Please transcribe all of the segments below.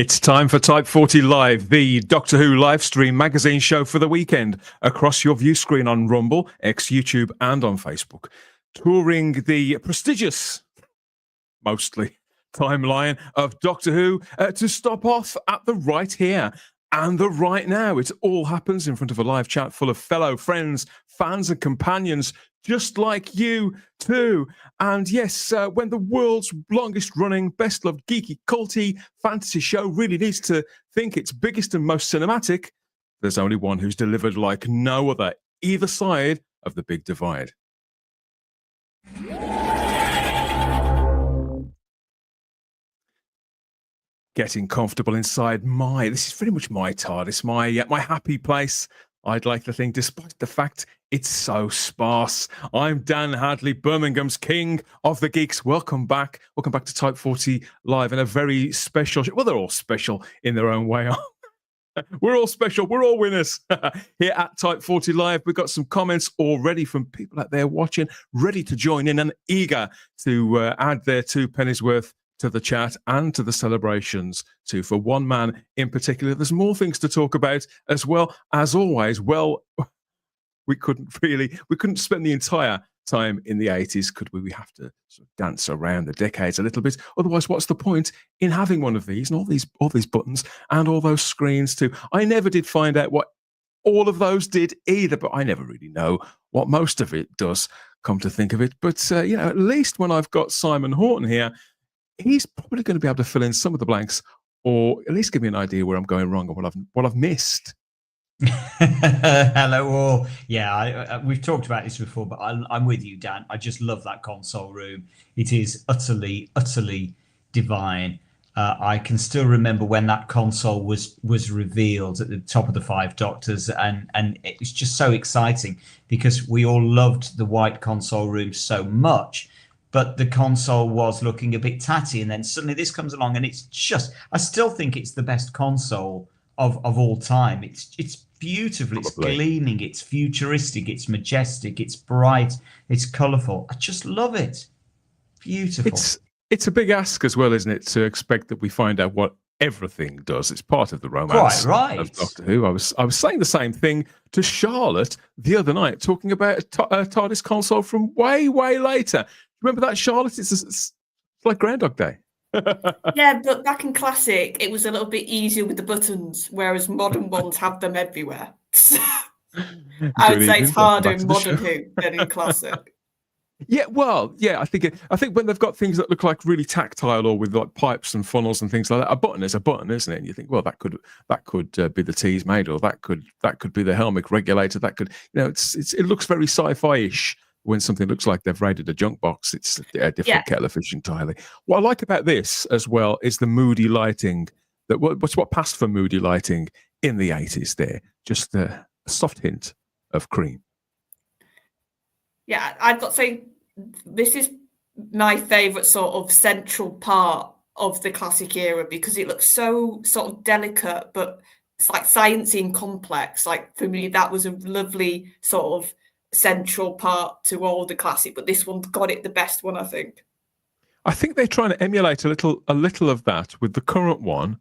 It's time for Type 40 Live, the Doctor Who live stream magazine show for the weekend, across your view screen on Rumble, X, YouTube, and on Facebook. Touring the prestigious, mostly, timeline of Doctor Who to stop off at the right here and the right now. It all happens in front of a live chat full of fellow friends, fans, and companions, just like you too. And yes, when the world's longest running, best loved, geeky, culty fantasy show really needs to think its biggest and most cinematic, there's only one who's delivered like no other, either side of the big divide. Getting comfortable inside this is pretty much my TARDIS, my happy place, I'd like to think, despite the fact it's so sparse. I'm Dan Hadley, Birmingham's king of the geeks. Welcome back to Type 40 Live, and a very special show. Well, they're all special in their own way. We're all special. We're all winners here at Type 40 Live. We've got some comments already from people out there watching, ready to join in and eager to add their 2 pennies worth to the chat and to the celebrations too. For one man in particular, there's more things to talk about as well. As always, well, we couldn't spend the entire time in the 80s, could we? We have to sort of dance around the decades a little bit. Otherwise, what's the point in having one of these and all these buttons and all those screens too? I never did find out what all of those did either, but I never really know what most of it does, come to think of it. But at least when I've got Simon Horton here, he's probably going to be able to fill in some of the blanks, or at least give me an idea where I'm going wrong or what I've missed. Hello all. Yeah, we've talked about this before, but I'm with you, Dan. I just love that console room. It is utterly divine. I can still remember when that console was revealed at the top of the 5 Doctors, and it was just so exciting because we all loved the white console room so much. But the console was looking a bit tatty, and then suddenly this comes along, and it's just, I still think it's the best console of all time. It's beautiful, it's gleaming, it's futuristic, it's majestic, it's bright, it's colourful. I just love it. Beautiful. It's a big ask as well, isn't it, to expect that we find out what everything does. It's part of the romance of Doctor Who. I was saying the same thing to Charlotte the other night, talking about a TARDIS console from way later. Remember that, Charlotte? It's like Groundhog Day. Yeah, but back in Classic, it was a little bit easier with the buttons, whereas modern ones have them everywhere. I would say it's harder in modern Who than in Classic. Yeah, well, yeah, I think when they've got things that look like really tactile, or with like pipes and funnels and things like that, a button is a button, isn't it? And you think, well, that could be the tease made, or that could be the helmet regulator. That could, it looks very sci-fi-ish. When something looks like they've raided a junk box, it's a different kettle of fish entirely. What I like about this as well is the moody lighting. What passed for moody lighting in the 80s there. Just a soft hint of cream. Yeah, I've got to say, this is my favourite sort of central part of the Classic era, because it looks so sort of delicate, but it's like sciencey and complex. Like, for me, that was a lovely sort of central part to all the Classic, but this one got it the best one, I think. I think they're trying to emulate a little of that with the current one,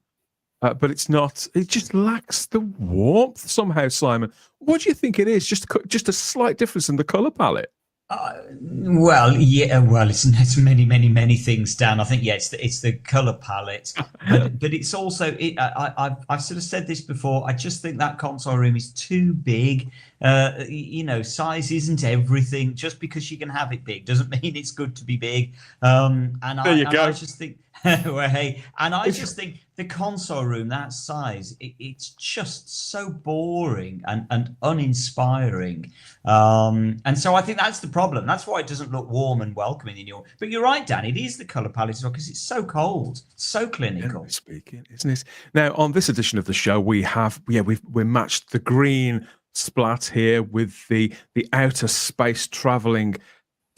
but it's not. It just lacks the warmth somehow. Simon, what do you think it is? Just a slight difference in the color palette. It's many things, Dan. I think it's the color palette, but it's also I've sort of said this before. I just think that console room is too big. Size isn't everything. Just because you can have it big doesn't mean it's good to be big. I just think, just think the console room that size, it's just so boring and uninspiring. And so I think that's the problem. That's why it doesn't look warm and welcoming in your. But you're right, Dan. It is the color palette as well, because it's so cold, so clinical. Generally speaking, isn't it? Now, on this edition of the show, we matched the green splat here with the outer space traveling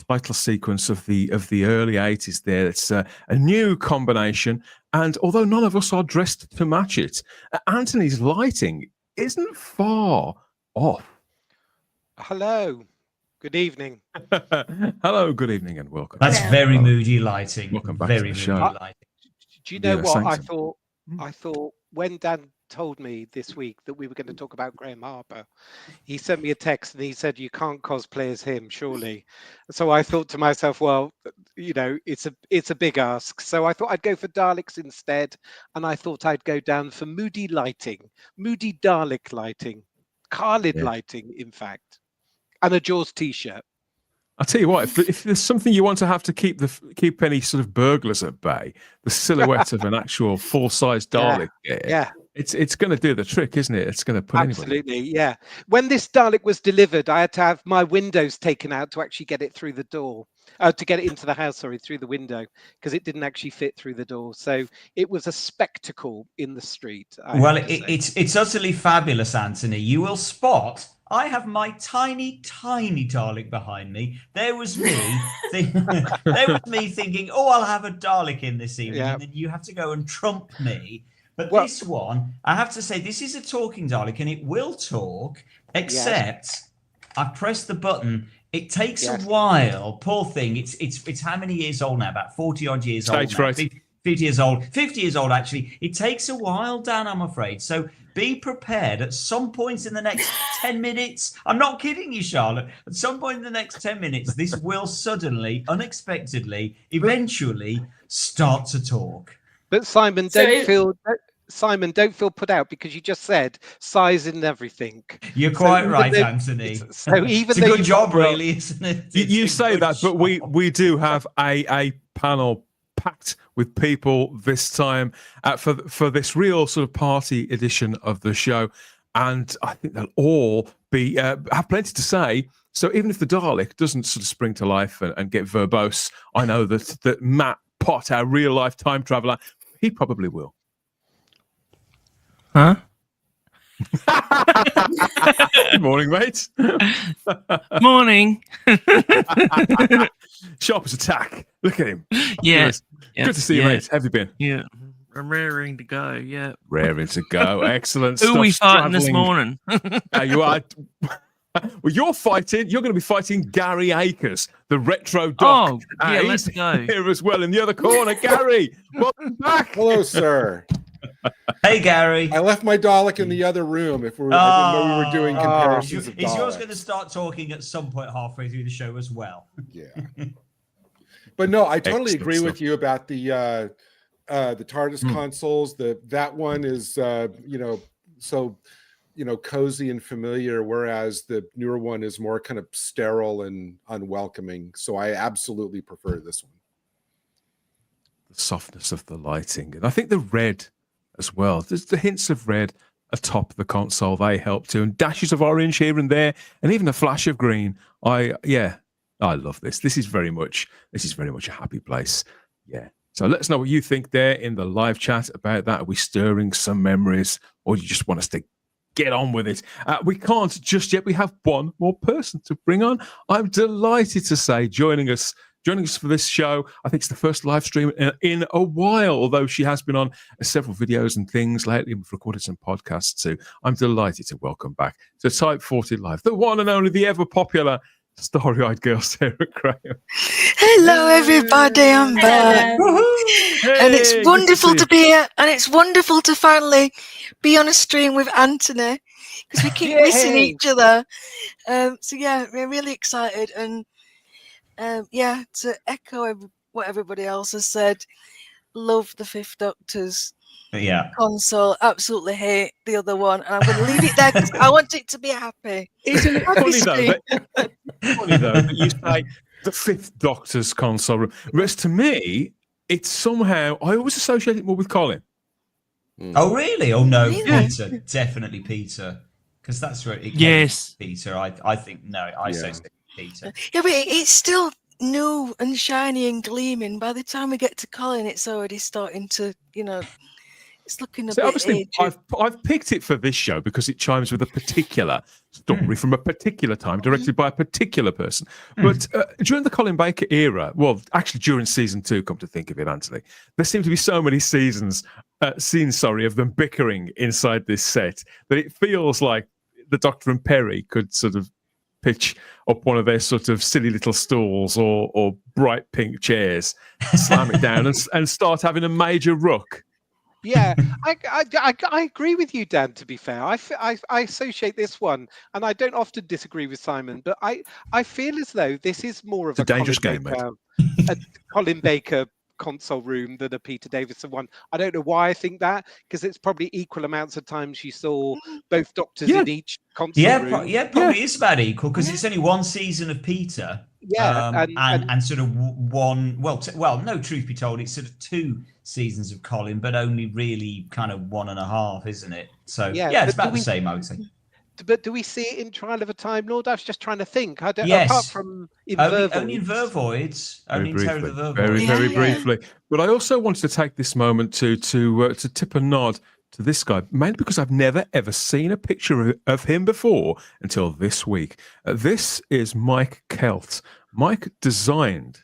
title sequence of the early 80s there. It's a new combination, and although none of us are dressed to match it, Anthony's lighting isn't far off. Hello, good evening. Hello, good evening, and welcome. That's very moody lighting. Welcome back to the show. Lighting. Do you know what I thought? I thought when Dan told me this week that we were going to talk about Graeme Harper, he sent me a text and he said, "You can't cosplay as him, surely." So I thought to myself, well, it's a big ask. So I thought I'd go for Daleks instead, and I thought I'd go down for moody Dalek lighting, Khalid lighting, in fact, and a Jaws t-shirt. I'll tell you what, if there's something you want to have to keep any sort of burglars at bay, the silhouette of an actual full-size Dalek, it's going to do the trick, isn't it? It's going to put Absolutely, yeah. When this Dalek was delivered, I had to have my windows taken out to actually get it through the door, to get it into the house, through the window, because it didn't actually fit through the door. So it was a spectacle in the street. It's utterly fabulous, Anthony. You will spot. I have my tiny Dalek behind me. There was me. Thinking, oh, I'll have a Dalek in this evening, and then you have to go and trump me. But this one, I have to say, this is a talking Dalek, and it will talk. Except, I pressed the button. It takes a while. Poor thing. It's how many years old now? About 40 odd years old. 50 years old. 50 years old, actually. It takes a while, Dan, I'm afraid. So be prepared at some point in the next 10 minutes. I'm not kidding you, Charlotte. At some point in the next 10 minutes, this will suddenly, unexpectedly, eventually start to talk. But Simon, don't feel put out, because you just said size and everything. You're quite right, Anthony. So even it's a good job, really, isn't it? You say that, but we do have a panel packed with people this time for this real sort of party edition of the show, and I think they'll all be have plenty to say. So even if the Dalek doesn't sort of spring to life and get verbose, I know that Matt Pott, our real life time traveler, he probably will. Huh? Good morning, mate. Morning. Sharp as a tack. Look at him. Yeah. Good to see you, mate. How have you been? Yeah. I'm raring to go. Yeah. Raring to go. Excellent. Who are we fighting this morning? You are. Well, you're going to be fighting Gary Akers, the retro doc. Oh, yeah, let's go. Here as well in the other corner. Gary, welcome back. Hello, sir. Hey, Gary. I left my Dalek in the other room. I didn't know we were doing comparisons of Daleks. Is yours going to start talking at some point halfway through the show as well? Yeah. But no, I totally Excellent agree stuff. with you about the TARDIS consoles. That one is so cozy and familiar, whereas the newer one is more kind of sterile and unwelcoming. So I absolutely prefer this one. The softness of the lighting, and I think the red as well. There's the hints of red atop the console. They help too, and dashes of orange here and there, and even a flash of green. I love this. This is very much a happy place. Yeah. So let us know what you think there in the live chat about that. Are we stirring some memories, or do you just want us to get on with it? We can't just yet. We have one more person to bring on. I'm delighted to say joining us for this show. I think it's the first live stream in a while, although she has been on several videos and things lately. We've recorded some podcasts too. I'm delighted to welcome back to Type 40 Live, the one and only, the ever popular starry-eyed girl, Sarah Graeme. Hello, everybody. I'm back. And it's wonderful to be here. And it's wonderful to finally be on a stream with Anthony, because we keep missing each other. So, yeah, we're really excited. And, to echo what everybody else has said, love the Fifth Doctor's console. Absolutely hate the other one. And I'm going to leave it there because I want it to be happy. It's a happy stream. Funny though that you say the Fifth Doctor's console room. Whereas to me, it's somehow, I always associate it more with Colin. Oh, really? Oh, no, Really? Peter. Definitely Peter. Because that's where it came Yes. from, Peter. I think, no, I associate Peter. Yeah, but it's still new and shiny and gleaming. By the time we get to Colin, it's already starting to, it's looking a bit Obviously, aged. I've picked it for this show because it chimes with a particular story from a particular time, directed by a particular person. But during the Colin Baker era, well, actually during season 2, come to think of it, Anthony, there seem to be so many scenes of them bickering inside this set that it feels like the Doctor and Perry could sort of pitch up one of their sort of silly little stools or bright pink chairs, slam it down and start having a major ruck. Yeah, I agree with you, Dan. To be fair, I associate this one, and I don't often disagree with Simon, but I feel as though this is more of It's a dangerous game, mate. A Colin Baker console room than a Peter Davison one. I don't know why I think that, because it's probably equal amounts of times you saw both Doctors in each console room. Probably is about equal, because it's only one season of Peter. Yeah, and sort of one. No, truth be told, it's sort of 2 seasons of Colin, but only really kind of 1.5, isn't it? So it's about the same, I would say. But do we see it in Trial of a Time Lord? I was just trying to think. I don't. Yes. Apart from only in Vervoids, only in Terror of the Vervoids. Very briefly. But I also wanted to take this moment to tip a nod to this guy, mainly because I've never ever seen a picture of him before until this week. This is Mike Kelt. Mike designed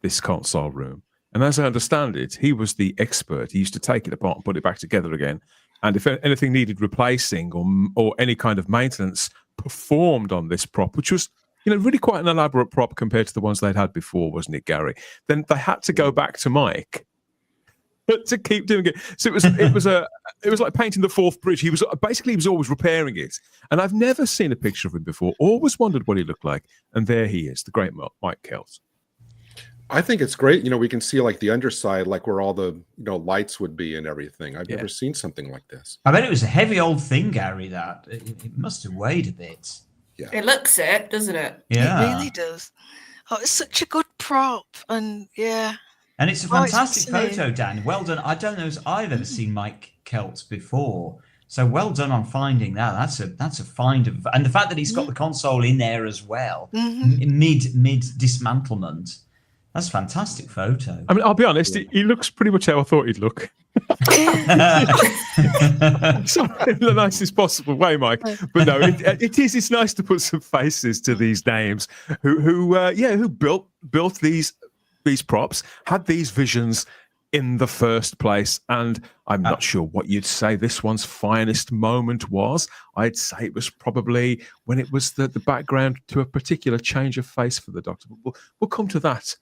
this console room, and as I understand it, he was the expert. He used to take it apart and put it back together again. And if anything needed replacing or any kind of maintenance performed on this prop, which was, really quite an elaborate prop compared to the ones they'd had before, wasn't it, Gary? Then they had to go back to Mike to keep doing it. So it was like painting the Forth Bridge. He was always repairing it. And I've never seen a picture of him before. Always wondered what he looked like. And there he is, the great Mike Kelt. I think it's great. We can see like the underside, like where all the lights would be and everything. I've never seen something like this. I bet it was a heavy old thing, Gary. That it must have weighed a bit. Yeah, it looks it, doesn't it? Yeah, it really does. Oh, it's such a good prop, and and it's a fantastic photo, Dan. Well done. I don't know if I've ever seen Mike Kelt before. So well done on finding that. That's a find of, and the fact that he's got the console in there as well, mid dismantlement. That's a fantastic photo. I mean, I'll be honest, he looks pretty much how I thought he'd look. Sorry, in the nicest possible way, Mike. But no, it's nice to put some faces to these names who built these props, had these visions in the first place. And I'm not sure what you'd say this one's finest moment was. I'd say it was probably when it was the background to a particular change of face for the Doctor. We'll come to that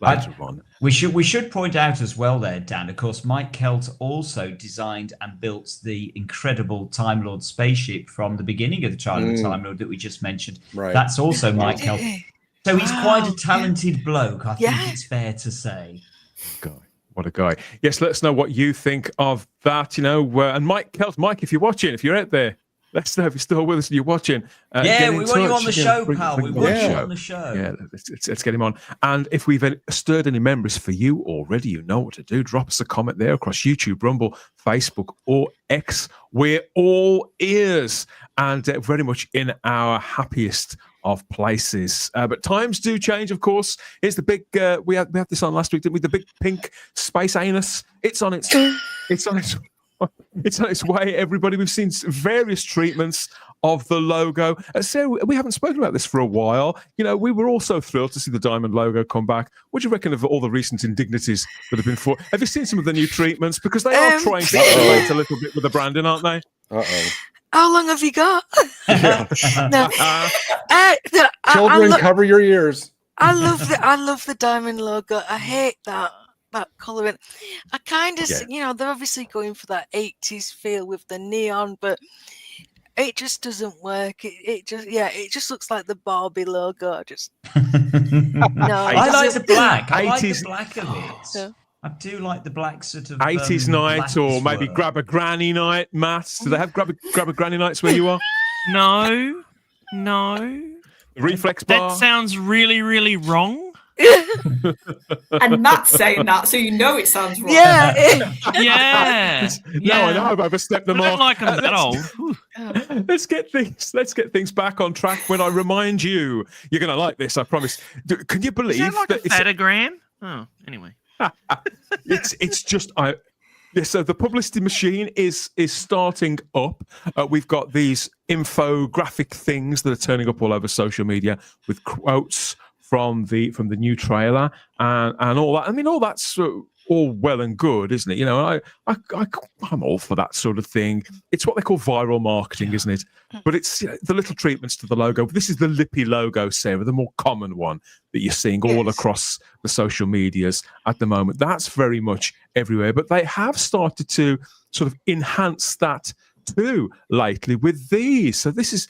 later on. We should point out as well there, Dan, of course, Mike Kelt also designed and built the incredible Time Lord spaceship from the beginning of the Trial of the Time Lord that we just mentioned. Right. That's also Mike Kelt. So he's quite a talented bloke, I think it's fair to say. What a guy. Yes, let us know what you think of that, and Mike Kelt, Mike, if you're watching, if you're out there, let us know if you're still with us and you're watching. We want you on the show, pal. We want you on the show. Yeah, let's get him on. And if we've stirred any members for you already, you know what to do. Drop us a comment there across YouTube, Rumble, Facebook, or X. We're all ears and very much in our happiest of places. But times do change, of course. Here's the big, we had this on last week, didn't we? The big pink space anus. It's on its way, everybody. We've seen various treatments of the logo. Sarah, we haven't spoken about this for a while. We were also thrilled to see the diamond logo come back. What do you reckon of all the recent indignities that have been fought? Have you seen some of the new treatments? Because they are trying to innovate a little bit with the branding, aren't they? How long have you got? Children, cover your ears. I love the diamond logo. I hate that colouring. I kind of, they're obviously going for that 80s feel with the neon, but it just doesn't work. It just looks like the Barbie logo. I like the black. I like the black of it. Yeah. I do like the black sort of 80s night, or maybe grab a granny night, Matt. Do they have grab a granny nights where you are? No. Reflex bar. That sounds really, really wrong. And Matt's saying that, so it sounds wrong. Yeah. No, I know I've overstepped the mark. I don't like them that old. Let's get things back on track. When I remind you, you're going to like this. I promise. Can you believe that like a photogram? Oh, anyway. it's just so the publicity machine is starting up. We've got these infographic things that are turning up all over social media with quotes from the new trailer and all that. I mean, all that's all well and good, isn't it? You know, I'm all for that sort of thing. It's what they call viral marketing, isn't it? But it's the little treatments to the logo. This is the lippy logo, Sarah, the more common one that you're seeing all across the social medias at the moment. That's very much everywhere. But they have started to sort of enhance that too lately with these. So this is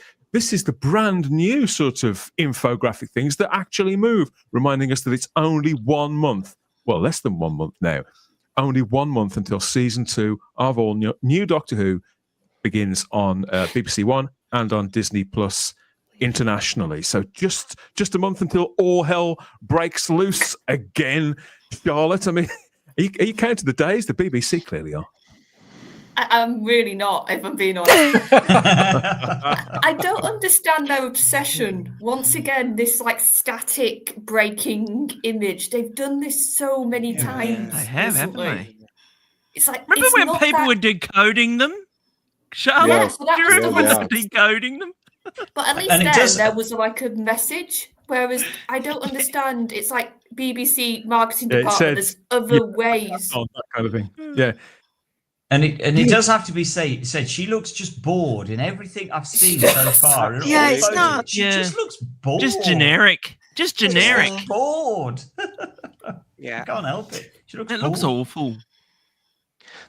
the brand new sort of infographic things that actually move, reminding us that it's only 1 month. Well, less than 1 month now. Only 1 month until season 2 of all new Doctor Who begins on BBC One and on Disney Plus internationally. So just a month until all hell breaks loose again. Charlotte, I mean, are you counting the days? The BBC clearly are. I'm really not, if I'm being honest. I don't understand their obsession. Once again, this like static breaking image. They've done this so many times. They have, haven't recently. they? It's like Remember it's when not people that- were decoding them? Charlotte, Yeah, so that do you was remember the when one. they were decoding them? But at least And it then does- there was like a message. Whereas I don't understand. It's like BBC marketing Yeah, it department. said- There's other ways. Oh, that kind of thing. Yeah. And it does have to be said. She looks just bored in everything I've seen so far. In Yeah, all it's photos. not- She just looks bored. Just generic. Just She generic. looks bored. Yeah. I can't help it. She looks It looks bored. awful.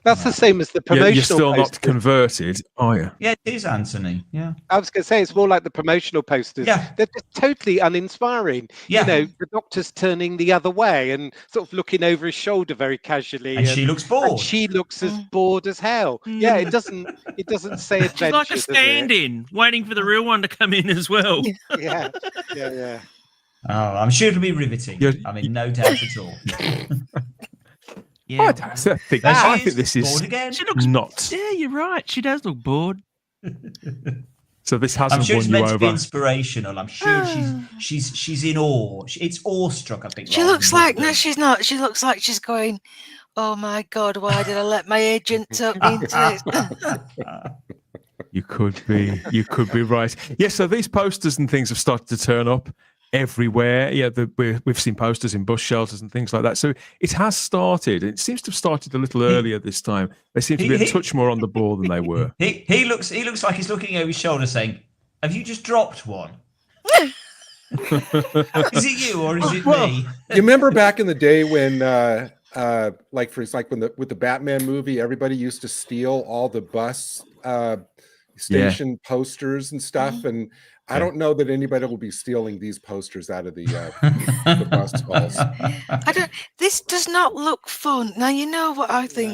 That's the same as the promotional You're still not posters. converted, are you? Yeah, it is, Anthony. Yeah. I was going to say it's more like the promotional posters. Yeah. They're just totally uninspiring. Yeah. You know, the Doctor's turning the other way and sort of looking over his shoulder very casually. And she looks bored. And she looks as bored as hell. Yeah, it doesn't say She's adventure. like a does it? stand-in, waiting for the real one to come in as well. Yeah, yeah. Oh, I'm sure it'll be riveting. Yeah. I mean, no doubt at all. Yeah. I think There she I think this is bored again. She looks not. Yeah, you're right. She does look bored. So this I'm hasn't sure it's won you meant to be over. inspirational. I'm sure she's in awe. It's awestruck, I think. She rather looks than like, bored. no, she's not. She looks like she's going, oh my God, why did I let my agent talk me into this? You could be right. Yes, so these posters and things have started to turn up everywhere. Yeah, we've seen posters in bus shelters and things like that. So it has started. It seems to have started a little earlier this time. They seem to be a touch more on the ball than they were. He looks like he's looking over his shoulder saying, "Have you just dropped one? Is it you or is it me?" You remember back in the day when with the Batman movie, everybody used to steal all the bus station posters and stuff, and I don't know that anybody will be stealing these posters out of the bus halls. This does not look fun. Now, you know what I think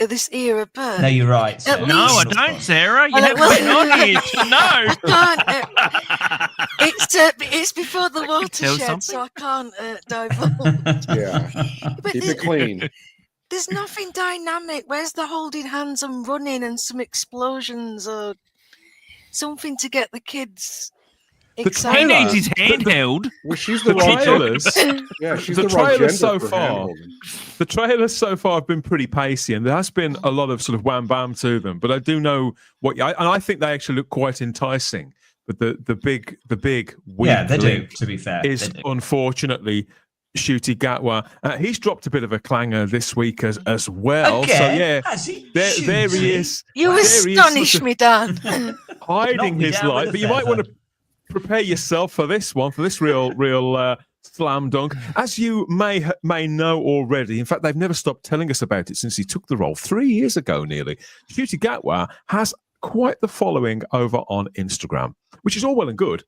of this era, but No, you're right. Sarah. No, I least- don't, Sarah. You Well, haven't well- been on here to know. I can't. It's before the tell watershed, so I something. can't divulge. Yeah, But keep it clean. there's nothing dynamic. Where's the holding hands and running and some explosions or something to get the kids The He excited? trailer- needs his handheld. Well, she's The the wrong trailers, Yeah, she's the the wrong trailers gender so for far, hand-holding. the trailers so far have been pretty pacey, and there has been a lot of sort of wham bam to them. But I do know and I think they actually look quite enticing. But the big weak Yeah, they do. link To be fair, is they do. unfortunately Ncuti Gatwa. He's dropped a bit of a clanger this week as well. Again? So yeah, Has he? there Shoots he it? is. You There he is, astonish sort of me, Dan. hiding Knock me his down with light. a But you might feather. want to prepare yourself for this one, for this real slam dunk. As you may know already, in fact, they've never stopped telling us about it since he took the role 3 years ago nearly. Ncuti Gatwa has quite the following over on Instagram, which is all well and good.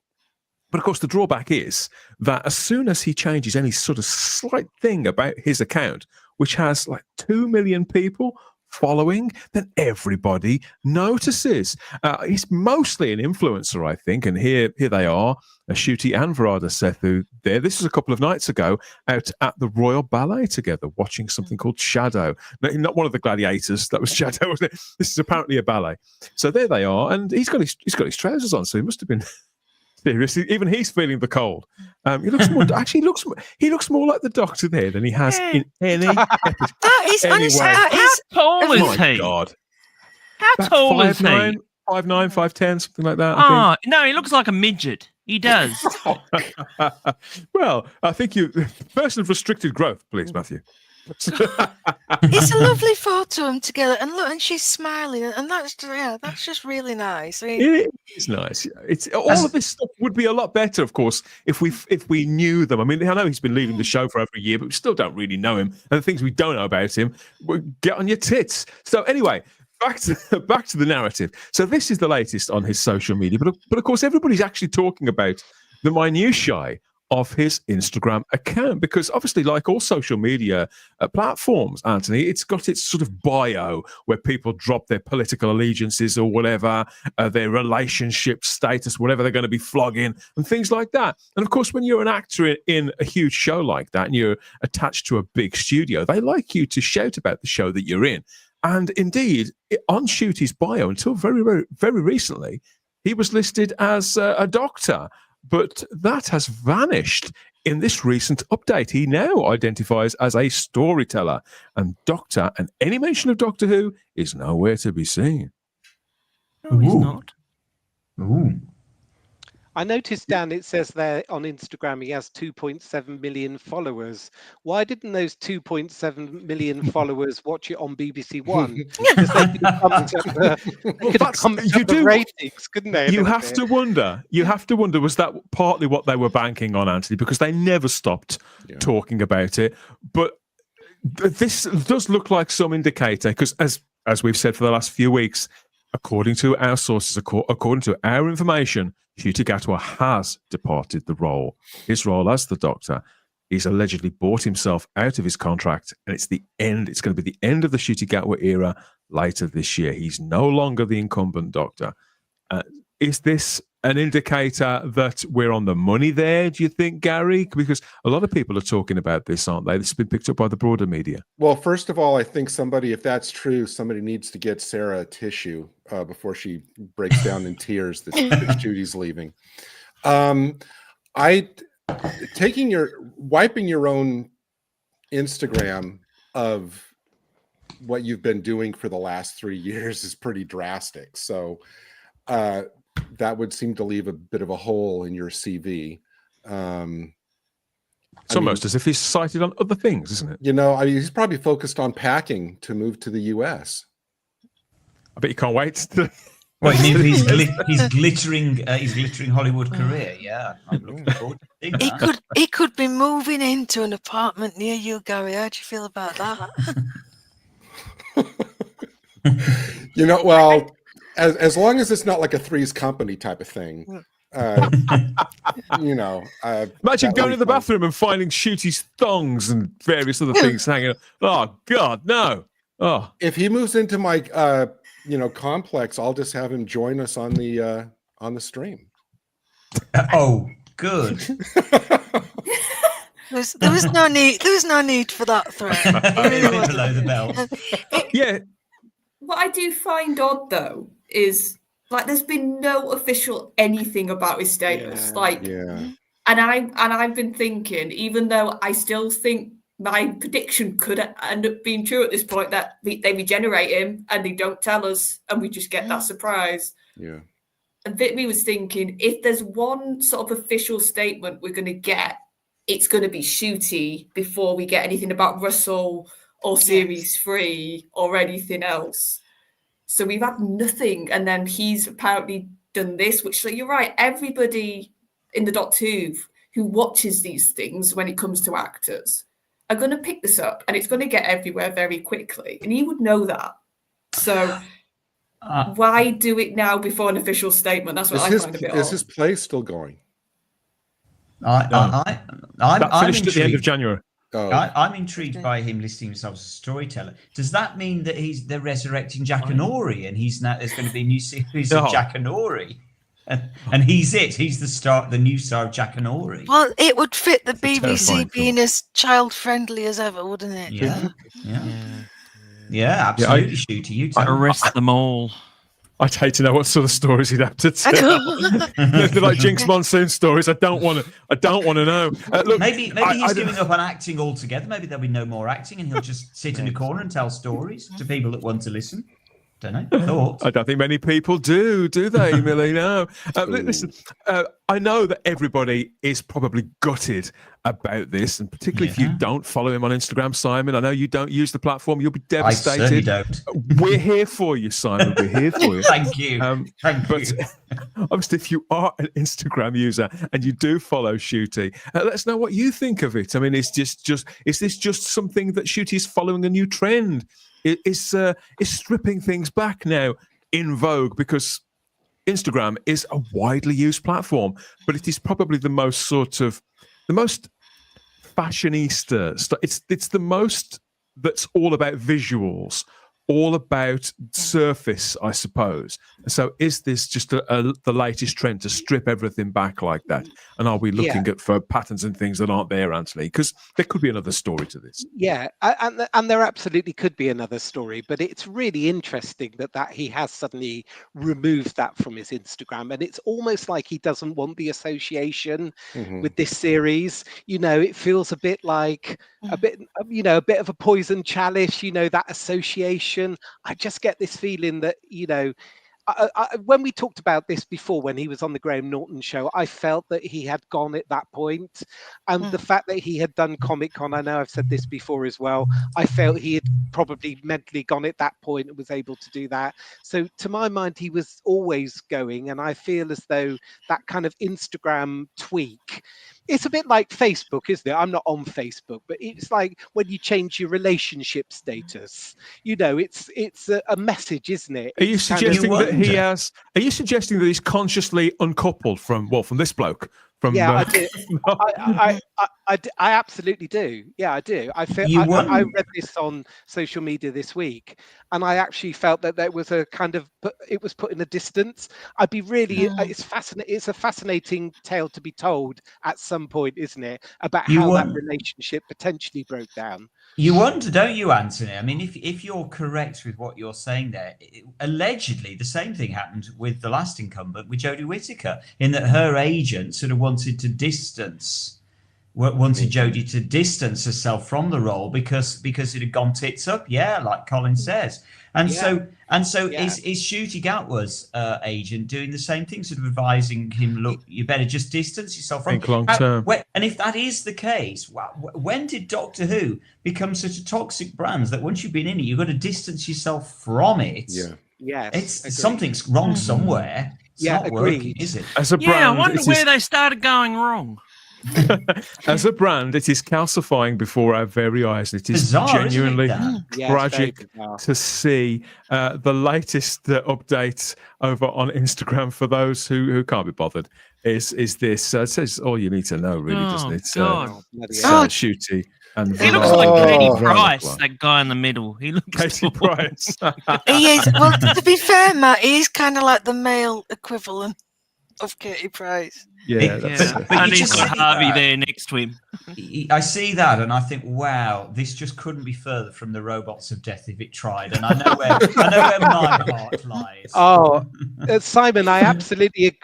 But of course, the drawback is that as soon as he changes any sort of slight thing about his account, which has like 2 million people following, then everybody notices. He's mostly an influencer, I think, and here they are, Ncuti and Verada Sethu there. This was a couple of nights ago out at the Royal Ballet together, watching something called Shadow. No, not one of the gladiators, that was Shadow, wasn't it? This is apparently a ballet. So there they are, and he's got his trousers on, so he must have been seriously, even he's feeling the cold. He looks more, actually he looks more like the Doctor there than he has in any episode. That is Anyway. honestly, that How is. tall Oh is my he? God. How About tall is he? 5'9", 5'10", something like that, I Oh, no, he looks like a midget. He does. think. Well, I think you person of restricted growth, please, Matthew. It's a lovely photo of them together, and look, and she's smiling, and that's just really nice. I mean, It is nice. It's all of this stuff would be a lot better, of course, if we knew them. I mean, I know he's been leaving the show for over a year, but we still don't really know him. And the things we don't know about him, get on your tits. So anyway, back to the narrative. So this is the latest on his social media, but of course everybody's actually talking about the minutiae of his Instagram account, because obviously, like all social media platforms, Anthony, it's got its sort of bio where people drop their political allegiances or whatever, their relationship status, whatever they're going to be flogging, and things like that. And of course, when you're an actor in a huge show like that and you're attached to a big studio, they like you to shout about the show that you're in. And indeed, on Ncuti's bio, until very, very, very recently, he was listed as a doctor. But that has vanished in this recent update. He now identifies as a storyteller and doctor, and any mention of Doctor Who is nowhere to be seen. No, he's not. Ooh. I noticed, Dan, it says there on Instagram he has 2.7 million followers. Why didn't those 2.7 million followers watch it on BBC One? Because they could have bumped up the ratings, couldn't they? You have to wonder. You have to wonder, was that partly what they were banking on, Anthony? Because they never stopped talking about it. But this does look like some indicator, because as we've said for the last few weeks, according to our sources, according to our information, Ncuti Gatwa has departed the role. His role as the Doctor, he's allegedly bought himself out of his contract, and it's the end. It's going to be the end of the Ncuti Gatwa era later this year. He's no longer the incumbent Doctor. Is this an indicator that we're on the money there, do you think, Gary? Because a lot of people are talking about this, aren't they? This has been picked up by the broader media. Well, first of all, I think if that's true, somebody needs to get Sarah a tissue before she breaks down in tears that Ncuti's leaving. Wiping your own Instagram of what you've been doing for the last 3 years is pretty drastic. So that would seem to leave a bit of a hole in your CV. It's almost as if he's cited on other things, isn't it? You know, I mean, he's probably focused on packing to move to the US. I bet you can't wait. Well, his glittering Hollywood career. Yeah, I'm looking forward to seeing that. he could be moving into an apartment near you, Gary. How do you feel about that? You know, well, as long as it's not like a Three's Company type of thing. You know, imagine going to the bathroom and finding Ncuti's thongs and various other things hanging. Oh God, no! Oh, if he moves into my complex, I'll just have him join us on the stream. Oh, good. There was no need for that threat. Below the belt. Yeah. What I do find odd though is, like, there's been no official anything about his status. And I've been thinking, even though I still think my prediction could end up being true at this point, that they regenerate him and they don't tell us, and we just get that surprise. Yeah. And Vitme was thinking, if there's one sort of official statement we're going to get, it's going to be Ncuti before we get anything about Russell or Series 3 or anything else. So we've had nothing, and then he's apparently done this, which, so you're right, everybody in the Doctor who watches these things when it comes to actors are going to pick this up, and it's going to get everywhere very quickly, and he would know that. So why do it now before an official statement? That's what I find a bit odd. Is his play still going? I'm finished at the end of January. Oh. I'm intrigued by him listing himself as a storyteller. Does that mean that they're resurrecting Jack Anori, and there's going to be a new series of Jack Anori, and he's it? He's the new star of Jack Anori. Well, it would fit the BBC being as child-friendly as ever, wouldn't it? Yeah, absolutely. Ncuti, you arrest them all. I'd hate to know what sort of stories he'd have to tell. They're like Jinx Monsoon stories. I don't want to know. Look, maybe he's giving up on acting altogether. Maybe there'll be no more acting, and he'll just sit in a corner and tell stories to people that want to listen. Don't know. Thoughts? I don't think many people do they, Millie? No. Listen, I know that everybody is probably gutted about this, and particularly if you don't follow him on Instagram, Simon. I know you don't use the platform. You'll be devastated. I certainly don't. We're here for you, Simon. We're here for you. Thank you. Thank you. Obviously, if you are an Instagram user and you do follow Ncuti, let us know what you think of it. I mean, is this just something that Ncuti is following a new trend? Is stripping things back now in vogue, because Instagram is a widely used platform, but it is probably the most fashionista. It's the most that's all about visuals, all about surface, I suppose. So is this just the latest trend to strip everything back like that? And are we looking for patterns and things that aren't there, Anthony? Because there could be another story to this. Yeah, and there absolutely could be another story, but it's really interesting that he has suddenly removed that from his Instagram, and it's almost like he doesn't want the association with this series. You know, it feels a bit like a bit of a poison chalice. You know, that association. I just get this feeling that, you know, when we talked about this before, when he was on the Graham Norton show, I felt that he had gone at that point. And the fact that he had done Comic-Con, I know I've said this before as well, I felt he had probably mentally gone at that point and was able to do that. So to my mind, he was always going. And I feel as though that kind of Instagram tweak, it's a bit like Facebook, isn't it? I'm not on Facebook, but it's like when you change your relationship status, you know, it's a message, isn't it? Are you suggesting that he has? Are you suggesting that he's consciously uncoupled from this bloke? I do. I absolutely do. Yeah, I do. I read this on social media this week, and I actually felt that there was a kind of it was put in a distance. I'd be really. It's fascinating. It's a fascinating tale to be told at some point, isn't it? About how that relationship potentially broke down. You wonder, don't you, Anthony? I mean, if you're correct with what you're saying there, allegedly the same thing happened with the last incumbent, with Jodie Whittaker, in that her agent sort of wanted Jodie to distance herself from the role because it had gone tits up, like Colin says. So is Ncuti Gatwa's agent doing the same thing, sort of advising him, look, you better just distance yourself from think long term. And if that is the case, when did Doctor Who become such a toxic brand that once you've been in it, you've got to distance yourself from it? Something's wrong somewhere. It's not working, is it? As a brand, I wonder where they started going wrong. As a brand, it is calcifying before our very eyes. It is bizarre, genuinely tragic bizarre to see the latest update over on Instagram for those who can't be bothered. Is this? It says all you need to know, really, doesn't it? Ncuti. And he looks like Katie Price, that guy in the middle. He looks Katie Price. He is. Well, to be fair, Matt, he is kind of like the male equivalent of Katie Price. And he's got Harvey there next to him. I see that and I think, wow, this just couldn't be further from the robots of death if it tried. And I know where my heart lies. Oh, Simon, I absolutely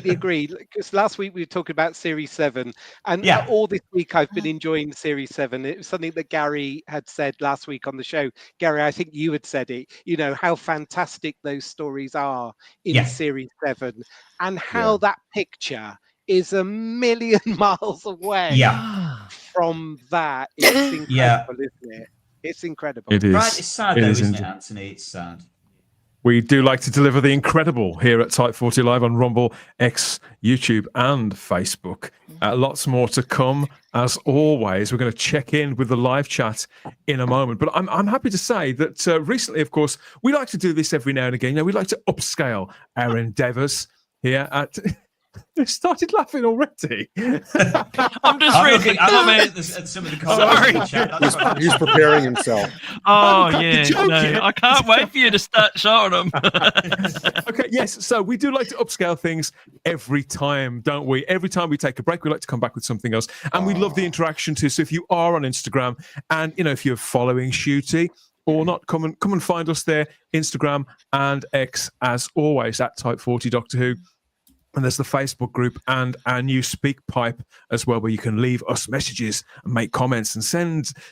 agree. Because last week we were talking about Series 7, and all this week I've been enjoying Series 7. It was something that Gary had said last week on the show. Gary, I think you had said it. You know how fantastic those stories are in Series 7, and how that picture is a million miles away from that. It's incredible, isn't it? It's incredible. It is. Right, it's sad though, isn't it, Anthony? It's sad. We do like to deliver the incredible here at Type 40 Live on Rumble, X, YouTube, and Facebook. Lots more to come, as always. We're going to check in with the live chat in a moment. But I'm happy to say that recently, of course, we like to do this every now and again. You know, we like to upscale our endeavours here at... They started laughing already. I'm just reading at some of the comments in the chat. He's preparing himself. Oh, no, I can't wait for you to start showing them. Okay, yes. So we do like to upscale things every time, don't we? Every time we take a break, we like to come back with something else. And we love the interaction too. So if you are on Instagram and, you know, if you're following Ncuti or not, come and find us there, Instagram and X, as always, at Type 40 Doctor Who. And there's the Facebook group and our new Speak Pipe as well, where you can leave us messages and make comments and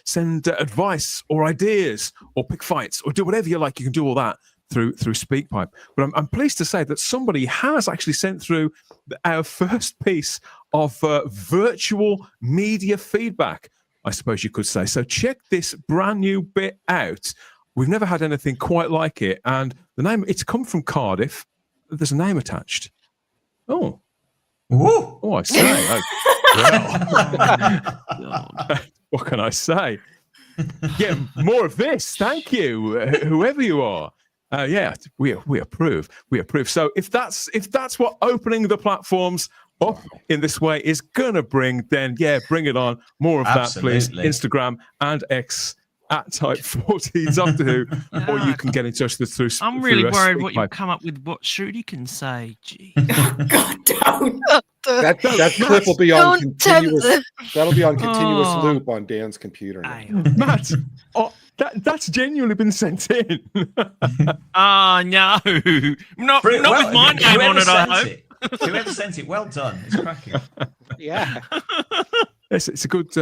send advice or ideas or pick fights or do whatever you like. You can do all that through SpeakPipe. But I'm pleased to say that somebody has actually sent through our first piece of virtual media feedback, I suppose you could say. So check this brand new bit out. We've never had anything quite like it, and the name, it's come from Cardiff. There's a name attached. Oh, I say. What can I say? Yeah, more of this. Thank you, whoever you are. Yeah, we approve. We approve. So if that's what opening the platforms up in this way is gonna bring, then yeah, bring it on. More of that, please. Instagram and X at Type40 Doctor Who, or you can get in touch with us through. I'm really worried what you've come up with. What Shruti can say. Gee. God, don't. That clip will be on continuous. That'll be on continuous loop on Dan's computer now. Matt, that's genuinely been sent in. No, not with my name on it. I hope. Whoever sent it, well done. It's cracking. Yeah. It's a good.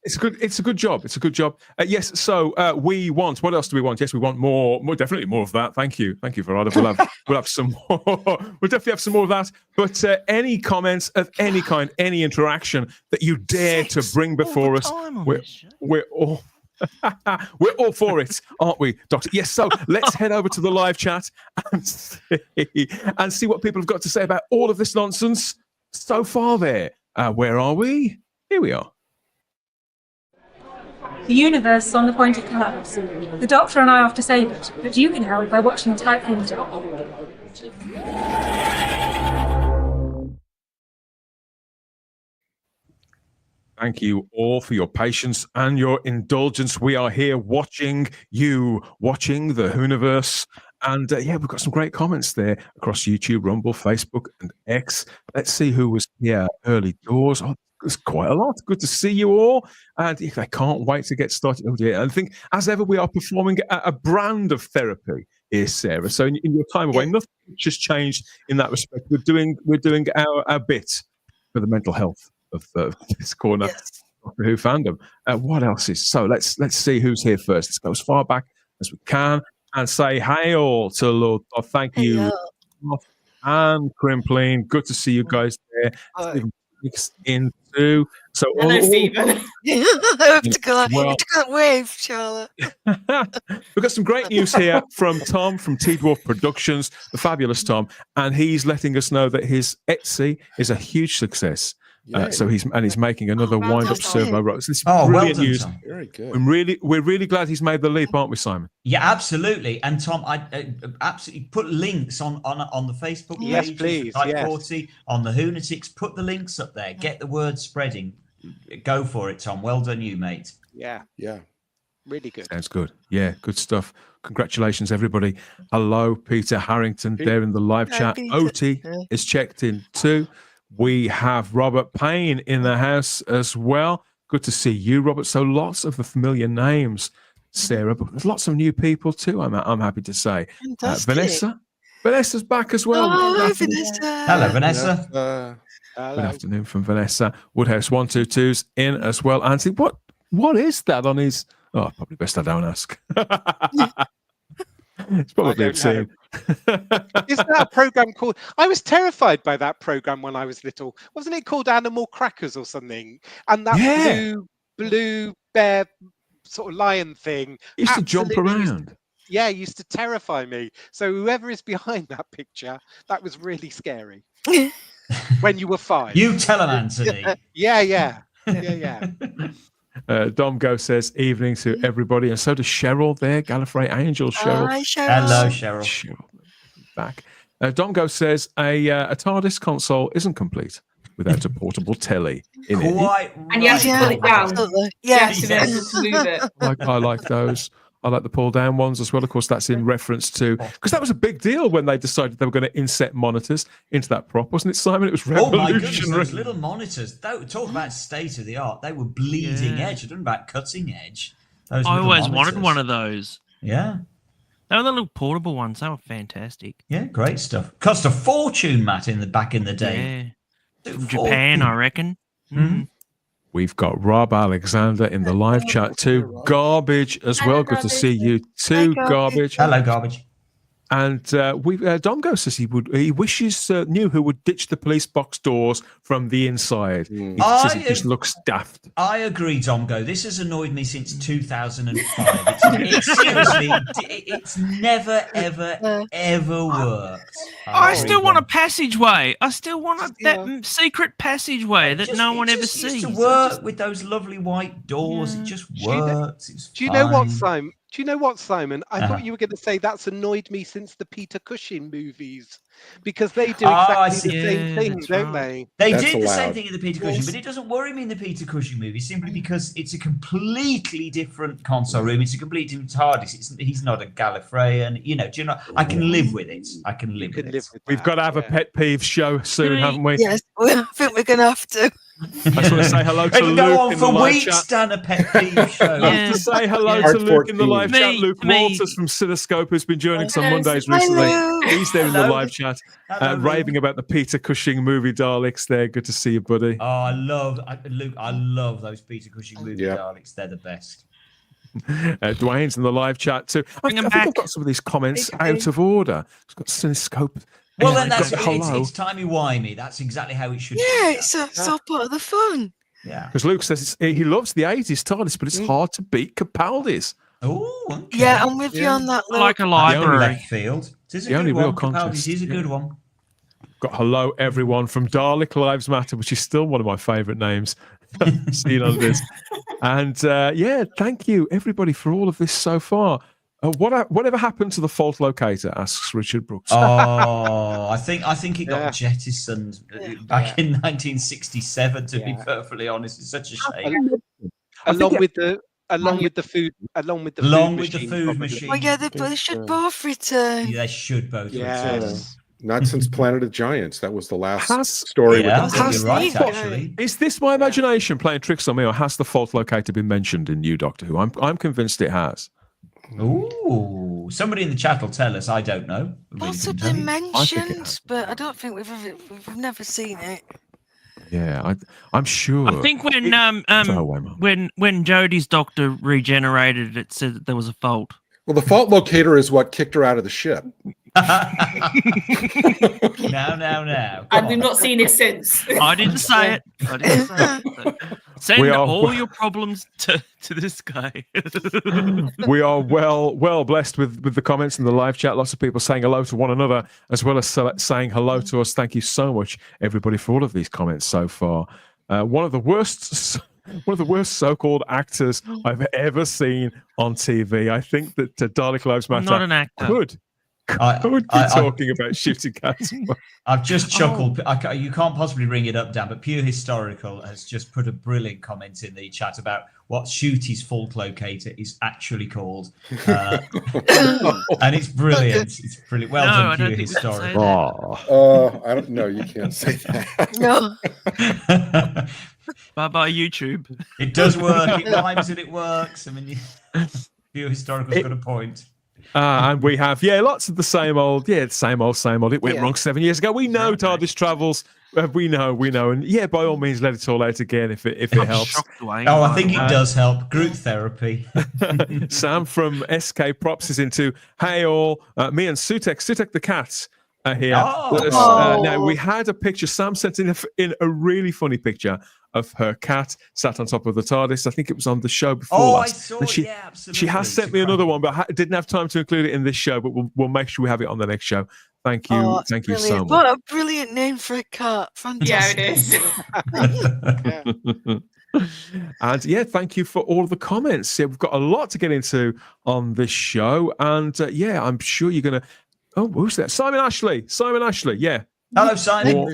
It's a good job. It's a good job. Yes. So we want. What else do we want? Yes, we want more. Definitely more of that. Thank you, Verada. We'll have some more. We'll definitely have some more of that. But any comments of any kind, any interaction that you dare to bring before us, we're all. We're all for it, aren't we, Doctor? Yes. So let's head over to the live chat and see what people have got to say about all of this nonsense so far. There. Where are we? Here we are. The universe is on the point of collapse. The Doctor and I have to save it, but you can help by watching Type40. Thank you all for your patience and your indulgence. We are here watching you, watching the Whoniverse. And yeah, we've got some great comments there across YouTube, Rumble, Facebook, and X. Let's see who was here early doors. Oh, there's quite a lot. Good to see you all. And I can't wait to get started. Oh dear. I think, as ever, we are performing a brand of therapy here, Sarah. So in your time away, nothing has changed in that respect. We're doing our bit for the mental health of this corner of Doctor Who fandom. What else is? So let's see who's here first. Let's go as far back as we can and say hail to Lord. Oh, thank you. And Crimpline. Good to see you guys there. Into so hello, Stephen. I have to go. You can't wave, Charlotte. We've got some great news here from Tom from T Dwarf Productions, the fabulous Tom, and he's letting us know that his Etsy is a huge success. So he's making another wind-up servo rope. So this is brilliant news. Tom. Very good. We're really glad he's made the leap, aren't we, Simon? Yeah, absolutely. And Tom, I absolutely put links on the Facebook page. Yes, please. Type40 on the Whonatics. Put the links up there. Get the word spreading. Go for it, Tom. Well done, you mate. Yeah. Really good. Sounds good. Yeah, good stuff. Congratulations, everybody. Hello, Peter Harrington there in the live chat. Peter. OT is checked in too. We have Robert Payne in the house as well. Good to see you, Robert. So lots of the familiar names, Sarah, but there's lots of new people too, I'm happy to say. Vanessa's back as well. Oh, Vanessa. Hello, Vanessa. Good afternoon from Vanessa. Woodhouse 122's in as well. Anthony, what is that on his... Oh, probably best I don't ask. It's probably obscene. Isn't that a program called? I was terrified by that program when I was little. Wasn't it called Animal Crackers or something? And that blue bear sort of lion thing used to jump around. Used to terrify me. So whoever is behind that picture, that was really scary. When you were 5. You tell him, Anthony. Yeah. Domgo says evening to everybody, and so does Cheryl there, Gallifrey Angel. Cheryl. Hi, Cheryl. Hello, Cheryl. Back. Domgo says a TARDIS console isn't complete without a portable telly in it. Right. And you have to pull it down. Absolutely. Yes, to be able to move it. I like those. I like the pull down ones as well. Of course, that's in reference to, because that was a big deal when they decided they were going to inset monitors into that prop, wasn't it, Simon? It was revolutionary. Oh my goodness, those little monitors. Talk about state of the art. They were bleeding edge. I don't know about cutting edge. I always wanted one of those. Yeah. They were the little portable ones. They were fantastic. Yeah, great stuff. Cost a fortune, Matt, back in the day. Yeah. From Japan, I reckon. Mm-hmm. We've got Rob Alexander in the live chat too. Garbage as well. Good to see you too, Garbage. Hello, Garbage. And Dongo says he wishes knew who would ditch the police box doors from the inside. He says it just looks daft. I agree, Dongo. This has annoyed me since 2005. Seriously, it's never, ever worked. I still want a passageway. I still want that secret passageway that no one ever sees. It used to work with those lovely white doors. It just worked. Do you know what, Simon? Do you know what, Simon? I thought you were going to say that's annoyed me since the Peter Cushing movies, because they do exactly the same thing, don't they? They did the same thing in the Peter Cushing, but it doesn't worry me in the Peter Cushing movie simply because it's a completely different console room. It's a completely different TARDIS. He's not a Gallifreyan. You know, I can live with it. I can live with it. We've got to have a pet peeve show soon, haven't we? Yes, I think we're going to have to. I just want to say hello to Luke go on in for the live weeks, chat. Dan, a pet peeve show. I have to say hello to Luke in the live chat. Luke Walters from Cinescope, who's been joining us on Mondays recently. He's there in the live chat, raving about the Peter Cushing movie Daleks there. Good to see you, buddy. Oh, I love those Peter Cushing movie Daleks. They're the best. Dwayne's in the live chat too. I think I've got some of these comments out of order. It's got Cinescope. Well, then it's timey-wimey. That's exactly how it should be. Yeah, it's all part of the fun. Yeah. Because Luke says he loves the 80s TARDIS, but it's hard to beat Capaldi's. Oh, okay. Yeah, I'm with you on that. I like a library. Left field. The only real contest. Capaldi's is a good one. Got hello, everyone, from Dalek Lives Matter, which is still one of my favourite names seen on this. And thank you, everybody, for all of this so far. Whatever happened to the fault locator? Asks Richard Brooks. Oh, I think it got jettisoned back in 1967. To be perfectly honest, it's such a shame. Along with the food machine. Oh yeah, they should both return. Yeah, they should both return. Not since Planet of Giants. That was the last story. You're right, actually. Is this my imagination playing tricks on me, or has the fault locator been mentioned in New Doctor Who? I'm convinced it has. Ooh, somebody in the chat will tell us. I don't know. Possibly mentioned, but I don't think we've never seen it. Yeah, I'm sure. I think when Jodie's doctor regenerated, it said that there was a fault. Well, the fault locator is what kicked her out of the ship. Now. And we've not seen it since. I didn't say it. Send all your problems to this guy. We are well blessed with the comments in the live chat. Lots of people saying hello to one another, as well as saying hello to us. Thank you so much, everybody, for all of these comments so far. One of the worst so-called actors I've ever seen on TV. I think that Dalek Lives Matter not an actor. could be talking about shooting cats. I've just chuckled. You can't possibly ring it up, Dan, but Pure Historical has just put a brilliant comment in the chat about what Shooty's fault locator is actually called. And it's brilliant. It's brilliant. Well done, Pure Historical. I don't know. You can't say that. No. Bye-bye, YouTube. It does work. It rhymes and it works. I mean, Pure Historical's got a point. And we have, lots of the same old. It went wrong 7 years ago. We know TARDIS travels. We know. And by all means, let it all out again if it helps. I think it does help. Group therapy. Sam from SK Props is into, hey all, me and Sutek the cat are here. Now, we had a picture. Sam sent in a really funny picture of her cat sat on top of the TARDIS. I think it was on the show before last. I saw it. Absolutely. She has sent me another one, but didn't have time to include it in this show. But we'll make sure we have it on the next show. Thank you, thank you so much. What a brilliant name for a cat! Fantastic. Yeah, it is. And thank you for all of the comments. We've got a lot to get into on this show, and I'm sure you're gonna. Oh, who's that? Simon Ashley. Yeah. Hello, Simon.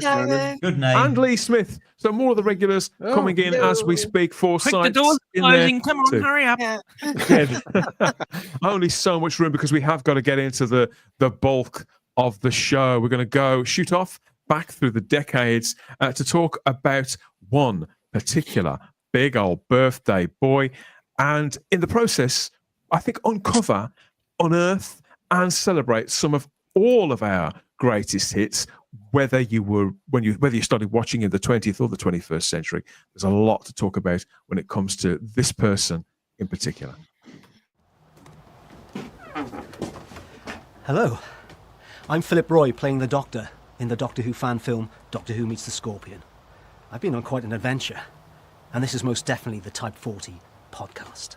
Good name. And Lee Smith. So more of the regulars coming in as we speak. For Quick, sites the door's closing. Come on, hurry up. Only so much room because we have got to get into the bulk of the show. We're going to shoot off back through the decades to talk about one particular big old birthday boy. And in the process, I think uncover, unearth, and celebrate some of all of our greatest hits, whether you started watching in the 20th or the 21st century. There's a lot to talk about when it comes to this person in particular. Hello. I'm Philip Roy, playing the Doctor in the Doctor Who fan film Doctor Who Meets the Scorpion. I've been on quite an adventure, and this is most definitely the Type 40 podcast.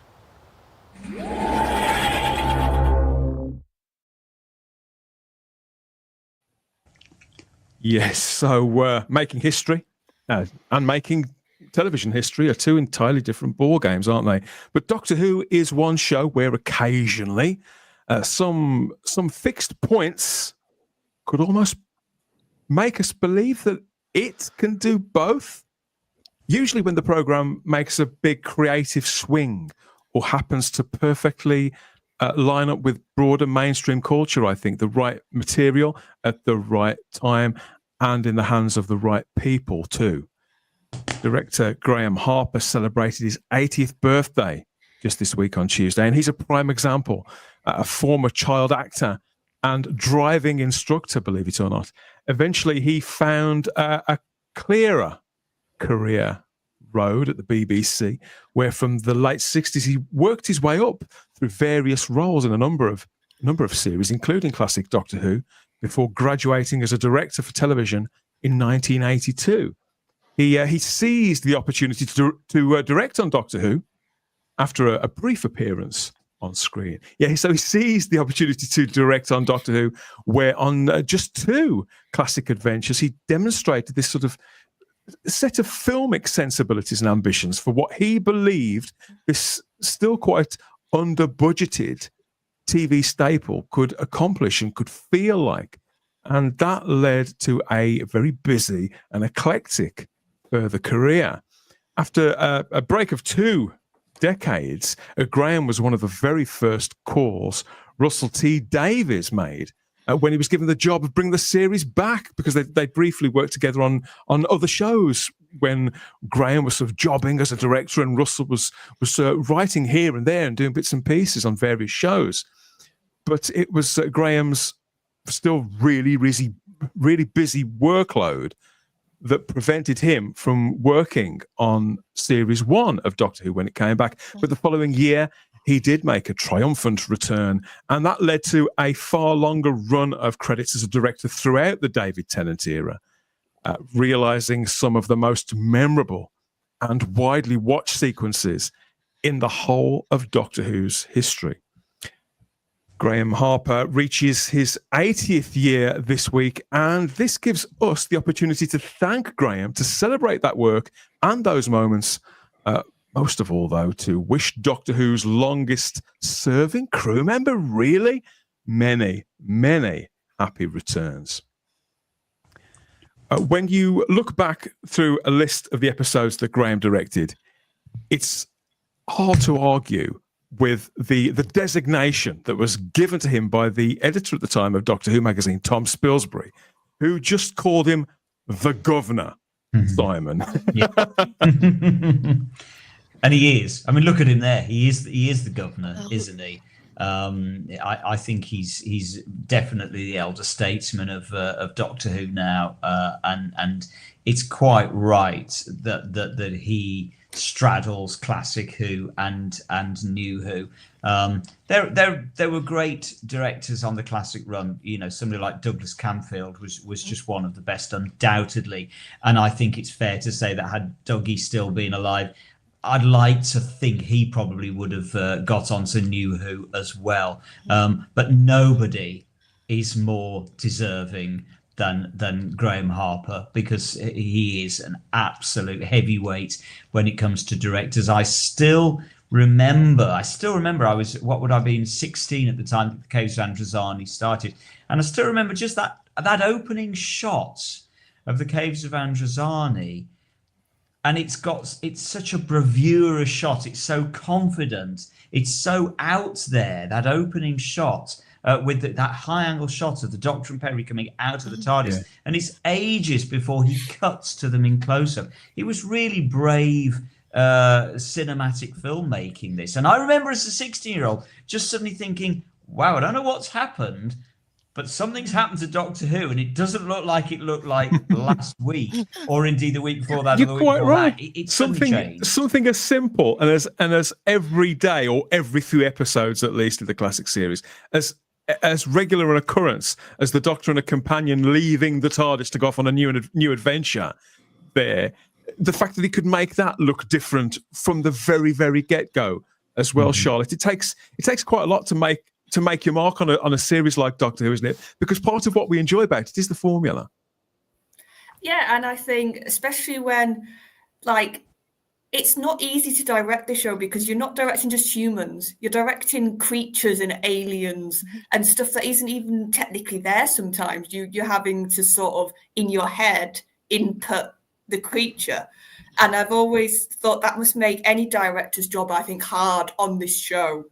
Yes, so making history and making television history are two entirely different ball games, aren't they? But Doctor Who is one show where occasionally some fixed points could almost make us believe that it can do both. Usually when the program makes a big creative swing or happens to perfectly line up with broader mainstream culture, I think, the right material at the right time and in the hands of the right people too. Director Graeme Harper celebrated his 80th birthday just this week on Tuesday, and he's a prime example, a former child actor and driving instructor, believe it or not. Eventually, he found a clearer career road at the BBC, where from the late 60s, he worked his way up through various roles in a number of series, including classic Doctor Who, before graduating as a director for television in 1982. He seized the opportunity to direct on Doctor Who after a brief appearance on screen. Yeah, so he seized the opportunity to direct on Doctor Who, where on just 2 classic adventures, he demonstrated this sort of set of filmic sensibilities and ambitions for what he believed this still quite under-budgeted TV staple could accomplish and could feel like. And that led to a very busy and eclectic further career. After a break of 2 decades, Graeme was one of the very first calls Russell T Davies made when he was given the job of bringing the series back, because they briefly worked together on other shows when Graeme was sort of jobbing as a director and Russell was writing here and there and doing bits and pieces on various shows. But it was Graeme's still really busy workload that prevented him from working on Series 1 of Doctor Who when it came back. But the following year, he did make a triumphant return, and that led to a far longer run of credits as a director throughout the David Tennant era, realising some of the most memorable and widely watched sequences in the whole of Doctor Who's history. Graeme Harper reaches his 80th year this week, and this gives us the opportunity to thank Graeme, to celebrate that work and those moments. Most of all, though, to wish Doctor Who's longest-serving crew member, really, many, many happy returns. When you look back through a list of the episodes that Graeme directed, it's hard to argue with the designation that was given to him by the editor at the time of Doctor Who magazine, Tom Spilsbury, who just called him the Governor, Simon. And he is. I mean, look at him there. He is the governor, isn't he? I think he's definitely the elder statesman of Doctor Who now, and it's quite right that he straddles classic Who and new Who. There were great directors on the classic run. You know, somebody like Douglas Camfield was just one of the best, undoubtedly. And I think it's fair to say that had Dougie still been alive, I'd like to think he probably would have got onto New Who as well. But nobody is more deserving than Graeme Harper, because he is an absolute heavyweight when it comes to directors. I still remember I was, what would I have been, 16 at the time that the Caves of Androzani started. And I still remember just that opening shot of the Caves of Androzani. And it's such a bravura shot. It's so confident. It's so out there, that opening shot with that high angle shot of the Doctor and Perry coming out of the TARDIS. Yeah. And it's ages before he cuts to them in close-up. It was really brave cinematic filmmaking, this. And I remember as a 16-year-old just suddenly thinking, wow, I don't know what's happened, but something's happened to Doctor Who, and it doesn't look like it looked like last week, or indeed the week before that. You're quite right. It's something as simple and as every day, or every few episodes at least, of the classic series, as as regular an occurrence as the Doctor and a companion leaving the TARDIS to go off on a new adventure there. The fact that he could make that look different from the very, very get-go as well, Charlotte. It takes quite a lot to make your mark on a series like Doctor Who, isn't it? Because part of what we enjoy about it is the formula. Yeah, and I think especially when, like, it's not easy to direct the show because you're not directing just humans. You're directing creatures and aliens and stuff that isn't even technically there sometimes. You're having to sort of, in your head, input the creature. And I've always thought that must make any director's job, I think, hard on this show.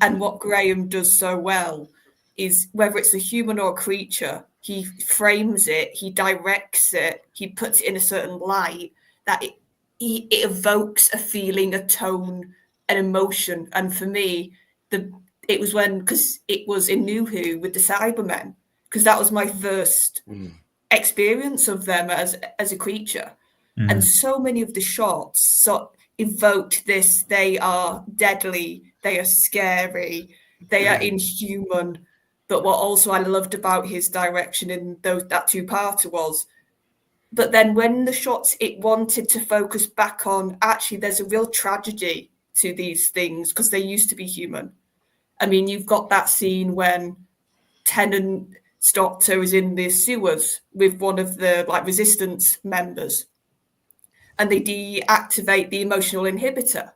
And what Graeme does so well is, whether it's a human or a creature, he frames it, he directs it, he puts it in a certain light that it evokes a feeling, a tone, an emotion. And for me, it was because it was in New Who with the Cybermen, because that was my first experience of them as a creature. And so many of the shots evoked this: they are deadly, they are scary, they are inhuman. But what also I loved about his direction in that two-parter was, but then when the shots, it wanted to focus back on, actually, there's a real tragedy to these things because they used to be human. I mean, you've got that scene when Tennant's Doctor is in the sewers with one of the resistance members, and they deactivate the emotional inhibitor.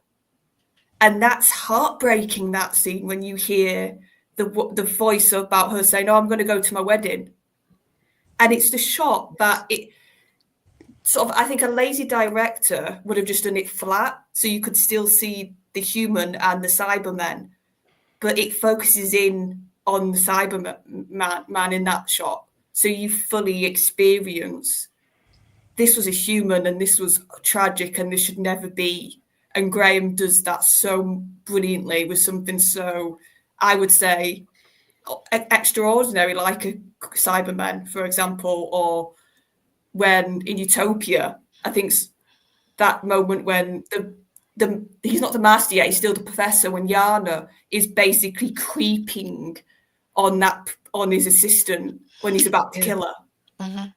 And that's heartbreaking, that scene, when you hear the voice about her saying, "Oh, I'm going to go to my wedding." And it's the shot that it sort of, I think a lazy director would have just done it flat, so you could still see the human and the Cybermen, but it focuses in on the Cyberman in that shot. So you fully experience, this was a human and this was tragic and this should never be. And Graeme does that so brilliantly with something so, I would say, extraordinary, like a Cyberman, for example, or when in Utopia, I think that moment when he's not the master yet, he's still the professor, when Yana is basically creeping on his assistant when he's about to kill her.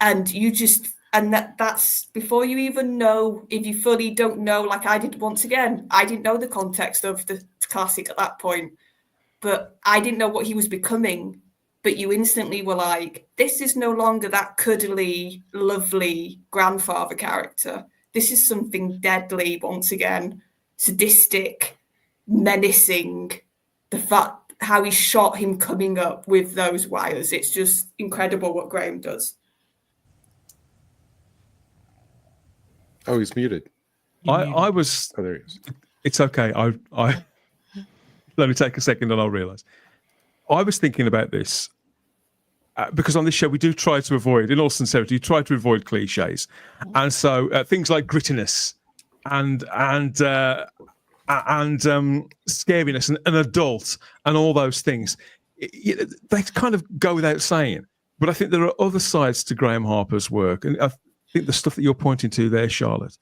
And that's before you even know, if you fully don't know, like I did once again, I didn't know the context of the classic at that point, but I didn't know what he was becoming. But you instantly were like, this is no longer that cuddly, lovely grandfather character. This is something deadly, once again, sadistic, menacing. The fact how he shot him coming up with those wires, it's just incredible what Graeme does. Oh, he's muted. I was. Oh, there he is. It's okay. I let me take a second and I'll realise. I was thinking about this because on this show we do try to avoid, in all sincerity, avoid cliches, and so things like grittiness and scariness and an adult and all those things, they kind of go without saying. But I think there are other sides to Graeme Harper's work, and I think the stuff that you're pointing to there, Charlotte,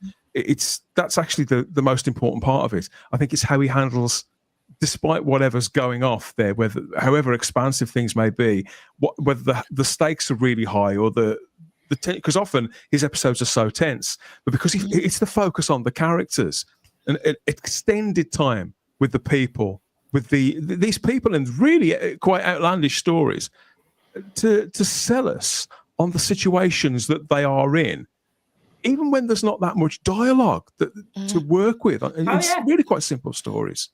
that's actually the most important part of it. I think it's how he handles, despite whatever's going off there, however expansive things may be, whether the stakes are really high or because often his episodes are so tense, but because it's the focus on the characters and extended time with the people, with these people in really quite outlandish stories, to sell us on the situations that they are in, even when there's not that much dialogue to work with. It's really quite simple stories.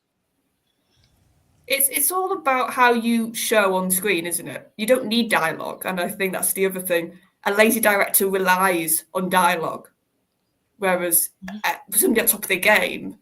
It's all about how you show on screen, isn't it? You don't need dialogue, and I think that's the other thing. A lazy director relies on dialogue, whereas somebody at top of their game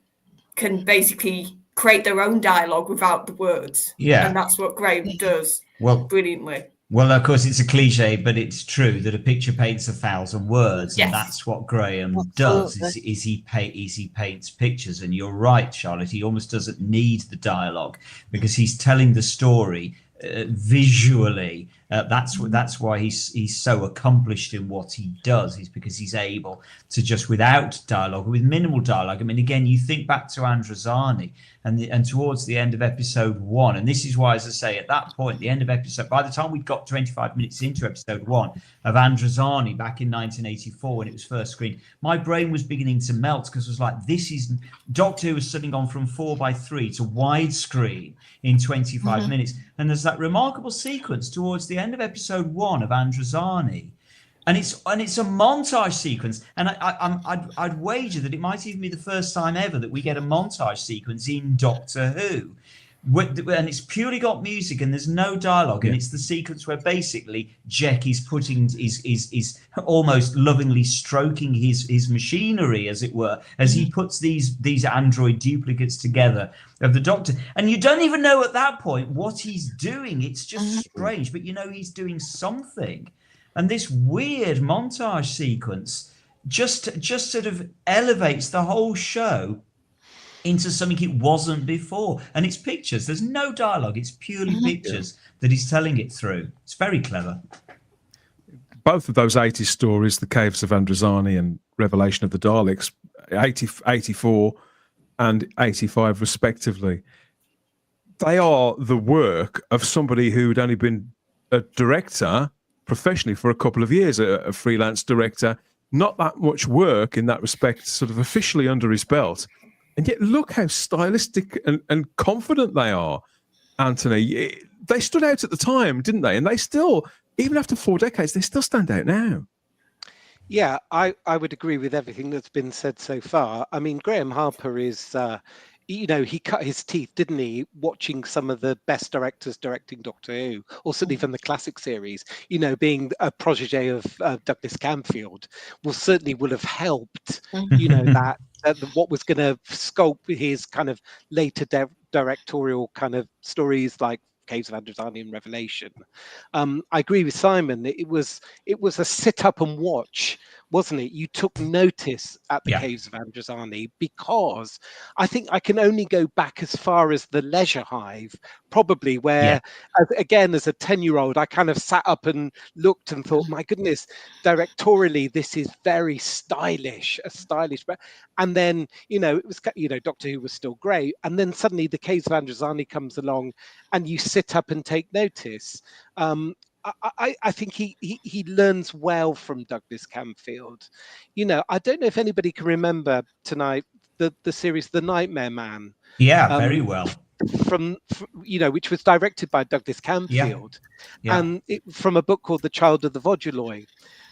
can basically create their own dialogue without the words. Yeah, and that's what Graeme does brilliantly. Well, of course, it's a cliche, but it's true that a picture paints 1,000 words, yes. And that's what Graeme does. Is he paints pictures, and you're right, Charlotte. He almost doesn't need the dialogue because he's telling the story visually That's why he's so accomplished in what he does, is because he's able to, just without dialogue, with minimal dialogue. I mean, again, you think back to Androzani and towards the end of episode 1, and this is why, as I say, at that point, the end of episode, by the time we got 25 minutes into episode 1 of Androzani back in 1984 when it was first screened, my brain was beginning to melt, because it was like, this is Doctor Who has suddenly gone from 4:3 to widescreen in 25 minutes. And there's that remarkable sequence towards the end of episode 1 of Androzani, and it's a montage sequence, and I'd wager that it might even be the first time ever that we get a montage sequence in Doctor Who, and it's purely got music and there's no dialogue, and it's the sequence where basically Jack is putting is almost lovingly stroking his machinery, as it were, as he puts these android duplicates together of the Doctor, and you don't even know at that point what he's doing. It's just strange, but you know he's doing something. And this weird montage sequence just sort of elevates the whole show into something it wasn't before. And it's pictures. There's no dialogue. It's purely pictures that he's telling it through. It's very clever. Both of those 80s stories, The Caves of Androzani and Revelation of the Daleks, 84 and 85 respectively, they are the work of somebody who'd only been a director professionally for a couple of years, a freelance director, not that much work in that respect, sort of officially under his belt. And yet look how stylistic and confident they are, Anthony. They stood out at the time, didn't they? And they still, even after 4 decades, they still stand out now. Yeah, I would agree with everything that's been said so far. I mean, Graeme Harper is, he cut his teeth, didn't he, watching some of the best directors directing Doctor Who, or certainly from the classic series, being a protege of Douglas Camfield, certainly will have helped, that what was going to sculpt his kind of later directorial kind of stories like Caves of Androzani and Revelation. I agree with Simon. It was a sit up and watch, wasn't it? You took notice at the Caves of Androzani, because I think I can only go back as far as the Leisure Hive, probably, where again, as a 10-year-old, I kind of sat up and looked and thought, my goodness, directorially this is very stylish, and then it was, Doctor Who was still great, and then suddenly the Caves of Androzani comes along and you sit up and take notice. I think he learns well from Douglas Camfield. I don't know if anybody can remember tonight the series The Nightmare Man. Yeah, very well. From which was directed by Douglas Camfield, and from a book called The Child of the Voduloi.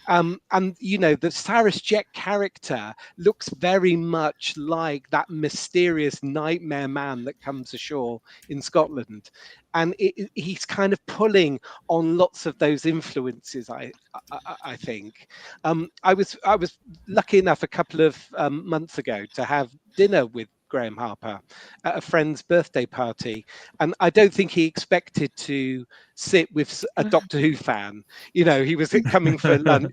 And the Cyrus Jet character looks very much like that mysterious nightmare man that comes ashore in Scotland, and he's kind of pulling on lots of those influences. I think I was lucky enough a couple of months ago to have dinner with Graeme Harper at a friend's birthday party, and I don't think he expected to sit with a Doctor Who fan. He was coming for lunch,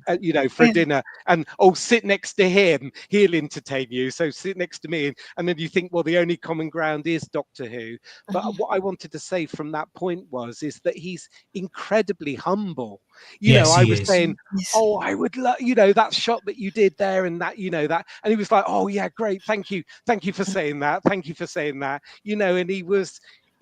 for dinner, and sit next to him, he'll entertain you, so sit next to me, and then you think, well, the only common ground is Doctor Who. But what I wanted to say from that point is that he's incredibly humble. I was saying, I would love, that shot that you did there, and that, that, and he was like, oh yeah, great, thank you for saying that, and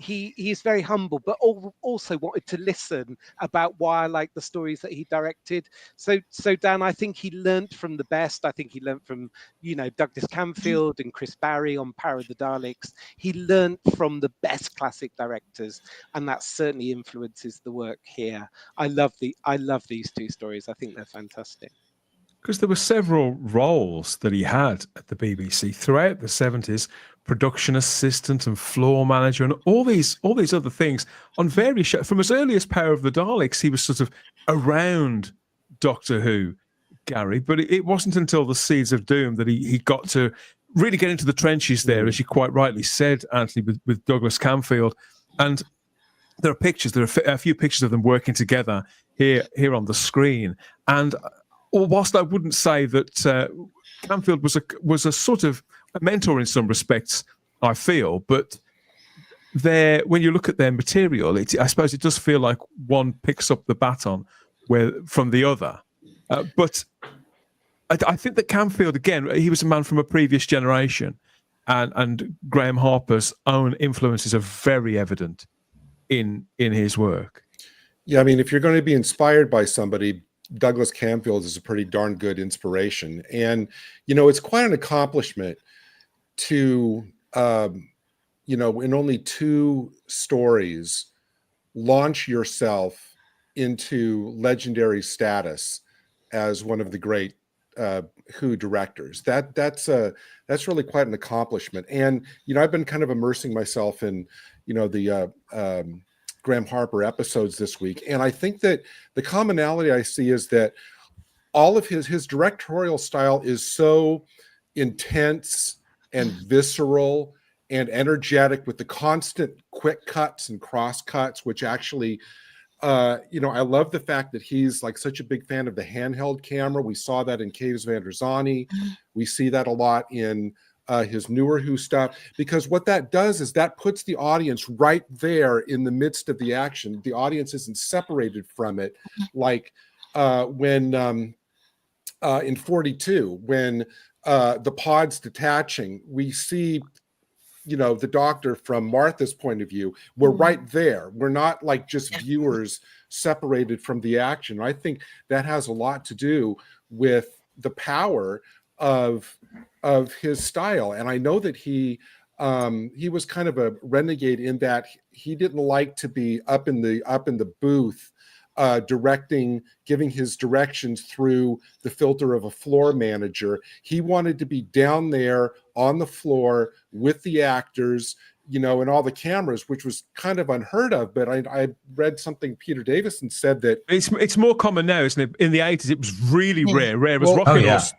he's very humble, but also wanted to listen about why I like the stories that he directed. So Dan, I think he learnt from the best. I think he learnt from Douglas Camfield and Chris Barry on Power of the Daleks. He learnt from the best classic directors, and that certainly influences the work here. I love these two stories. I think they're fantastic. Because there were several roles that he had at the BBC throughout the 70s, production assistant and floor manager and all these other things on various shows. From as early as Power of the Daleks, he was sort of around Doctor Who, Gary, but it wasn't until the Seeds of Doom that he got to really get into the trenches there, as you quite rightly said, Anthony, with Douglas Camfield. And there are a few pictures of them working together here on the screen. And whilst I wouldn't say that Camfield was a sort of a mentor in some respects, I feel, but when you look at their material, I suppose it does feel like one picks up the baton from the other. But I think that Camfield, again, he was a man from a previous generation, and Graeme Harper's own influences are very evident in his work. Yeah, I mean, if you're going to be inspired by somebody, Douglas Camfield is a pretty darn good inspiration. And, it's quite an accomplishment to, in only 2 stories, launch yourself into legendary status as one of the great Who directors. That's really quite an accomplishment. And, I've been kind of immersing myself in, the Graeme Harper episodes this week. And I think that the commonality I see is that all of his directorial style is so intense and visceral and energetic, with the constant quick cuts and cross cuts, which actually, I love the fact that he's like such a big fan of the handheld camera. We saw that in Caves van der Zanne. We see that a lot in his newer Who stuff, because what that does is that puts the audience right there in the midst of the action. The audience isn't separated from it, like when in 42, when the pod's detaching, we see the Doctor from Martha's point of view. We're right there. We're not like just viewers separated from the action. I think that has a lot to do with the power of his style. And I know that he was kind of a renegade in that he didn't like to be up in the booth directing, giving his directions through the filter of a floor manager. He wanted to be down there on the floor with the actors, and all the cameras, which was kind of unheard of. But I read something Peter Davison said that it's more common now, isn't it? In the 80s, it was really rare as rocking horse.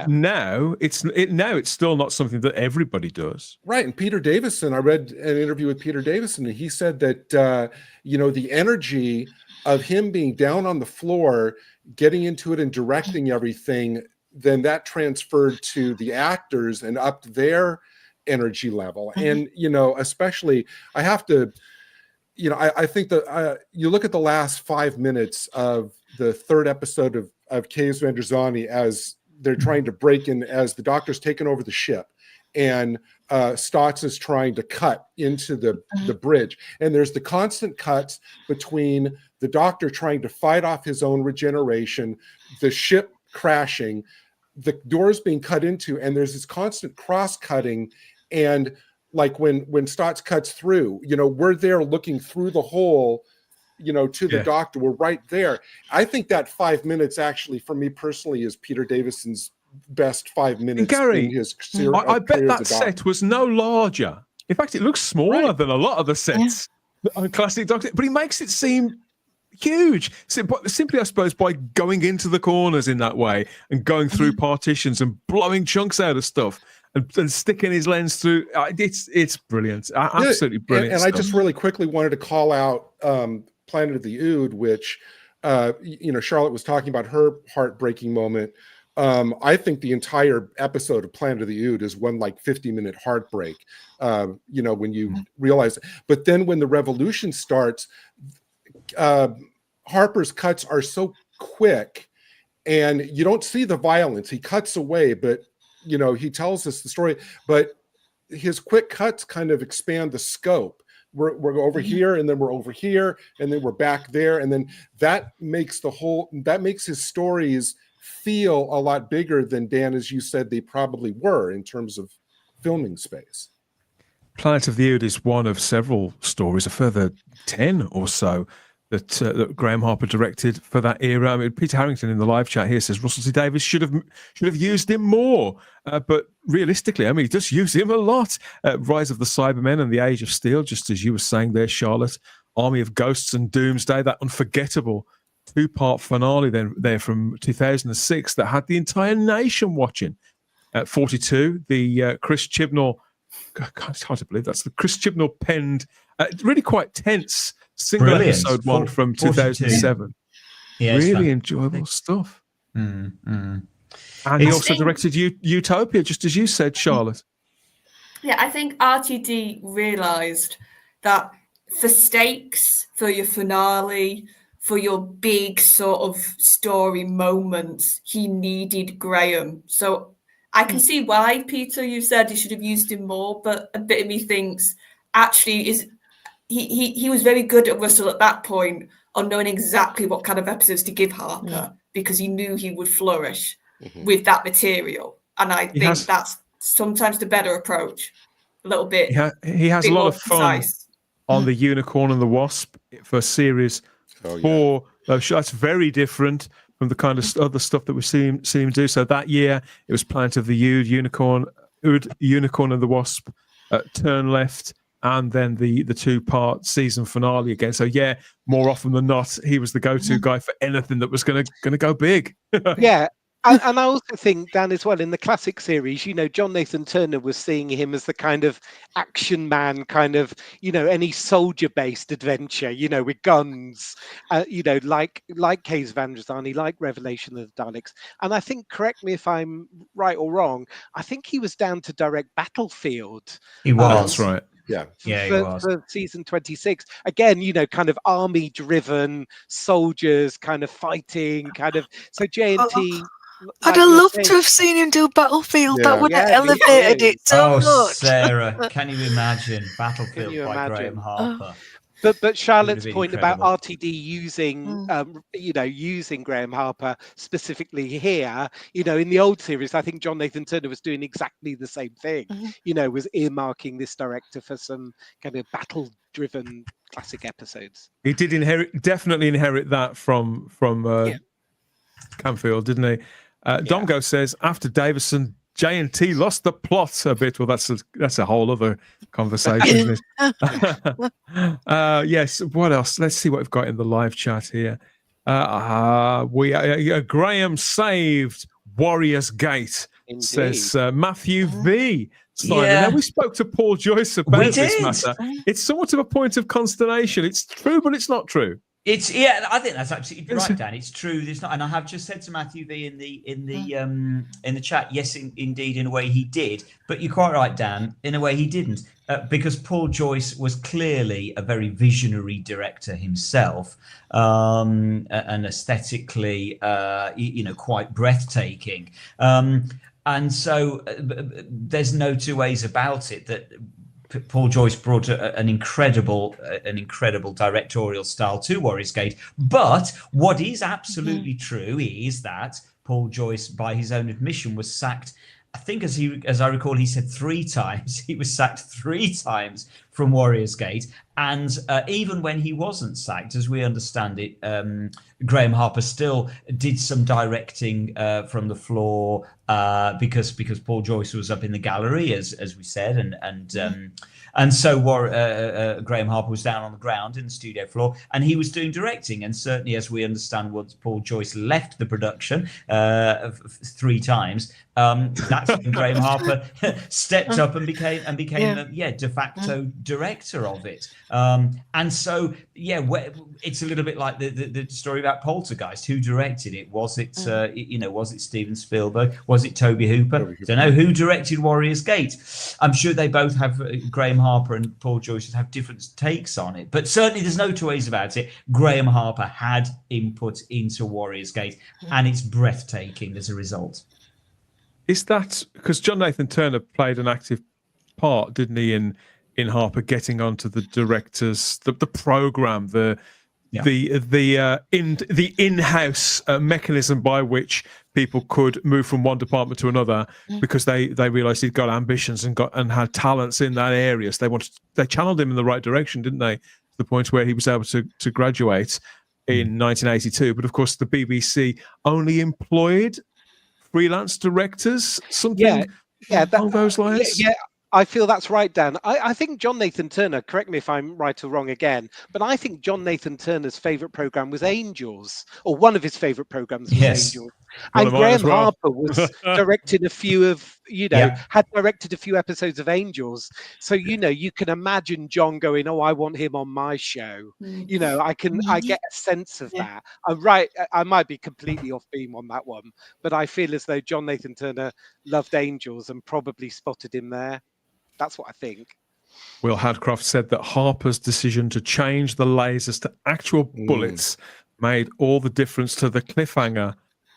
Now it's still not something that everybody does. Right. And Peter Davison, I read an interview with Peter Davison, and he said that the energy of him being down on the floor, getting into it and directing everything, then that transferred to the actors and upped their energy level. And especially I have to I think that you look at the last 5 minutes of the 3rd episode of Caves van der Zanne as they're trying to break in, as the Doctor's taken over the ship, and Stotts is trying to cut into the bridge, and there's the constant cuts between the Doctor trying to fight off his own regeneration, the ship crashing, the doors being cut into, and there's this constant cross-cutting. And like when Stotts cuts through, we're there looking through the hole, to the Doctor. We're right there. I think that 5 minutes actually, for me personally, is Peter Davison's best 5 minutes. And Gary, in his I bet that set was no larger. In fact, it looks smaller than a lot of the sets on classic Doctor, but he makes it seem huge. Simply, I suppose, by going into the corners in that way and going through partitions and blowing chunks out of stuff and sticking his lens through. It's brilliant. Absolutely brilliant. And I just really quickly wanted to call out Planet of the Ood, which, Charlotte was talking about her heartbreaking moment. I think the entire episode of Planet of the Ood is one like 50-minute heartbreak, when you realize it. But then when the revolution starts, Harper's cuts are so quick and you don't see the violence. He cuts away, but he tells us the story, but his quick cuts kind of expand the scope. We're over here, and then we're over here, and then we're back there, and then that makes his stories feel a lot bigger than, Dan, as you said, they probably were in terms of filming space. Planet of the Ood is one of several stories, a further 10 or so that Graeme Harper directed for that era. I mean, Peter Harrington in the live chat here says Russell T Davies should have used him more, but realistically, I mean, he does use him a lot. Rise of the Cybermen and the Age of Steel, just as you were saying there, Charlotte. Army of Ghosts and Doomsday, that unforgettable 2-part finale there from 2006 that had the entire nation watching. At 42, the Chris Chibnall, God, it's hard to believe that's the Chris Chibnall penned, really quite tense single episode one from 2007. Yeah, really enjoyable stuff. And he also directed Utopia, just as you said, Charlotte. Yeah, I think RTD realised that for stakes, for your finale, for your big sort of story moments, he needed Graeme. So I can see why, Peter, you said you should have used him more, but a bit of me thinks actually he was very good at Russell at that point on knowing exactly what kind of episodes to give Harper because he knew he would flourish with that material. And I think that's sometimes the better approach. A little bit. He has a lot of fun precise. on the Unicorn and the Wasp for series 4. That's very different from the kind of other stuff that we've seen him do. So that year it was Planet of the Ood, Unicorn and the Wasp, Turn Left, and then the 2-part season finale again. So yeah, more often than not, he was the go-to guy for anything that was going to go big. Yeah. And I also think, Dan, as well, in the classic series, you know, John Nathan Turner was seeing him as the kind of action man, kind of, you know, any soldier-based adventure, you know, with guns, you know, like Caves of Androzani, like Revelation of the Daleks. And I think, correct me if I'm right or wrong, I think he was down to direct Battlefield. He was. That's right. Yeah. For season 26. Again, you know, kind of army-driven soldiers, kind of fighting, kind of. So JNT. I'd have loved to have seen him do Battlefield. That would have elevated it so much. Sarah, can you imagine Battlefield by Graeme Harper? But Charlotte's point about RTD using, you know, using Graeme Harper specifically here, you know, in the old series, I think John Nathan Turner was doing exactly the same thing. You know, was earmarking this director for some kind of battle-driven classic episodes. He did definitely inherit that from Camfield, didn't he? Domgo says after Davison, J&T lost the plot a bit. Well, that's a whole other conversation, isn't it? Yes. What else? Let's see what we've got in the live chat here. Graeme saved Warriors Gate. Indeed. Says Matthew V. Simon. Yeah. Now we spoke to Paul Joyce about this matter. It's somewhat of a point of consternation. It's true, but it's not true. I think that's absolutely right, Dan. It's true. There's not, and I have just said to Matthew V in the chat, yes, indeed, in a way he did. But you're quite right, Dan. In a way he didn't, because Paul Joyce was clearly a very visionary director himself, and aesthetically, you know, quite breathtaking. And so there's no two ways about it that Paul Joyce brought an incredible directorial style to Warriors Gate. But what is absolutely true is that Paul Joyce, by his own admission, was sacked. I think, as I recall, he said 3 times. He was sacked 3 times from Warriors Gate. And even when he wasn't sacked, as we understand it, Graeme Harper still did some directing from the floor because Paul Joyce was up in the gallery, as we said, and so Graeme Harper was down on the ground in the studio floor, and he was doing directing. And certainly, as we understand, once Paul Joyce left the production 3 times, that's when Graeme Harper stepped up and became de facto director of it. And so, it's a little bit like the story about Poltergeist. Who directed it? Was it was it Steven Spielberg? Was it Toby Hooper? Don't know who directed Warriors Gate. I'm sure they both have Graeme Harper and Paul Joyce have different takes on it, but certainly there's no two ways about it. Graeme Harper had input into Warriors Gate, and it's breathtaking as a result. Is that because John Nathan Turner played an active part, didn't he, in Harper getting onto the directors, the program, the in-house mechanism by which people could move from one department to another because they realised he'd got ambitions and had talents in that area. So they channeled him in the right direction, didn't they? To the point where he was able to graduate in 1982. But of course, the BBC only employed freelance directors, something along those lines. Yeah, I feel that's right, Dan. I think John Nathan Turner, correct me if I'm right or wrong again, but I think John Nathan Turner's favourite programme was Angels, or one of his favourite programmes was Angels. And Graeme Harper was directed a few of, had directed a few episodes of Angels. So, you can imagine John going, oh, I want him on my show. I get a sense of that. I'm right. I might be completely off beam on that one, but I feel as though John Nathan Turner loved Angels and probably spotted him there. That's what I think. Will Hadcroft said that Harper's decision to change the lasers to actual bullets made all the difference to the cliffhanger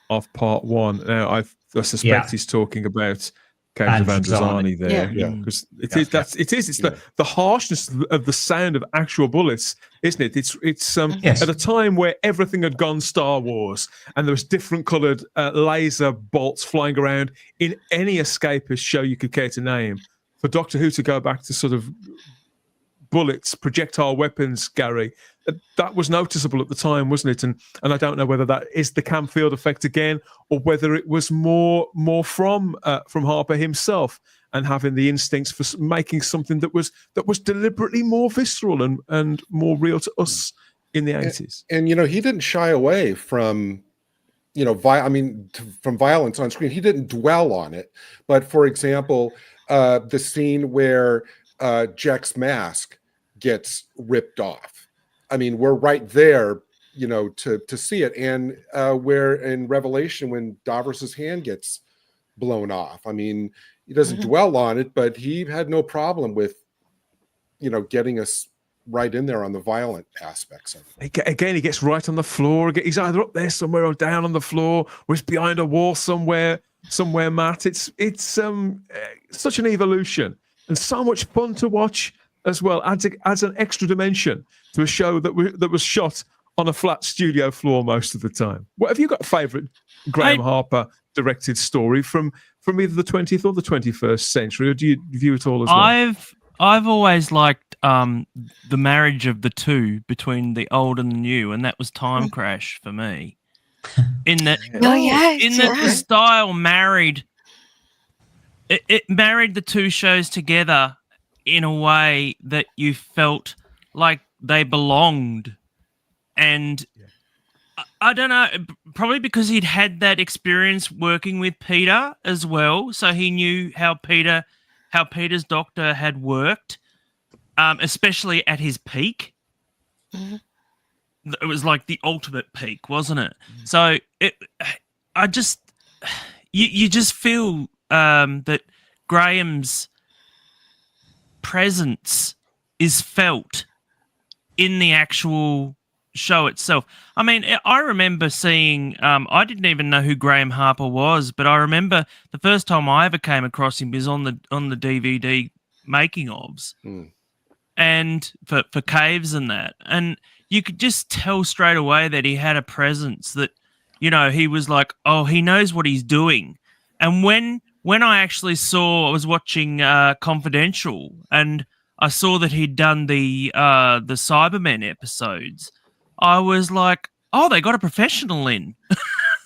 of part 1. Now, I suspect he's talking about Caves of Androzani there, because it's the harshness of the sound of actual bullets, isn't it? It's at a time where everything had gone Star Wars and there was different coloured laser bolts flying around in any escapist show you could care to name. For Doctor Who to go back to sort of bullets, projectile weapons, Gary, that was noticeable at the time, wasn't it? And I don't know whether that is the Camfield effect again, or whether it was more from Harper himself and having the instincts for making something that was deliberately more visceral and more real to us in the 80s. And he didn't shy away from from violence on screen. He didn't dwell on it. But for example, the scene where Jack's mask gets ripped off. I mean, we're right there, to see it. And where in Revelation, when Davros's hand gets blown off, I mean, he doesn't dwell on it, but he had no problem with, getting us right in there on the violent aspects of it. Again, he gets right on the floor. He's either up there somewhere or down on the floor, or he's behind a wall somewhere, Matt. It's such an evolution and so much fun to watch as well. Adds an extra dimension to a show that was shot on a flat studio floor most of the time. What have you got a favourite Graeme Harper directed story from either the 20th or the 21st century, or do you view it all as well? I've always liked the marriage of the two between the old and the new, and that was Time Crash for me. In that, the style married it married the two shows together in a way that you felt like they belonged. And I don't know, probably because he'd had that experience working with Peter as well, so he knew how Peter's Doctor had worked, especially at his peak. Mm-hmm. It was like the ultimate peak, wasn't it? Mm-hmm. So you just feel that Graeme's presence is felt in the actual show itself. I mean, I remember seeing, I didn't even know who Graeme Harper was, but I remember the first time I ever came across him was on the DVD making ofs, and for Caves and that. And you could just tell straight away that he had a presence that, he was like, oh, he knows what he's doing. And when I actually I was watching Confidential, and I saw that he'd done the Cybermen episodes, I was like, oh, they got a professional in.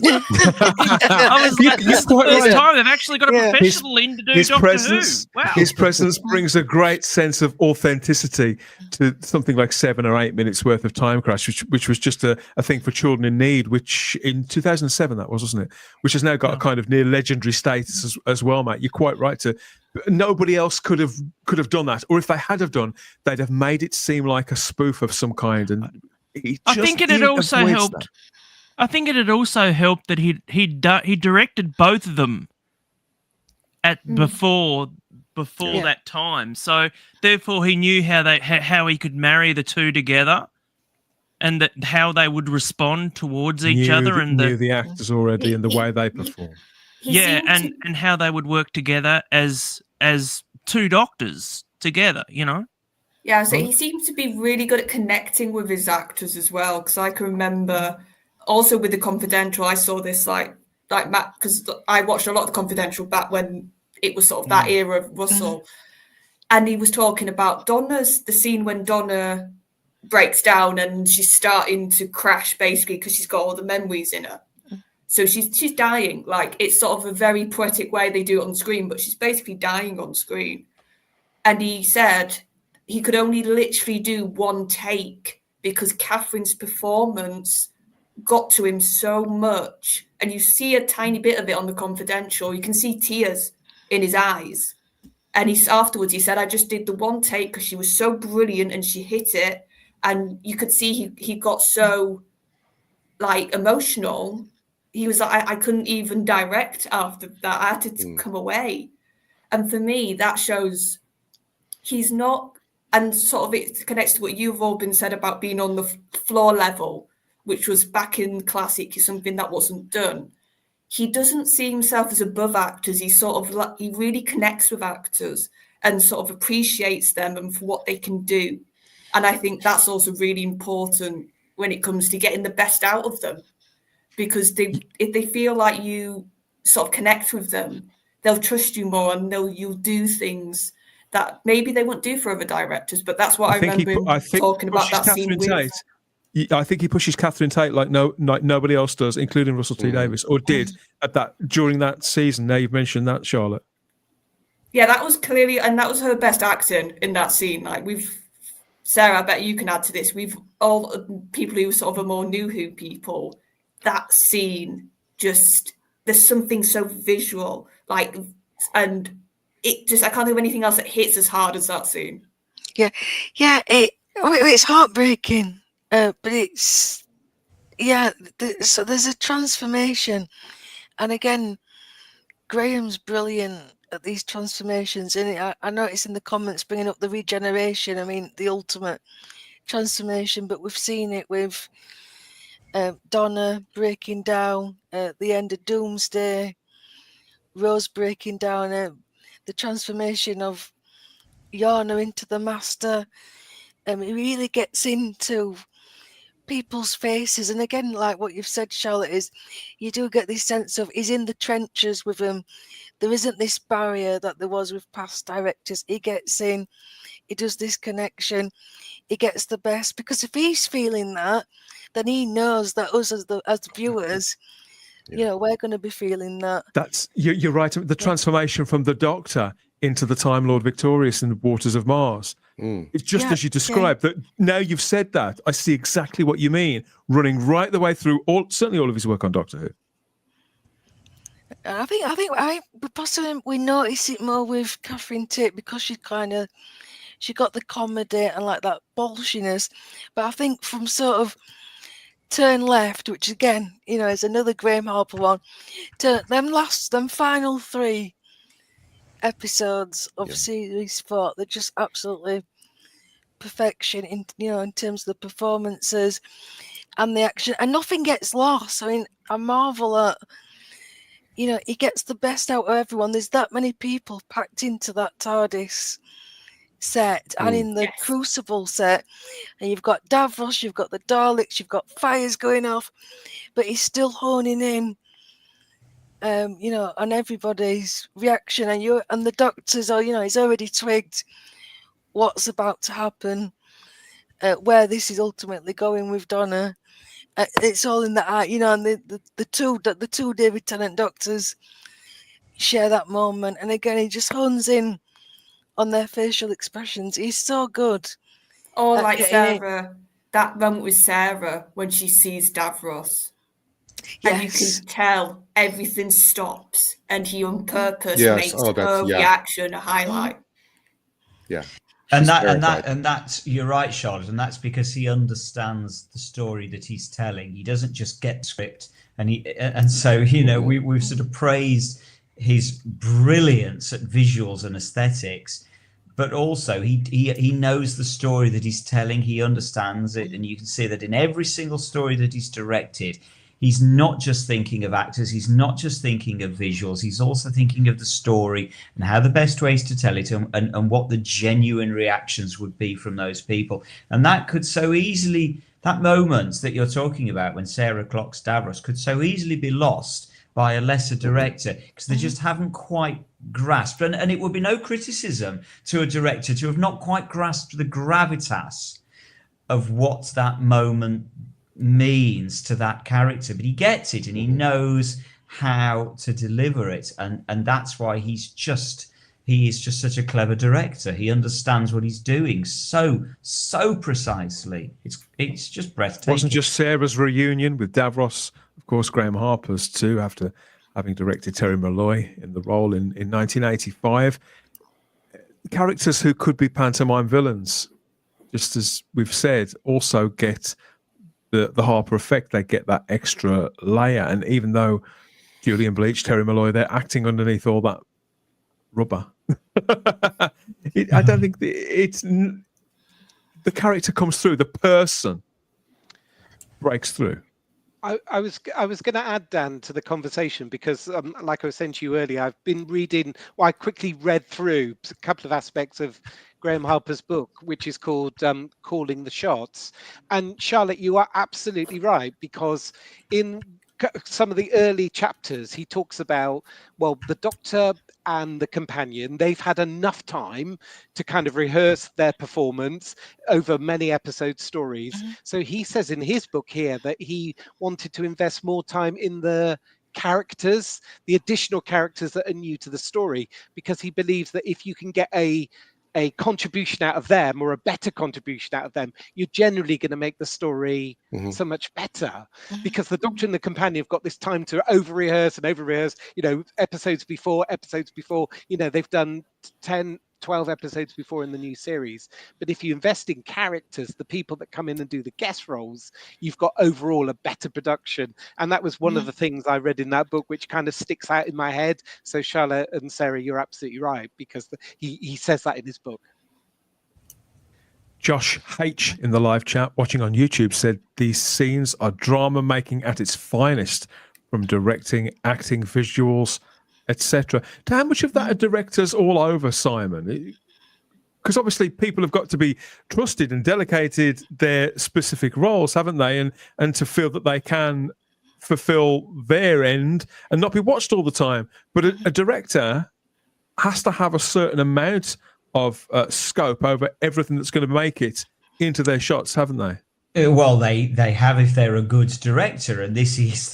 I was like, this is the first time they've actually got a professional in to do Doctor Who. Wow. His presence brings a great sense of authenticity to something like 7 or 8 minutes worth of Time Crash, which was just a thing for children in need, which in 2007 that was, wasn't it? Which has now got a kind of near legendary status as well, mate. You're quite right nobody else could have done that, or if they had have done, they'd have made it seem like a spoof of some kind. And I think it had also helped. I think it had also helped that he directed both of them before that time. So therefore, he knew how he could marry the two together, and how they would respond towards each other, and knew the actors already and the way they perform. And how they would work together as two doctors together. Yeah, so he seems to be really good at connecting with his actors as well. Because I can remember also with The Confidential, I saw this like Matt, because I watched a lot of The Confidential back when it was sort of that era of Russell. And he was talking about the scene when Donna breaks down and she's starting to crash basically because she's got all the memories in her. So she's dying. Like, it's sort of a very poetic way they do it on screen, but she's basically dying on screen. And he said he could only literally do one take because Catherine's performance got to him so much. And you see a tiny bit of it on The Confidential. You can see tears in his eyes. And afterwards he said, I just did the one take because she was so brilliant and she hit it. And you could see he got so emotional. He was like, I couldn't even direct after that. I had to come away. And for me, that shows he's not, and sort of it connects to what you've all been said about being on the floor level, which was back in classic, something that wasn't done. He doesn't see himself as above actors. He sort of like, he really connects with actors and sort of appreciates them and for what they can do. And I think that's also really important when it comes to getting the best out of them, because if they feel like you sort of connect with them, they'll trust you more and you'll do things that maybe they won't do for other directors. But that's what I remember him talking about that scene with. I think he pushes Catherine Tate like nobody else does, including Russell T Davies, or did during that season. Now you've mentioned that, Charlotte. Yeah, that was clearly, and that was her best acting in that scene. Like Sarah, I bet you can add to this. We've all people who sort of are more new Who people. That scene just, there's something so visual, like, and it just, I can't think of anything else that hits as hard as that scene. Yeah, it's heartbreaking. But it's, so there's a transformation. And again, Graeme's brilliant at these transformations. And I noticed in the comments bringing up the regeneration, I mean, the ultimate transformation, but we've seen it with Donna breaking down at the end of Doomsday, Rose breaking down, the transformation of Yana into the Master. It really gets into people's faces, and again, like what you've said, Charlotte, is you do get this sense of he's in the trenches with them. There isn't this barrier that there was with past directors. He gets in, he does this connection, he gets the best, because if he's feeling that, then he knows that us as the viewers, we're going to be feeling that. That's you're right. The transformation from the Doctor into the Time Lord Victorious in the Waters of Mars. It's just as you described. That now you've said that, I see exactly what you mean. Running right the way through certainly all of his work on Doctor Who. I think possibly we notice it more with Catherine Tate because she got the comedy and like that bolshiness. But I think from sort of Turn Left, which again, is another Graeme Harper one, to them final 3 episodes of series 4, they're just absolutely perfection in terms of the performances and the action, and nothing gets lost. I mean, I marvel at he gets the best out of everyone. There's that many people packed into that TARDIS set and in the Crucible set, and you've got Davros, you've got the Daleks, you've got fires going off, but he's still honing in on everybody's reaction, and the doctors are, he's already twigged what's about to happen, where this is ultimately going with Donna. It's all in the eye, and the two David Tennant doctors share that moment, and again he just hones in on their facial expressions. He's so good. Oh, like Sarah, that moment with Sarah when she sees Davros. And you can tell everything stops, and he on purpose makes her reaction a highlight. Yeah, and that's you're right, Charlotte, and that's because he understands the story that he's telling. He doesn't just get script, and so we've sort of praised his brilliance at visuals and aesthetics, but also he knows the story that he's telling. He understands it, and you can see that in every single story that he's directed. He's not just thinking of actors, he's not just thinking of visuals, he's also thinking of the story and how the best ways to tell it and what the genuine reactions would be from those people. And that could so easily, that moment that you're talking about when Sarah clocks Davros could so easily be lost by a lesser director because they just haven't quite grasped. And it would be no criticism to a director to have not quite grasped the gravitas of what that moment means to that character, but he gets it and he knows how to deliver it, and that's why he is just such a clever director. He understands what he's doing so precisely. It's just breathtaking. It wasn't just Sarah's reunion with Davros, of course, Graeme Harper's too, after having directed Terry Malloy in the role in 1985. Characters who could be pantomime villains, just as we've said, also get the Harper effect. They get that extra layer, and even though Julian Bleach, Terry Malloy, they're acting underneath all that rubber. I don't think the character comes through. The person breaks through. I was going to add, Dan, to the conversation because, like I was saying to you earlier, I've been reading. Well, I quickly read through a couple of aspects of Graeme Harper's book, which is called "Calling the Shots." And Charlotte, you are absolutely right, because in some of the early chapters, he talks about, well, the Doctor and the companion, they've had enough time to kind of rehearse their performance over many episode stories. So he says in his book here that he wanted to invest more time in the characters, the additional characters that are new to the story, because he believes that if you can get a contribution out of them, or a better contribution out of them, you're generally going to make the story so much better, because the Doctor and the companion have got this time to over rehearse, you know, episodes before, you know, they've done 10, 12 episodes before in the new series. But if you invest in characters, the people that come in and do the guest roles, you've got overall a better production. And that was one of the things I read in that book, which kind of sticks out in my head. So Charlotte and Sarah, you're absolutely right, because he says that in his book. Josh H in the live chat watching on YouTube said these scenes are drama making at its finest, from directing, acting, visuals, etc. How much of that are directors all over, Simon? Because obviously people have got to be trusted and delegated their specific roles, haven't they? And to feel that they can fulfill their end and not be watched all the time. But a director has to have a certain amount of scope over everything that's going to make it into their shots, haven't they? Well, they have if they're a good director, and it is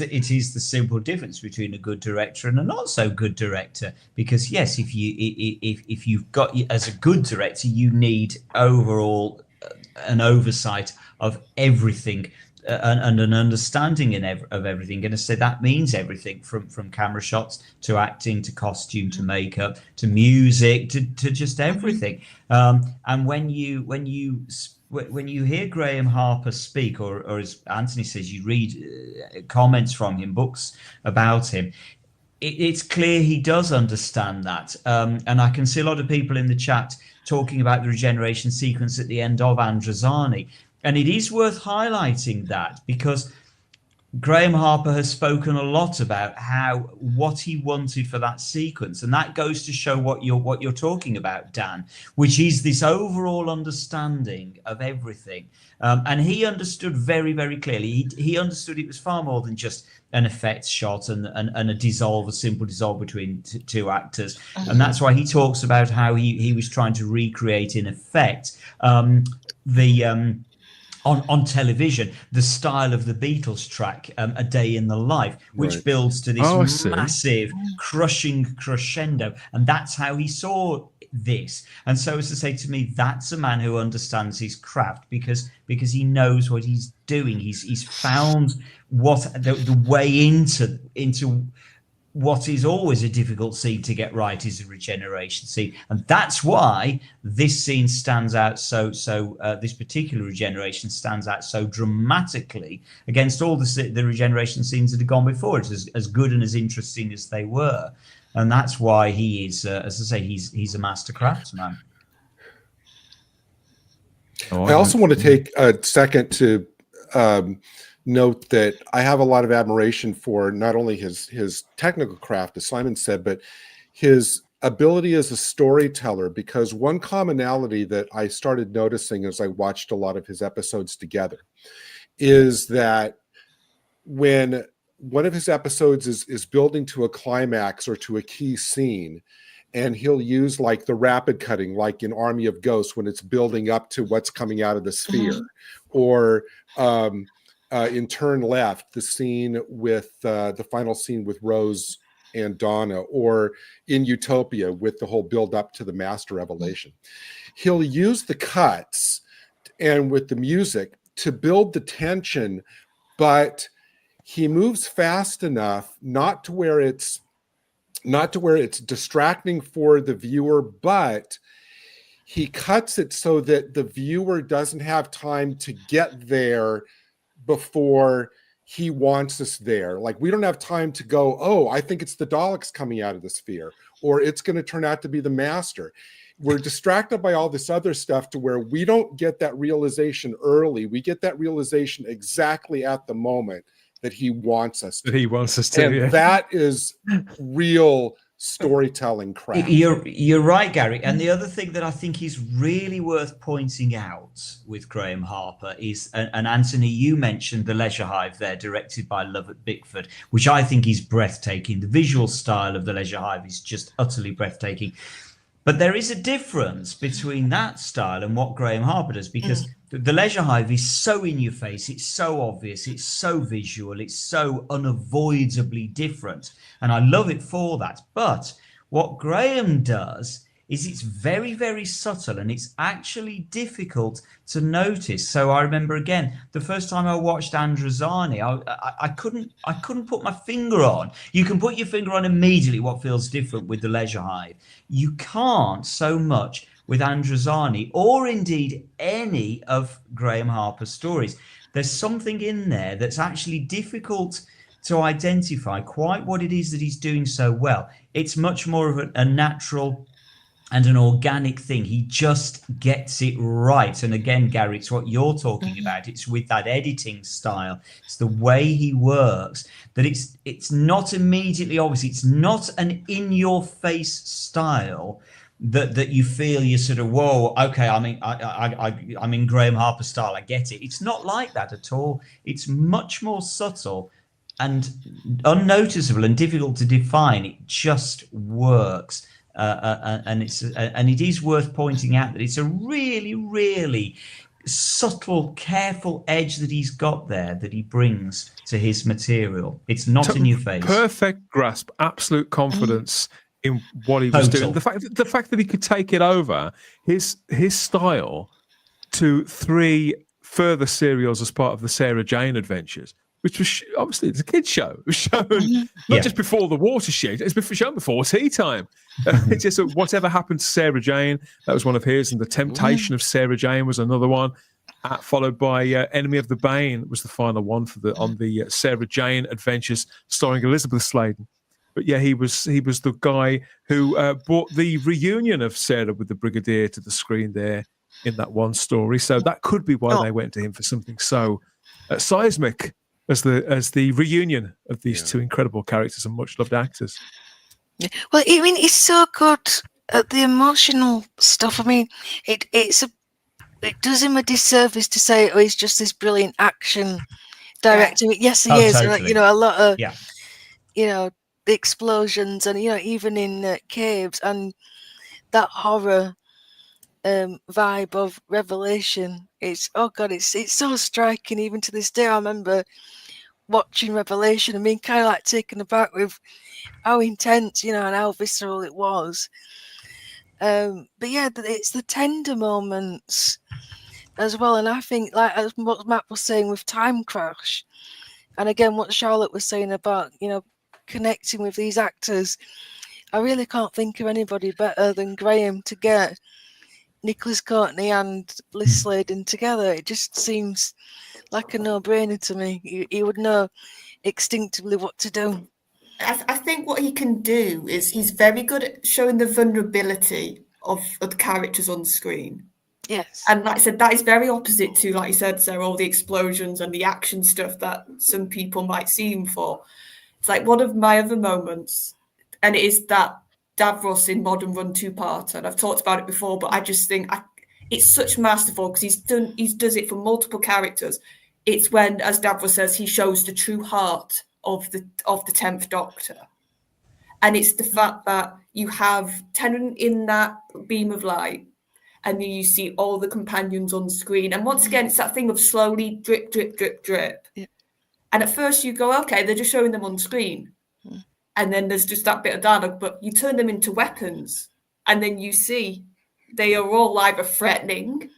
the simple difference between a good director and a not so good director. Because yes, if you've got, as a good director, you need overall an oversight of everything. And an understanding of everything. And I say that means everything from camera shots to acting to costume to makeup to music to just everything. And when you hear Graeme Harper speak, or as Anthony says, you read comments from him, books about him, it's clear he does understand that. And I can see a lot of people in the chat talking about the regeneration sequence at the end of Androzani. And it is worth highlighting that, because Graeme Harper has spoken a lot about what he wanted for that sequence, and that goes to show what you're talking about, Dan, which is this overall understanding of everything. And he understood very, very clearly. He understood it was far more than just an effects shot and a simple dissolve between two actors, and that's why he talks about how he was trying to recreate in effect on television, the style of the Beatles track, A Day in the Life, which builds to this massive, crushing crescendo. And that's how he saw this. And so as to say, to me, that's a man who understands his craft, because he knows what he's doing. He's found what the way into what is always a difficult scene to get right, is a regeneration scene. And that's why this scene stands out this particular regeneration stands out so dramatically against all the regeneration scenes that have gone before. It's as good and as interesting as they were. And that's why he is, as I say, he's a master craftsman. I also want to take a second to note that I have a lot of admiration for not only his technical craft, as Simon said, but his ability as a storyteller. Because one commonality that I started noticing as I watched a lot of his episodes together is that when one of his episodes is building to a climax or to a key scene, and he'll use like the rapid cutting, like in Army of Ghosts, when it's building up to what's coming out of the sphere, or in Turn Left, the scene with the final scene with Rose and Donna, or in Utopia with the whole build up to the master revelation. He'll use the cuts and with the music to build the tension, but he moves fast enough not to where it's distracting for the viewer, but he cuts it so that the viewer doesn't have time to get there before he wants us there. Like, we don't have time to go, oh, I think it's the Daleks coming out of the sphere, or it's going to turn out to be the Master. We're distracted by all this other stuff to where we don't get that realization early. We get that realization exactly at the moment that he wants us to. That he wants us to, and yeah. that is real storytelling craft. You're right, Gary. And the other thing that I think is really worth pointing out with Graeme Harper is, and Anthony, you mentioned The Leisure Hive there, directed by Lovett Bickford, which I think is breathtaking. The visual style of The Leisure Hive is just utterly breathtaking. But there is a difference between that style and what Graeme Harper does, because The Leisure Hive is so in your face, it's so obvious, it's so visual, it's so unavoidably different. And I love it for that. But what Graeme does is it's very, very subtle, and it's actually difficult to notice. So I remember, again, the first time I watched Androzani, I couldn't put my finger on. You can put your finger on immediately what feels different with The Leisure Hive. You can't so much with Androzani, or indeed any of Graeme Harper's stories. There's something in there that's actually difficult to identify quite what it is that he's doing so well. It's much more of a natural and an organic thing. He just gets it right. And again, Gary, it's what you're talking about. It's with that editing style. It's the way he works, that it's not immediately obvious. It's not an in-your-face style that you feel you sort of, whoa, okay, I'm in Graeme Harper style, I get it. It's not like that at all. It's much more subtle and unnoticeable and difficult to define. It just works. And it is worth pointing out that it's a really, really subtle, careful edge that he's got there that he brings to his material. It's not in your face. Perfect grasp, absolute confidence in what he was doing. The fact that he could take it over, his style, to 3 further serials as part of the Sarah Jane Adventures, which was obviously it's a kid's show. It was shown not just before the watershed, it's been shown before tea time. It's just whatever happened to Sarah Jane, that was one of his, and The Temptation of Sarah Jane was another one, followed by Enemy of the Bane was the final one for on the Sarah Jane Adventures, starring Elizabeth Sladen. But yeah, he was the guy who brought the reunion of Sarah with the Brigadier to the screen there in that one story. So that could be why they went to him for something so seismic as the reunion of these two incredible characters and much loved actors. Well, I mean, he's so good at the emotional stuff. I mean, it does him a disservice to say, oh, he's just this brilliant action director. Yes, he is. Totally. You know, a lot of you know, the explosions, and you know, even in caves, and that horror vibe of Revelation. It's it's so striking even to this day. I remember watching Revelation and being kind of like taken aback with how intense, you know, and how visceral it was. But yeah, it's the tender moments as well. And I think, like as what Matt was saying with Time Crash, and again what Charlotte was saying about, you know, connecting with these actors, I really can't think of anybody better than Graeme to get Nicholas Courtney and Bliss Sladen together. It just seems like a no-brainer to me. He would know instinctively what to do. I think what he can do is he's very good at showing the vulnerability of the characters on screen. Yes. And like I said, that is very opposite to, like you said, Sarah, all the explosions and the action stuff that some people might see him for. It's like one of my other moments, and it is that Davros in Modern Run 2-parter, and I've talked about it before, but I just think it's such masterful because he does it for multiple characters. It's when, as Davros says, he shows the true heart of the 10th Doctor, and it's the fact that you have Tennant in that beam of light, and then you see all the companions on screen, and once again, it's that thing of slowly drip, drip, drip, drip. Yeah. And at first you go, okay, they're just showing them on screen. And then there's just that bit of dialogue, but you turn them into weapons. And then you see they are all either threatening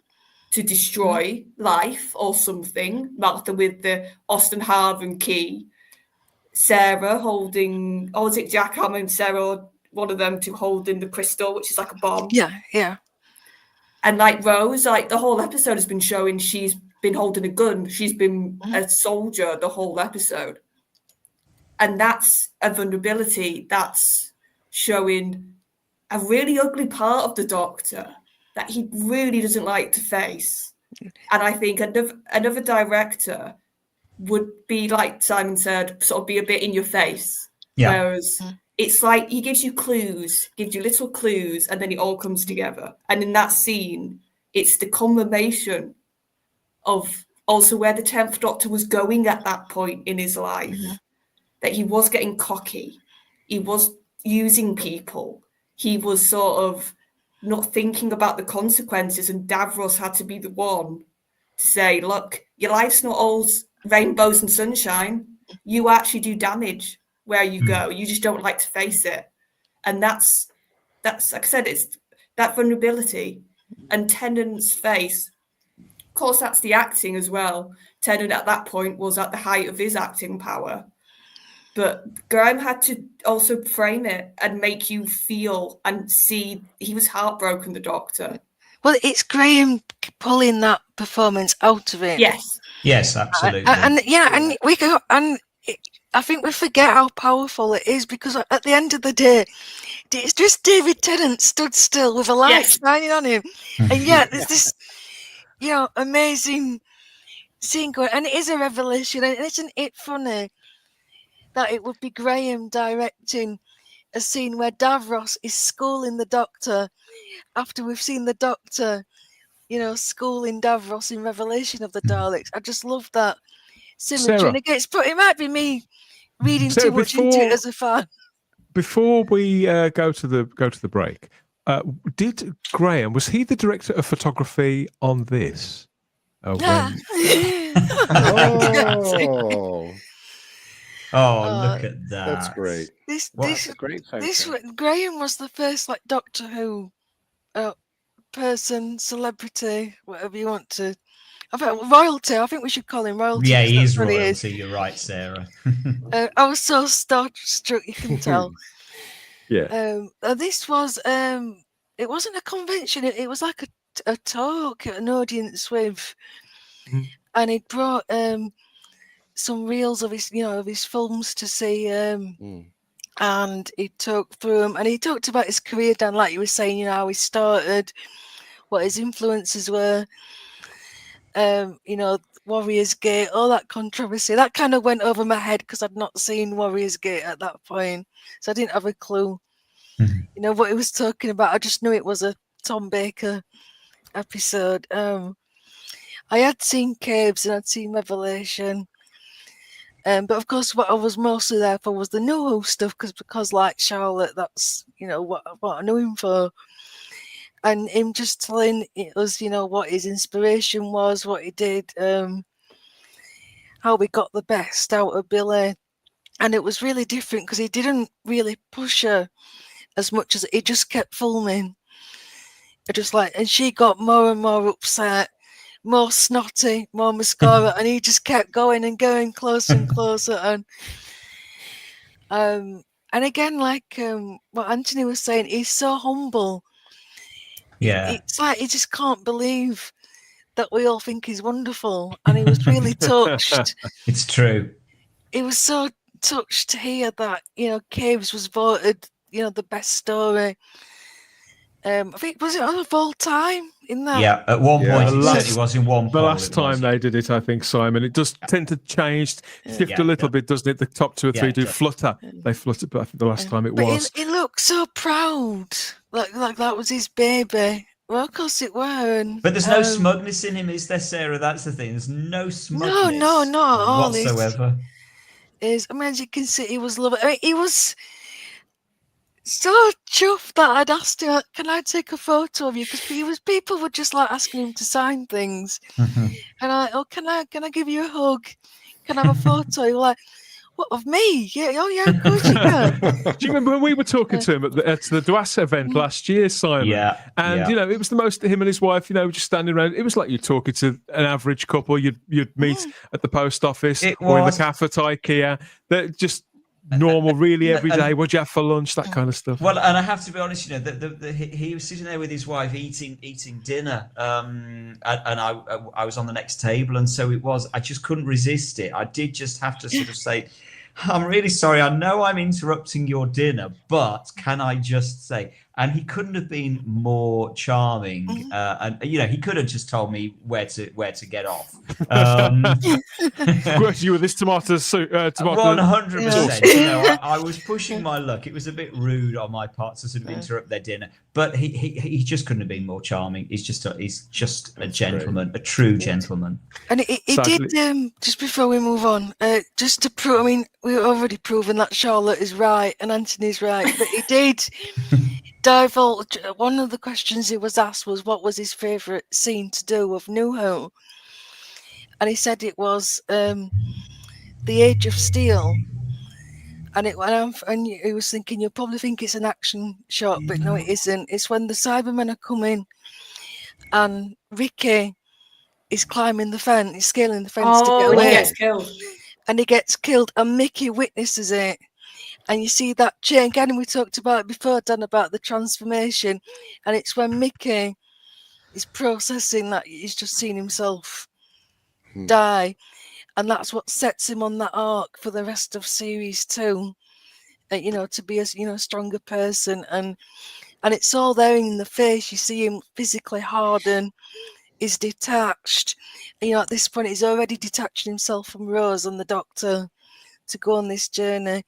to destroy life or something. Martha with the Austin Harvin key. Sarah holding, or is it Jack Hammer and Sarah, one of them, to holding the crystal, which is like a bomb. Yeah. And like Rose, like the whole episode has been showing she's been holding a gun. She's been a soldier the whole episode. And that's a vulnerability. That's showing a really ugly part of the Doctor that he really doesn't like to face. And I think another director would be, like Simon said, sort of be a bit in your face. Yeah. Whereas it's like he gives you clues, gives you little clues, and then it all comes together. And in that scene, it's the culmination of also where the 10th Doctor was going at that point in his life. That he was getting cocky. He was using people. He was sort of not thinking about the consequences, and Davros had to be the one to say, look, your life's not all rainbows and sunshine. You actually do damage where you go. You just don't like to face it. And that's like I said, it's that vulnerability. And Tennant's face, of course, that's the acting as well. Tennant at that point was at the height of his acting power. But Graeme had to also frame it and make you feel and see he was heartbroken, the Doctor. Well, it's Graeme pulling that performance out of it. Yes, absolutely. And we go, and I think we forget how powerful it is, because at the end of the day, it's just David Tennant stood still with a light shining on him, and yet there's this, amazing scene going, and it is a revelation, and isn't it funny that it would be Graeme directing a scene where Davros is schooling the Doctor after we've seen the Doctor, schooling Davros in Revelation of the Daleks. I just love that symmetry. Sarah. And again, it might be me reading too much into it as a fan. Before we go to the break, did Graeme, was he the director of photography on this? Oh. Look at that. That's great. This great Graeme was the first Doctor Who person, celebrity, whatever you want to. Royalty. I think we should call him royalty. Yeah, he is royalty. You're right, Sarah. I was so starstruck, you can tell. This was it wasn't a convention. It was like a talk, an audience with, and he brought some reels of his films to see, and he talked through them, and he talked about his career, Dan, like you were saying, how he started, what his influences were, Warriors Gate, all that controversy. That kind of went over my head because I'd not seen Warriors Gate at that point, so I didn't have a clue, what he was talking about. I just knew it was a Tom Baker episode. I had seen Caves and I'd seen Revelation. But of course, what I was mostly there for was the New Who stuff, because like Charlotte, that's what I knew him for, and him just telling us, what his inspiration was, what he did, how we got the best out of Billy, and it was really different because he didn't really push her as much as he just kept filming. And she got more and more upset, more snotty, more mascara, and he just kept going and going closer and closer. And again, like what Anthony was saying, he's so humble. Yeah, it's like he just can't believe that we all think he's wonderful, and he was really touched. It's true. He was so touched to hear that Caves was voted the best story. I think, was it of all time in that? Yeah, at one point it certainly was in one. The last time they did it, I think, Simon, it does tend to change, shift a little bit, doesn't it? The top 2 or 3 do flutter. They flutter, but I think the last time it was. He looked so proud, like that was his baby. Well, of course it weren't. But there's no smugness in him, is there, Sarah? That's the thing. There's no smugness. No, not at all. Whatsoever. As you can see, he was loving. I mean, he was so chuffed that I'd asked him, "Can I take a photo of you?" Because people were just like asking him to sign things, and can I give you a hug? Can I have a photo? He was like, "What, of me? Yeah, of course you can." Do you remember when we were talking to him at the Dwas event last year, Simon? Yeah. And it was the most, him and his wife, just standing around. It was like you're talking to an average couple you'd meet at the post office or in the cafe at IKEA. They're just normal, really every day? What'd you have for lunch? That kind of stuff. Well, and I have to be honest, he was sitting there with his wife eating dinner, and I was on the next table, and so it was. I just couldn't resist it. I did just have to sort of say, "I'm really sorry. I know I'm interrupting your dinner, but can I just say?" And he couldn't have been more charming. And he could have just told me where to get off. You with this tomato soup. 100%. I was pushing my luck. It was a bit rude on my part to sort of interrupt their dinner, but he just couldn't have been more charming. He's just a gentleman, a true gentleman. And he did. Just before we move on, just to prove. I mean, we've already proven that Charlotte is right and Anthony's right, but he did. Divulge. One of the questions he was asked was, what was his favourite scene to do of New Who? And he said it was the Age of Steel. And he was thinking, you'll probably think it's an action shot, but no, it isn't. It's when the Cybermen are coming and Ricky is climbing the fence, he's scaling the fence to get away. He gets killed. And he gets killed, and Mickey witnesses it. And you see that chain, again, we talked about it before, Dan, about the transformation. And it's when Mickey is processing that he's just seen himself die. And that's what sets him on that arc for the rest of series 2. To be a stronger person. And it's all there in the face. You see him physically harden, is detached. At this point, he's already detaching himself from Rose and the Doctor to go on this journey.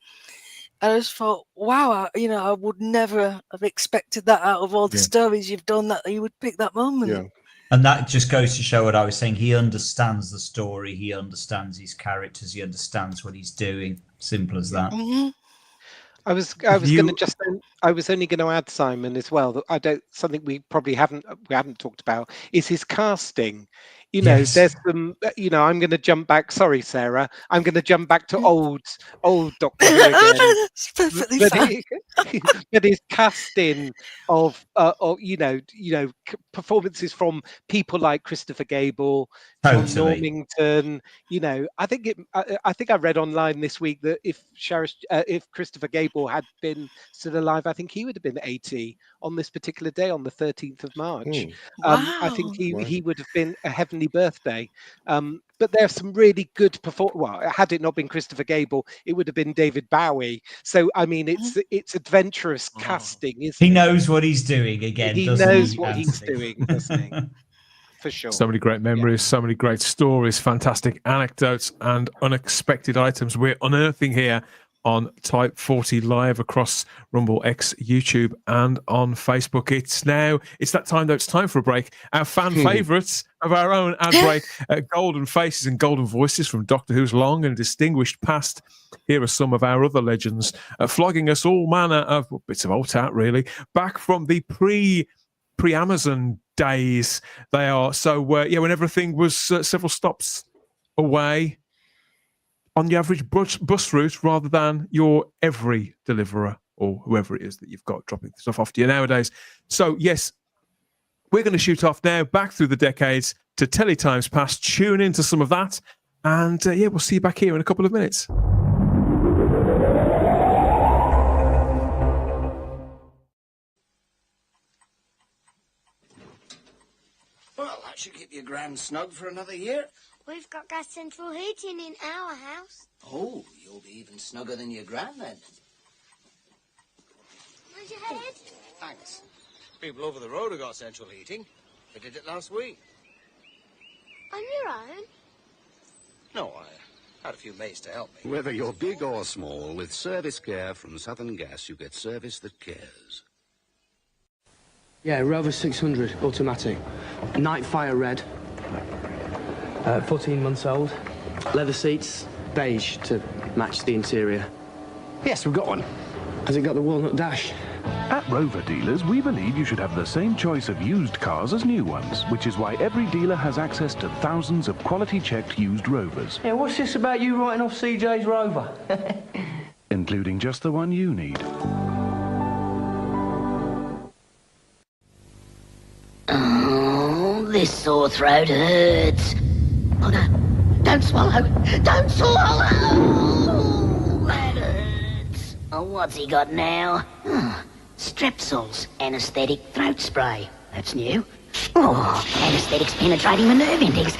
And I just thought, wow, I would never have expected that out of all the stories you've done, that you would pick that moment. Yeah. And that just goes to show what I was saying. He understands the story. He understands his characters. He understands what he's doing. Simple as that. Mm-hmm. I was only going to add, Simon, as well, that something we probably haven't talked about is his casting. There's some, I'm going to jump back. Sorry, Sarah. I'm going to jump back to old Doctor Who again. That's perfectly fine. But his casting of performances from people like Christopher Gable, John Normington. I think I read online this week that if Christopher Gable had been still alive, I think he would have been 80 on this particular day, on the 13th of March. I think he would have been a heavenly birthday. But there's some really good had it not been Christopher Gable, it would have been David Bowie. So I mean, it's adventurous casting, isn't it? He knows what he's doing again. He knows what he's doing, doesn't he? For sure. So many great memories, so many great stories, fantastic anecdotes, and unexpected items we're unearthing here on Type 40 live across Rumble X, YouTube, and on Facebook. It's that time, though. It's time for a break. Our fan favourites of our own ad break, golden faces and golden voices from Doctor Who's long and distinguished past. Here are some of our other legends, flogging us all manner of bits of old tat, really, back from the pre-Amazon days. They are when everything was several stops away on the average bus route, rather than your every deliverer or whoever it is that you've got dropping stuff off to you nowadays. So yes, we're going to shoot off now back through the decades to Teletimes Past. Tune into some of that, and we'll see you back here in a couple of minutes. Well, that should keep you grand snug for another year. We've got gas central heating in our house. Oh, you'll be even snugger than your gran then. Where's your head? Thanks. People over the road have got central heating. They did it last week. On your own? No, I had a few mates to help me. Whether you're big or small, with service care from Southern Gas, you get service that cares. Yeah, Rover 600 automatic. Nightfire red. 14 months old. Leather seats, beige to match the interior. Yes, we've got one. Has it got the walnut dash? At Rover dealers, we believe you should have the same choice of used cars as new ones, which is why every dealer has access to thousands of quality-checked used Rovers. Yeah, what's this about you writing off CJ's Rover? Including just the one you need. Oh, this sore throat hurts. Oh no, don't swallow, don't swallow! That hurts. What's he got now? Oh, Strepsils, anaesthetic throat spray. That's new. Oh, anaesthetics penetrating the nerve index.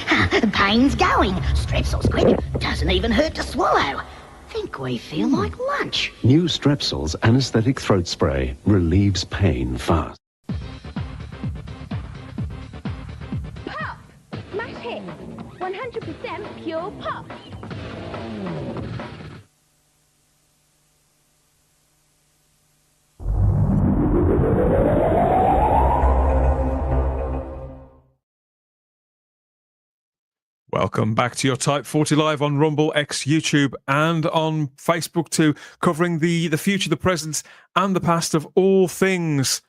Pain's going. Strepsils quick. Doesn't even hurt to swallow. Think we feel like lunch. New Strepsils anesthetic throat spray relieves pain fast. Pop! Smash hit. 100% pure pop. Welcome back to your Type 40 Live on Rumble, X, YouTube, and on Facebook too, covering the future, the present, and the past of all things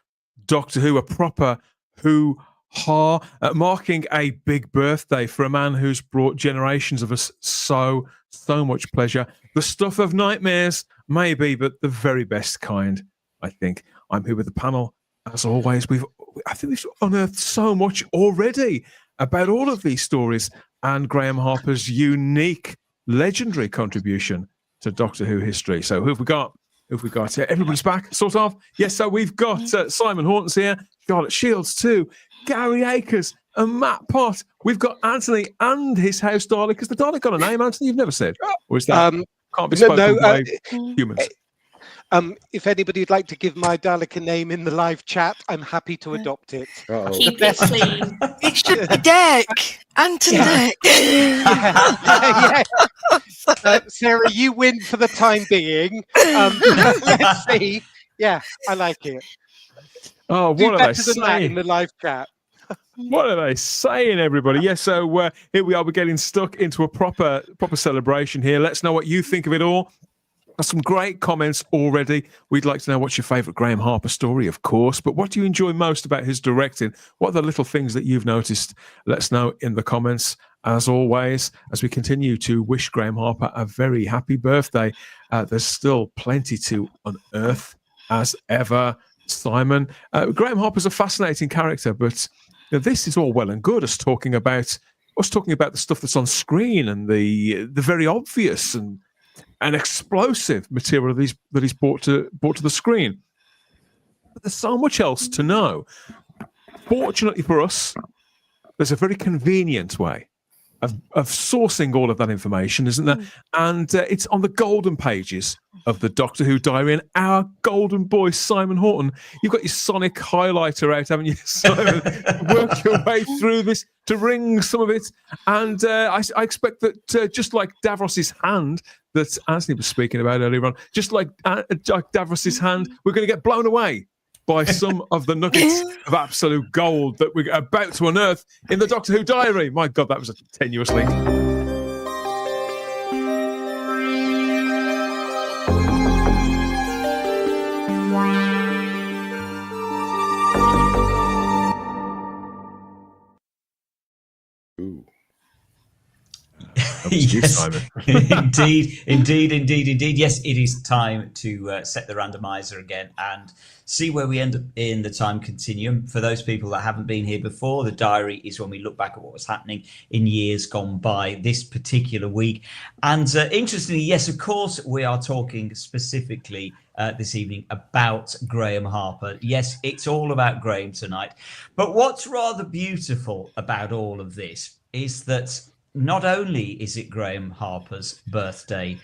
Doctor Who, a proper Who-ha, marking a big birthday for a man who's brought generations of us so much pleasure. The stuff of nightmares, maybe, but the very best kind, I think. I'm here with the panel, as always. I think we've unearthed so much already about all of these stories and Graeme Harper's unique, legendary contribution to Doctor Who history. So who have we got? Here? Everybody's back, sort of. Yes, so we've got Simon Horton's here, Charlotte Shields too, Gary Akers and Matt Pott. We've got Anthony and his house Dalek. Because the Dalek got a name, Anthony, you've never said? Or is that can't be spoken by humans? If anybody'd like to give my Dalek a name in the live chat, I'm happy to adopt it. Keep it clean. It should be Dick. Anton Dick. Yeah. Sarah, you win for the time being. Let's see. Yeah, I like it. Oh, Do what are better they than that saying? in the live chat. What are they saying, everybody? Yes, so here we are. We're getting stuck into a proper celebration here. Let's know what you think of it all. Some great comments already. We'd like to know what's your favourite Graeme Harper story, of course, but what do you enjoy most about his directing? What are the little things that you've noticed? Let us know in the comments, as always, as we continue to wish Graeme Harper a very happy birthday. There's still plenty to unearth, as ever, Simon. Graeme Harper's a fascinating character, but this is all well and good, us talking about the stuff that's on screen and the very obvious and explosive material that he's brought to the screen. But there's so much else to know. Fortunately for us, there's a very convenient way of sourcing all of that information, isn't there? And it's on the golden pages of the Doctor Who diary. And our golden boy, Simon Horton, you've got your sonic highlighter out, haven't you, Simon? Work your way through this to wring some of it. And I expect that just like Davros's hand that Anthony was speaking about earlier on, just like Davros's hand, we're going to get blown away by some of the nuggets of absolute gold that we're about to unearth in the Doctor Who diary. My God, that was a tenuous link. Ooh. Yes, indeed. Yes, it is time to set the randomizer again and see where we end up in the time continuum. For those people that haven't been here before, the diary is when we look back at what was happening in years gone by this particular week. And interestingly, yes, of course, we are talking specifically this evening about Graeme Harper. Yes, it's all about Graeme tonight. But what's rather beautiful about all of this is that not only is it Graeme Harper's birthday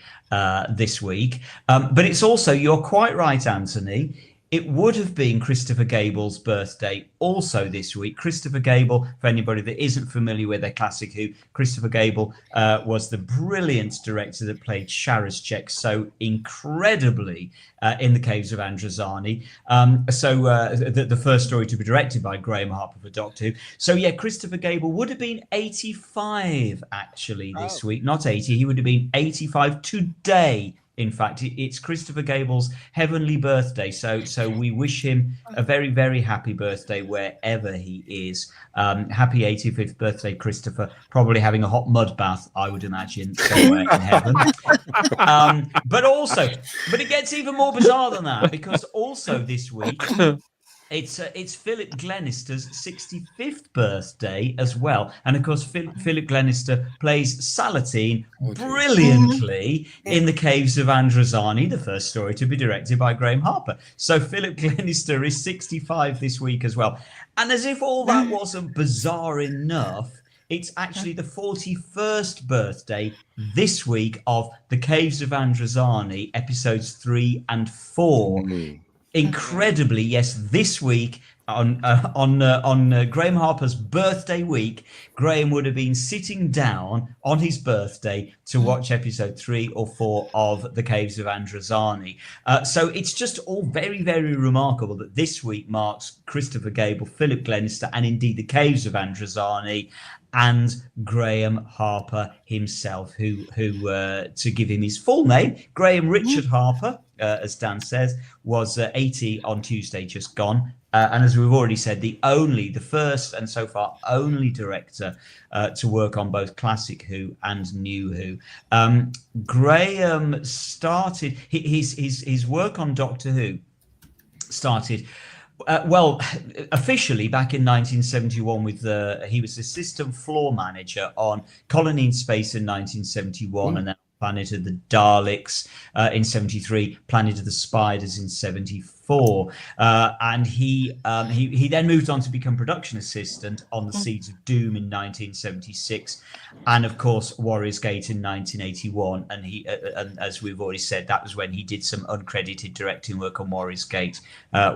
this week, but it's also, you're quite right, Anthony, it would have been Christopher Gable's birthday also this week. Christopher Gable, for anybody that isn't familiar with their Classic Who, Christopher Gable was the brilliant director that played Sharashchek so incredibly in The Caves of Androzani. The first story to be directed by Graeme Harper for Doctor Who. So yeah, Christopher Gable would have been 85 actually this week, not 80. He would have been 85 today. In fact, it's Christopher Gable's heavenly birthday, so we wish him a very, very happy birthday wherever he is. Happy 85th birthday, Christopher. Probably having a hot mud bath, I would imagine, somewhere in heaven. But it gets even more bizarre than that, because also this week It's Philip Glenister's 65th birthday as well, and of course Philip Glenister plays Salatine brilliantly in The Caves of Androzani, the first story to be directed by Graeme Harper. So Philip Glenister is 65 this week as well. And as if all that wasn't bizarre enough, it's actually the 41st birthday this week of The Caves of Androzani, episodes 3 and 4. Incredibly, yes, this week on Graeme Harper's birthday week, Graeme would have been sitting down on his birthday to watch episode 3 or 4 of The Caves of Androzani. So it's just all very, very remarkable that this week marks Christopher Gable, Philip Glenister, and indeed The Caves of Androzani, and Graeme Harper himself, who to give him his full name, Graeme Richard Harper, as Dan says, was 80 on Tuesday, just gone. And as we've already said, the first and so far only director to work on both classic Who and new Who. Graeme started his work on Doctor Who started. Officially back in 1971 with he was assistant floor manager on Colony in Space in 1971 and then Planet of the Daleks in 73, Planet of the Spiders in 74, and he then moved on to become production assistant on The Seeds of Doom in 1976, and of course Warriors Gate in 1981. And and as we've already said, that was when he did some uncredited directing work on Warriors Gate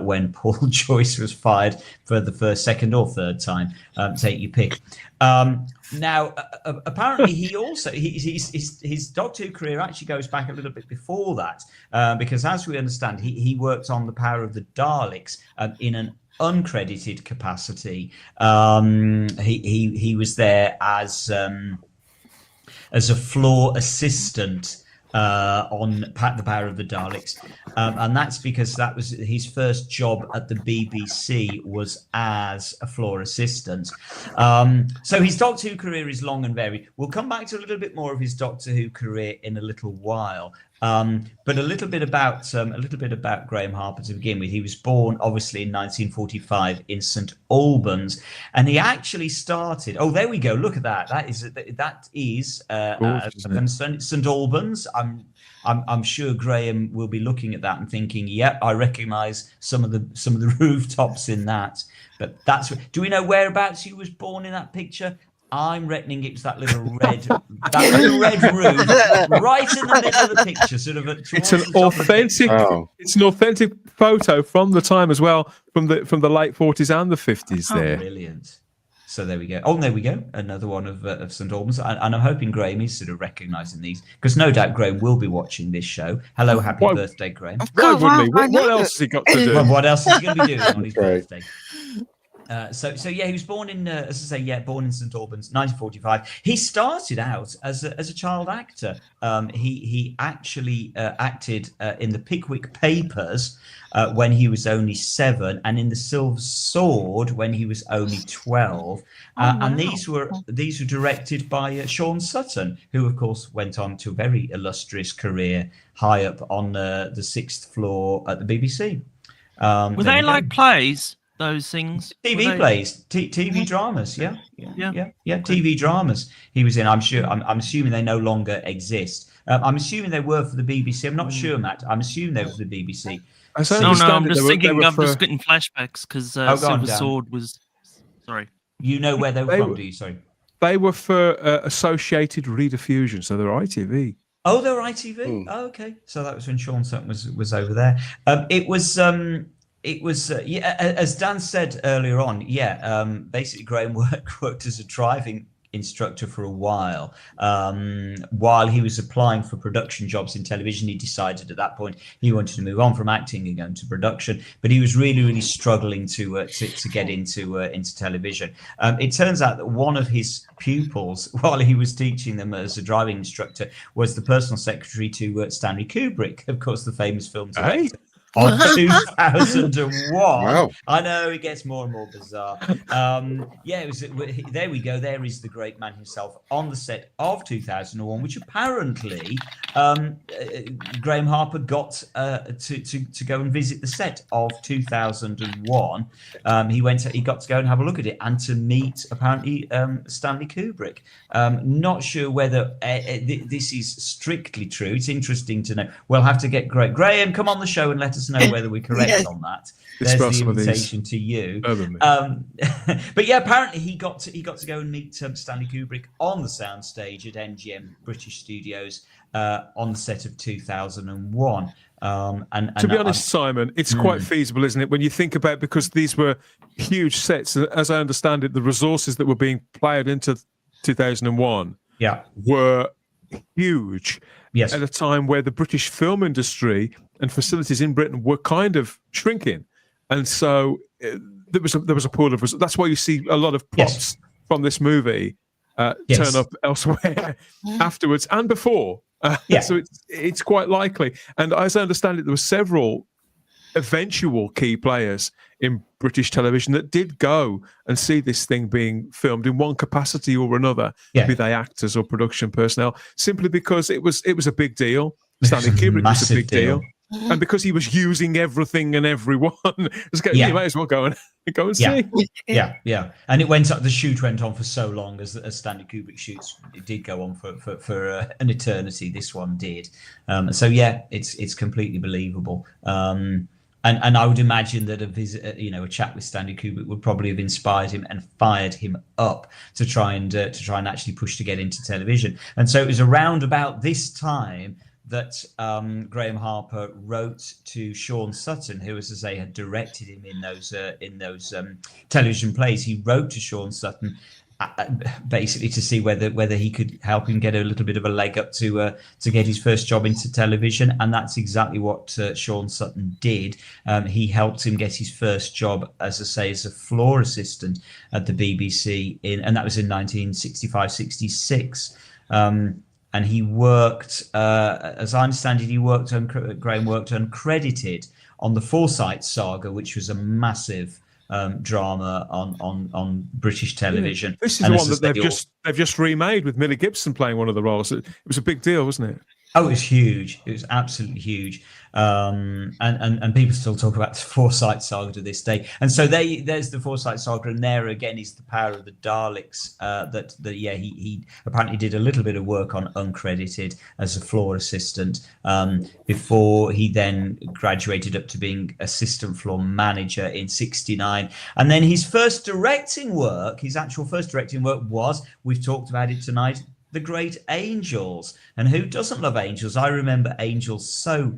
when Paul Joyce was fired for the first, second, or third time. Take your pick. Now, apparently, he also his Doctor Who career actually goes back a little bit before that, because as we understand, he worked on The Power of the Daleks in an uncredited capacity. He was there as a floor assistant on The Power of the Daleks, and that's because that was his first job at the BBC, was as a floor assistant. So his Doctor Who career is long and varied. We'll come back to a little bit more of his Doctor Who career in a little while. But a little bit about Graeme Harper to begin with. He was born obviously in 1945 in St Albans, and he actually started. Oh, there we go. Look at that. That is St Albans. I'm sure Graeme will be looking at that and thinking, "Yep, I recognise some of the rooftops in that." But do we know whereabouts he was born in that picture? I'm reckoning it was that little red roof right in the middle of the picture, sort of. It's an authentic photo from the time as well, from the late 40s and the 50s. There, brilliant. So there we go. Oh, there we go. Another one of St Albans, and I'm hoping Graeme is sort of recognising these, because no doubt Graeme will be watching this show. Hello, happy birthday, Graeme. Why wouldn't he? What else has he got to do? Well, what else is he going to be doing on his birthday? So yeah, he was born in, as I say, born in St Albans, 1945. He started out as a child actor. He actually acted in the Pickwick Papers when he was only 7, and in the Silver Sword when he was only 12. And these were directed by Sean Sutton, who of course went on to a very illustrious career high up on the 6th floor at the BBC. Were they like plays? Those things, TV plays, TV dramas, yeah, TV dramas. He was in. I'm assuming they no longer exist. I'm assuming they were for the BBC. I'm not sure, Matt. I'm assuming they were for the BBC. I'm just thinking. I'm just getting flashbacks because Silver Sword was. Sorry. You know where they were from? Do you? Sorry. They were for Associated Rediffusion, so they were ITV. Oh, they were ITV. Oh, okay. So that was when Sean Sutton was over there. It was as Dan said earlier on. Basically Graeme worked as a driving instructor for a while he was applying for production jobs in television. He decided at that point he wanted to move on from acting and go into production, but he was really struggling to get into television. It turns out that one of his pupils, while he was teaching them as a driving instructor, was the personal secretary to Stanley Kubrick, of course, the famous film director. of 2001. Wow. I know it gets more and more bizarre. Yeah, there we go. There is the great man himself on the set of 2001, which apparently Graeme Harper got to go and visit the set of 2001. He got to go and have a look at it and to meet apparently Stanley Kubrick. Not sure whether this is strictly true. It's interesting to know. We'll have to get Graeme, come on the show and let us know whether we're correct on that. There's the invitation to you. But yeah, apparently he got to go and meet Stanley Kubrick on the soundstage at MGM British Studios on the set of 2001. And to be honest, Simon, it's quite feasible, isn't it? When you think about it, because these were huge sets, as I understand it, the resources that were being ploughed into 2001 were huge. Yes. At a time where the British film industry and facilities in Britain were kind of shrinking, and so there was a pool of. That's why you see a lot of props from this movie turn up elsewhere afterwards and before. So it's quite likely. And as I understand it, there were several eventual key players in British television that did go and see this thing being filmed in one capacity or another, be they actors or production personnel, simply because it was a big deal. Stanley Kubrick was a big deal. And because he was using everything and everyone, you might as well go and see. Yeah. And it went up. The shoot went on for so long, as Stanley Kubrick shoots. It did go on for an eternity. This one did. So yeah, it's completely believable. And I would imagine that a chat with Stanley Kubrick would probably have inspired him and fired him up to try and actually push to get into television. And so it was around about this time that Graeme Harper wrote to Sean Sutton, who, as I say, had directed him in those television plays. He wrote to Sean Sutton basically to see whether he could help him get a little bit of a leg up to get his first job into television, and that's exactly what Sean Sutton did. He helped him get his first job, as I say, as a floor assistant at the BBC, and that was in 1965-66. And he worked, as I understand it, Graeme worked uncredited on the Forsyte Saga, which was a massive drama on British television. This is the one that they've just remade with Millie Gibson playing one of the roles. It was a big deal, wasn't it? Oh, it was huge. It was absolutely huge. And people still talk about the Forsyte Saga to this day. And so there's the Forsyte Saga, and there again is the power of the Daleks. He apparently did a little bit of work on uncredited as a floor assistant before he then graduated up to being assistant floor manager in '69. And then his actual first directing work was, we've talked about it tonight, The Great Angels. And who doesn't love Angels? I remember Angels so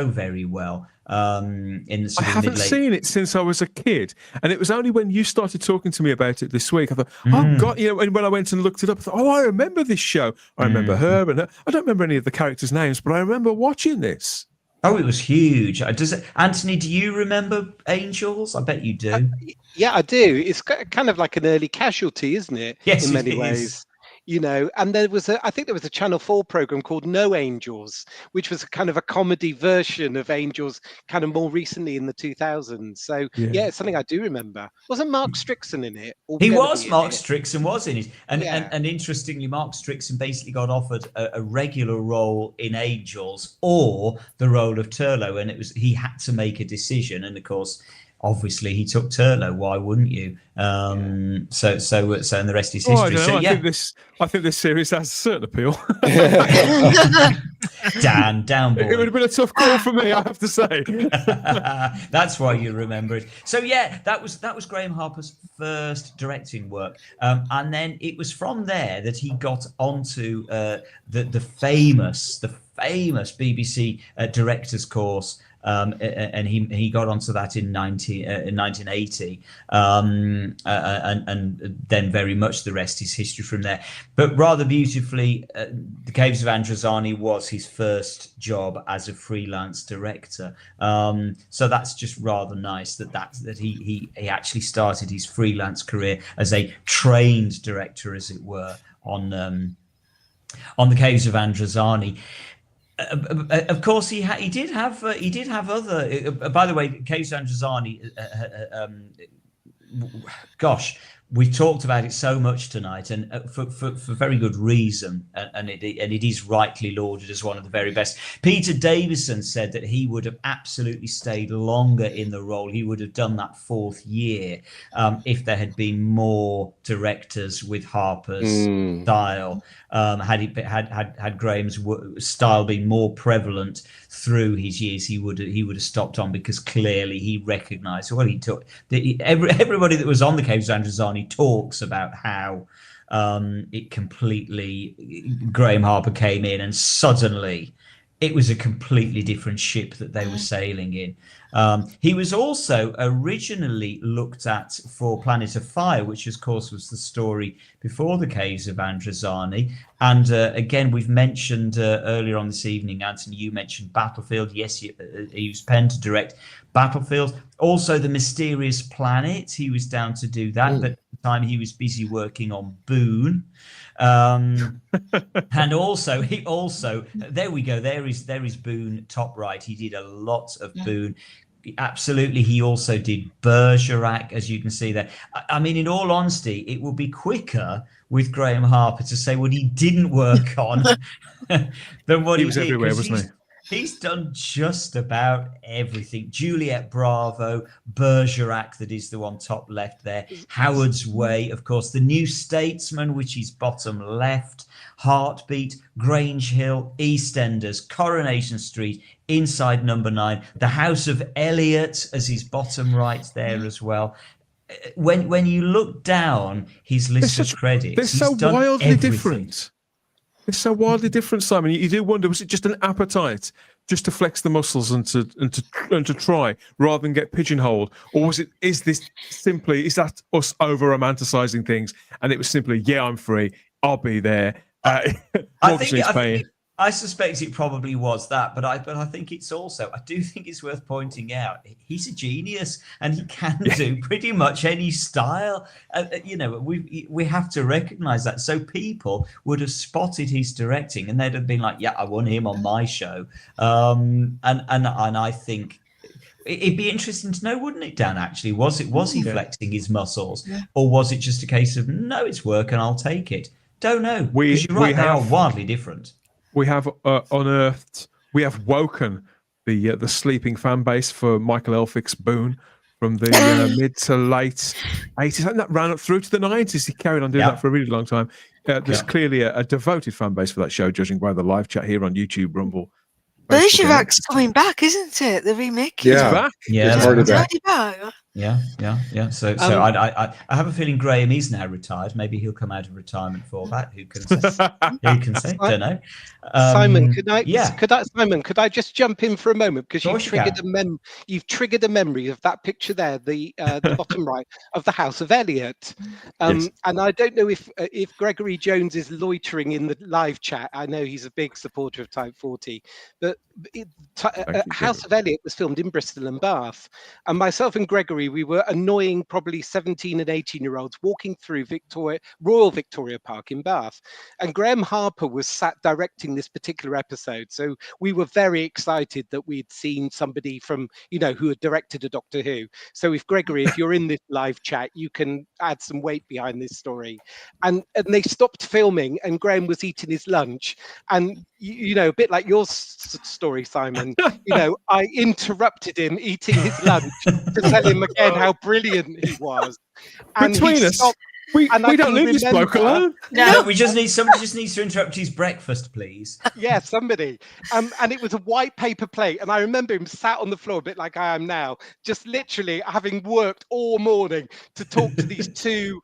very well. In the I haven't seen it since I was a kid, and it was only when you started talking to me about it this week I thought, oh God, and when I went and looked it up, I thought, I remember this show. I remember her, and I don't remember any of the characters' names, but I remember watching this. Oh, it was huge. Anthony, do you remember Angels? I bet you do. Yeah, I do. It's kind of like an early Casualty, isn't it? Yes, in many ways. And I think there was a Channel 4 program called No Angels, which was kind of a comedy version of Angels kind of more recently in the 2000s. So yeah, it's something I do remember. Wasn't Mark Strickson in it? Mark Strickson was in it. And interestingly, Mark Strickson basically got offered a regular role in Angels or the role of Turlough, and he had to make a decision. And of course, obviously, he took Turlough. Why wouldn't you? So and the rest is history. I think this series has a certain appeal. Down boy. It would have been a tough call for me, I have to say. That's why you remember it. So yeah, that was Graeme Harper's first directing work, and then it was from there that he got onto the famous BBC director's course. And he got onto that in 1980, and then very much the rest is history from there. But rather beautifully, The Caves of Androzani was his first job as a freelance director. So that's just rather nice that he actually started his freelance career as a trained director, as it were, on The Caves of Androzani. Of course, he did have other. By the way, Case Androzani, gosh, we talked about it so much tonight, and for very good reason, and it is rightly lauded as one of the very best. Peter Davison said that he would have absolutely stayed longer in the role. He would have done that 4th year if there had been more directors with Harper's style. Had Graeme's style been more prevalent through his years, he would have stopped on, because clearly he recognised. Well, he took everybody that was on the Caves of Androzani talks about how it completely, Graeme Harper came in and suddenly it was a completely different ship that they were sailing in. He was also originally looked at for Planet of Fire, which of course was the story before the Caves of Androzani. And again, we've mentioned earlier on this evening, Anthony, you mentioned Battlefield. Yes, he was penned to direct Battlefield. Also, The Mysterious Planet, he was down to do that, but at the time he was busy working on Boone. And also there we go, there is Boone top right. He did a lot of Boone. Absolutely. He also did Bergerac, as you can see there. I mean, in all honesty, it will be quicker with Graeme Harper to say what he didn't work on than what he was did, everywhere, wasn't he? He's done just about everything. Juliet Bravo, Bergerac, that is the one top left there. Howard's Way, of course. The New Statesman, which is bottom left. Heartbeat, Grange Hill, EastEnders, Coronation Street, Inside Number 9. The House of Eliot, as his bottom right there as well. When you look down his list of credits, they're so wildly different. It's so wildly different, Simon. You do wonder, was it just an appetite just to flex the muscles and to try rather than get pigeonholed? Or is that us over romanticizing things? And it was simply, yeah, I'm free, I'll be there. I suspect it probably was that, but I think it's also, I do think it's worth pointing out, he's a genius and he can do pretty much any style. We have to recognize that. So people would have spotted his directing and they'd have been like, yeah, I want him on my show. And I think it'd be interesting to know, wouldn't it, Dan? Actually, was he flexing his muscles, or was it just a case of, no, it's work and I'll take it? Don't know. Because you're right, they are wildly different. We have unearthed, we have woken the sleeping fan base for Michael Elphick's Boone from the mid to late 80s. And that ran up through to the 90s. He carried on doing that for a really long time. There's clearly a devoted fan base for that show, judging by the live chat here on YouTube, Rumble. Bergerac's coming back, isn't it? The remake. It's back. Yeah, it's already back. Yeah. So I have a feeling Graeme is now retired. Maybe he'll come out of retirement for that. Who can say? Who can say? Don't know. Simon, could I just jump in for a moment, because you've triggered a memory of that picture there, the bottom right of the House of Eliot. And I don't know if Gregory Jones is loitering in the live chat. I know he's a big supporter of Type 40, but House of Eliot was filmed in Bristol and Bath, and myself and Gregory, we were annoying probably 17 and 18-year-olds walking through Royal Victoria Park in Bath, and Graeme Harper was sat directing this particular episode. So we were very excited that we'd seen somebody from, who had directed a Doctor Who. So if you're in this live chat, you can add some weight behind this story. And they stopped filming, and Graeme was eating his lunch, and a bit like your story, Simon, I interrupted him eating his lunch to tell him again how brilliant he was. And between us, we don't leave this bloke alone. No, somebody just needs to interrupt his breakfast, please. Yeah, somebody. And it was a white paper plate, and I remember him sat on the floor, a bit like I am now, just literally having worked all morning to talk to these two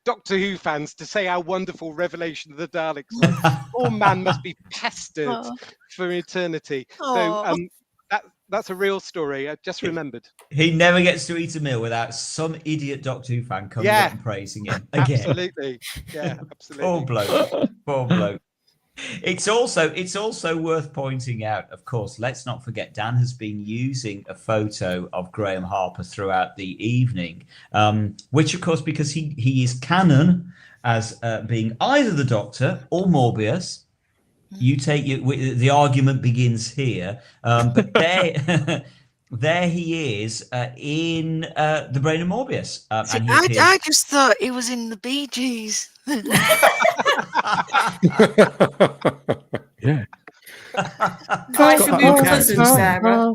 Doctor Who fans to say how wonderful Revelation of the Daleks was. Poor man must be pestered for eternity. So that's a real story. I just remembered. He never gets to eat a meal without some idiot Doctor Who fan coming up and praising him again. Absolutely. Yeah, absolutely. Poor bloke. It's also worth pointing out, of course, let's not forget, Dan has been using a photo of Graeme Harper throughout the evening, which, of course, because he is canon as being either the Doctor or Morbius, You take the argument begins here, but there he is in The Brain of Morbius. See, And I just thought he was in the Bee Gees. Yeah. Twice removed cousin, Sarah.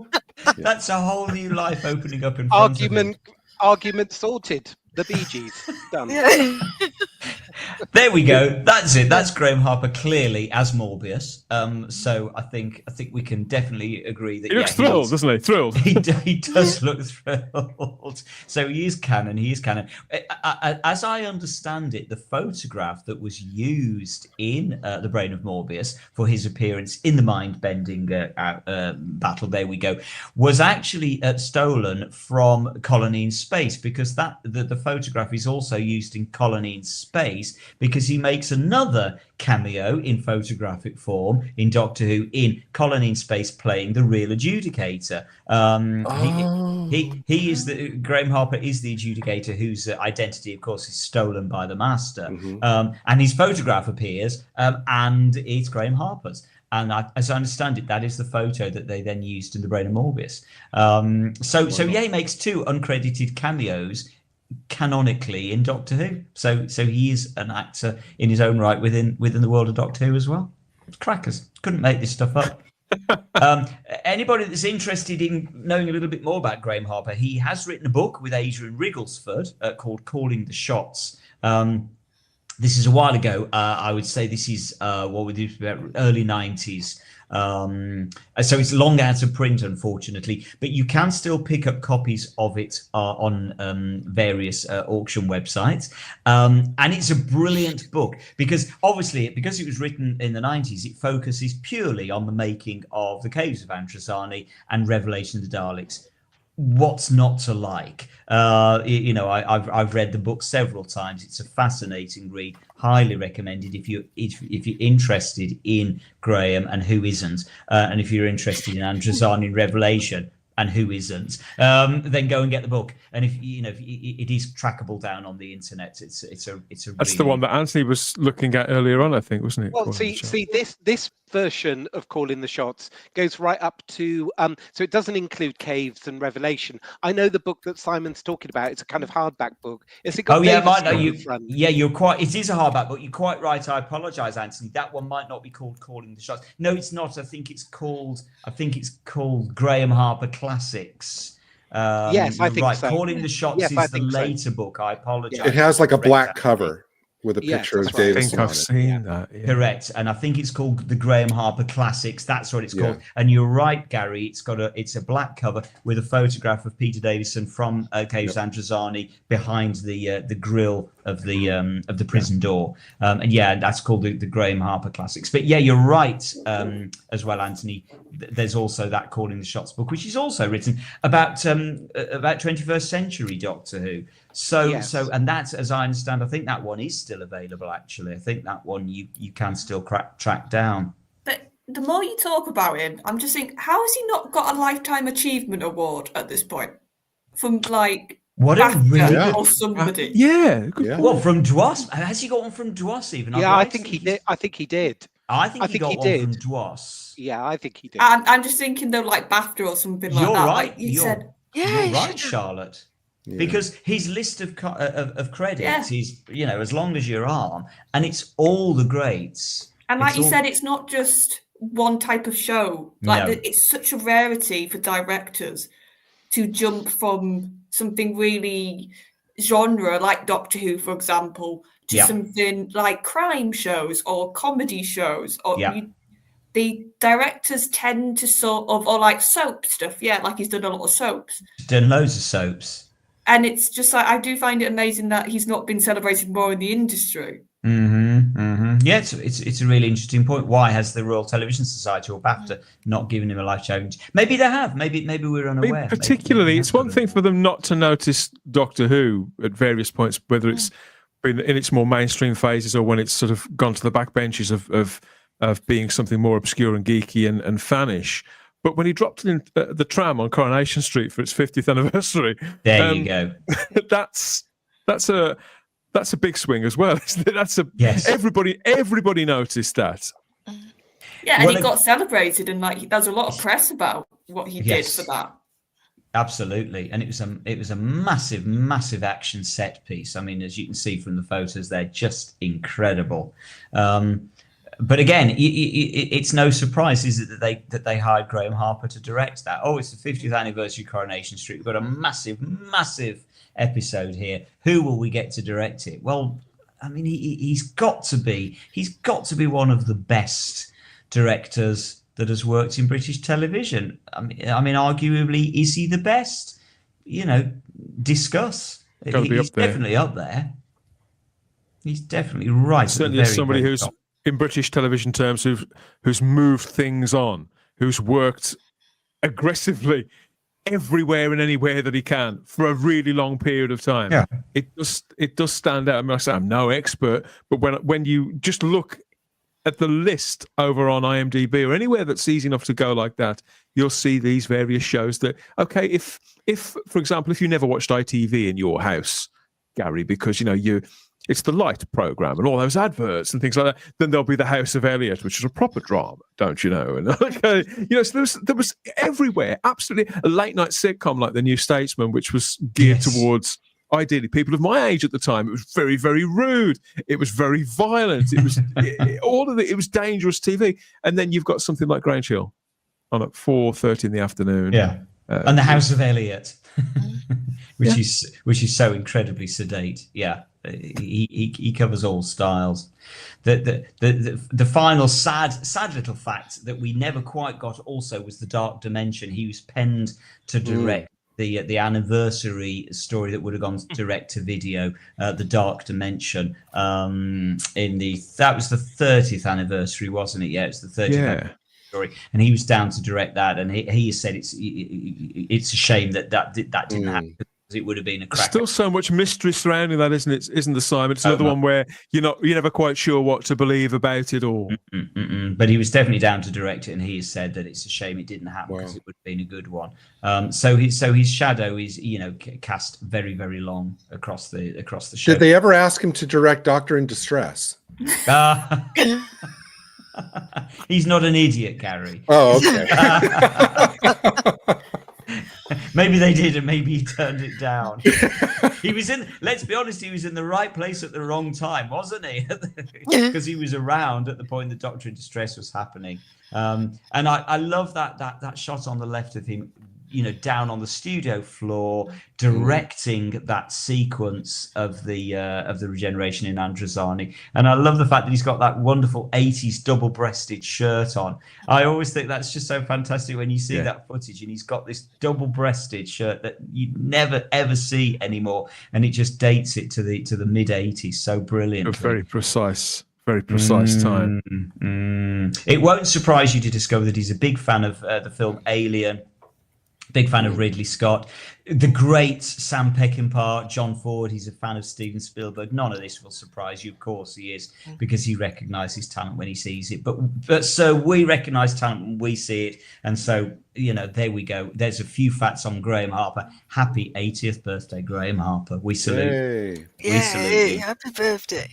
That's a whole new life opening up in front of you. Argument sorted. The Bee Gees done. There we go. That's it. That's Graeme Harper clearly as Morbius. So I think we can definitely agree that he looks thrilled, doesn't he? Thrilled. He does look thrilled. So he is canon. He is canon. As I understand it, the photograph that was used in The Brain of Morbius for his appearance in the mind-bending battle, there we go, was actually stolen from Colony in Space, because the photograph is also used in Colony in Space, because he makes another cameo in photographic form in Doctor Who in Colony in Space, playing the real adjudicator. He is Graeme Harper is the adjudicator, whose identity, of course, is stolen by the Master. And his photograph appears, and it's Graeme Harper's. And as I understand it, that is the photo that they then used in The Brain of Morbius. So he makes two uncredited cameos canonically in Doctor Who. So he is an actor in his own right within the world of Doctor Who as well. It's crackers. Couldn't make this stuff up. Anybody that's interested in knowing a little bit more about Graeme Harper, he has written a book with Adrian Rigglesford called Calling the Shots. This is a while ago. I would say this is what we did about early 90s. So it's long out of print, unfortunately, but you can still pick up copies of it on various auction websites. And it's a brilliant book because it was written in the 90s, it focuses purely on the making of the Caves of Androzani and Revelation of the Daleks. What's not to like? I've read the book several times. It's a fascinating read. Highly recommended if you're interested in Graeme, and who isn't, and if you're interested in Androzani Revelation, and who isn't, then go and get the book. And if it is trackable down on the internet. It's a That's the one that Anthony was looking at earlier on, I think, wasn't it? Well, see this version of Calling the Shots goes right up to so it doesn't include Caves and Revelation. I know the book that Simon's talking about. It's a kind of hardback book. It got you're quite. It is a hardback book. You're quite right. I apologise, Anthony. That one might not be called Calling the Shots. No, it's not. I think it's called Graeme Harper Classics. Yes, I think right. so. Calling the Shots is the later book. I apologise. It has like a black cover with a picture of Davis. I think I've seen that. Yeah. Correct, and I think it's called the Graeme Harper Classics. That's what it's called. And you're right, Gary. It's a black cover with a photograph of Peter Davison from Caves Androzani behind the grill of the prison door. And that's called the Graeme Harper Classics. But you're right as well, Anthony. There's also that Calling the Shots book, which is also written about 21st century Doctor Who. And that's, as I understand, I think that one is still available. Actually, I think that one you can still track down. But the more you talk about him, I'm just thinking, how has he not got a Lifetime Achievement Award at this point from BAFTA or somebody? Well, from DWAS, has he got one from DWAS even? I think he did. I think he did. I think he got one from DWAS. Yeah, I think he did. I'm just thinking though, like BAFTA or something like that. Right. Like you said, you're right, Charlotte. Yeah. Because his list of credits is, as long as your arm, and it's all the greats. And like you said, it's not just one type of show. Like it's such a rarity for directors to jump from something really genre, like Doctor Who, for example, to something like crime shows or comedy shows. Or the directors tend to or like soap stuff. Yeah, like he's done a lot of soaps. He's done loads of soaps. And it's just like, I do find it amazing that he's not been celebrated more in the industry. Yeah, it's a really interesting point. Why has the Royal Television Society or BAFTA not given him a life challenge? Maybe they have. Maybe we're unaware. Particularly, it's one thing for them not to notice Doctor Who at various points, whether it's been in its more mainstream phases or when it's sort of gone to the back benches of being something more obscure and geeky and fanish. But when he dropped it in the tram on Coronation Street for its 50th anniversary, there you go. That's a big swing as well, isn't it? Everybody noticed that. Yeah, and he got celebrated, and like there's a lot of press about what he did for that. Absolutely, and it was a massive action set piece. I mean, as you can see from the photos, they're just incredible. But again, it's no surprise, is it, that they hired Graeme Harper to direct that? Oh, it's the 50th anniversary Coronation Street. We've got a massive episode here. Who will we get to direct it? Well, I mean, he's got to be one of the best directors that has worked in British television. I mean, arguably, is he the best? You know, discuss. He's definitely up there. He's definitely right. Certainly, as somebody who's top. In British television terms, who's moved things on, who's worked aggressively everywhere and anywhere that he can for a really long period of time. Yeah. It does stand out. I mean, I say I'm no expert, but when you just look at the list over on IMDb or anywhere that's easy enough to go like that, you'll see these various shows that, okay, if for example, if you never watched ITV in your house, Gary, because it's the Light program and all those adverts and things like that, then there'll be the House of Elliot, which is a proper drama, don't you know? And so there was everywhere, absolutely a late night sitcom like The New Statesman, which was geared towards ideally people of my age at the time. It was very, very rude. It was very violent. It was all of it. It was dangerous TV. And then you've got something like Grange Hill on at 4:30 in the afternoon. Yeah, and the House of Elliot, which is so incredibly sedate. Yeah. He covers all styles. The final sad little fact that we never quite got also was the Dark Dimension. He was penned to direct the anniversary story that would have gone direct to video, the Dark Dimension. That was the 30th anniversary, wasn't it? Yeah, it's the 30th story, and he was down to direct that. And he said it's a shame that didn't happen. It would have been a cracker. Still so much mystery surrounding that, isn't it? Isn't the Simon? It's another one where you're never quite sure what to believe about it all. But he was definitely down to direct it, and he has said that it's a shame it didn't happen because it would have been a good one. So his shadow is cast very, very long across the show. Did they ever ask him to direct Doctor in Distress? He's not an idiot, Gary. Oh, okay. Maybe they did, and maybe he turned it down. Let's be honest, he was in the right place at the wrong time, wasn't he? Because he was around at the point the Doctor in Distress was happening. And I love that shot on the left of him, down on the studio floor, directing that sequence of the regeneration in Androzani. And I love the fact that he's got that wonderful 80s double-breasted shirt on. I always think that's just so fantastic when you see that footage, and he's got this double-breasted shirt that you never ever see anymore, and it just dates it to the mid 80s so brilliant. Very precise time. It won't surprise you to discover that he's a big fan of the film Alien. Big fan of Ridley Scott, the great Sam Peckinpah, John Ford. He's a fan of Steven Spielberg. None of this will surprise you. Of course he is, because he recognises talent when he sees it. But so we recognise talent when we see it. And so, there we go. There's a few facts on Graeme Harper. Happy 80th birthday, Graeme Harper. We salute. We salute you. Happy birthday.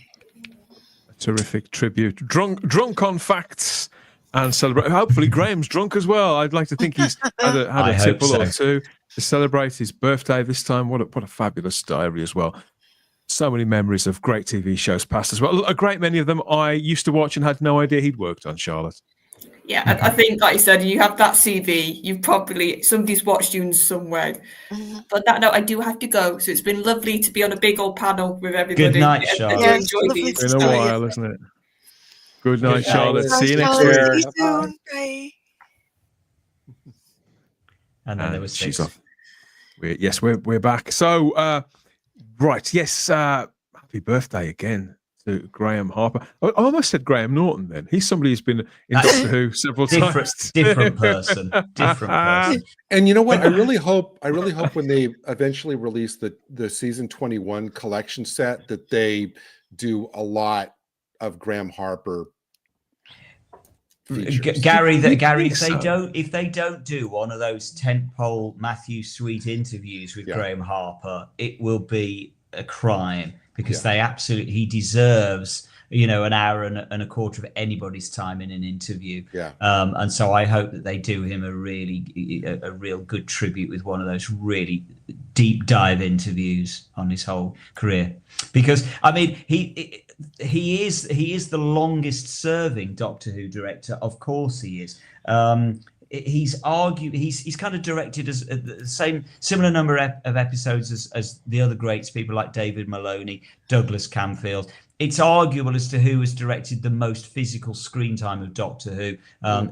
A terrific tribute. Drunk on facts. And celebrate. Hopefully, Graham's drunk as well. I'd like to think he's had a tipple or two to celebrate his birthday this time. What a fabulous diary as well. So many memories of great TV shows past as well. A great many of them I used to watch and had no idea he'd worked on, Charlotte. Yeah, I think, like you said, you have that CV. You've somebody's watched you in some way. But that note, I do have to go. So it's been lovely to be on a big old panel with everybody. Good night, Charlotte. I enjoy these. It's been a while, isn't it? Good night, Charlotte. See you next week. Bye. And then there was she's off. We're back. So, right, yes. Happy birthday again to Graeme Harper. I almost said Graham Norton. Then he's somebody who's been in Doctor Who several times. Different person. And you know what? I really hope when they eventually release the season 21 collection set that they do a lot of Graeme Harper features. Gary, if they don't do one of those tentpole Matthew Sweet interviews with Graeme Harper, it will be a crime, because he deserves an hour and a quarter of anybody's time in an interview. Yeah. And so I hope that they do him a real good tribute with one of those really deep dive interviews on his whole career, because I mean he is the longest serving Doctor Who director. Of course he is. He's kind of directed as the similar number of episodes as the other greats, people like David Maloney, Douglas Camfield. It's arguable as to who has directed the most physical screen time of Doctor Who.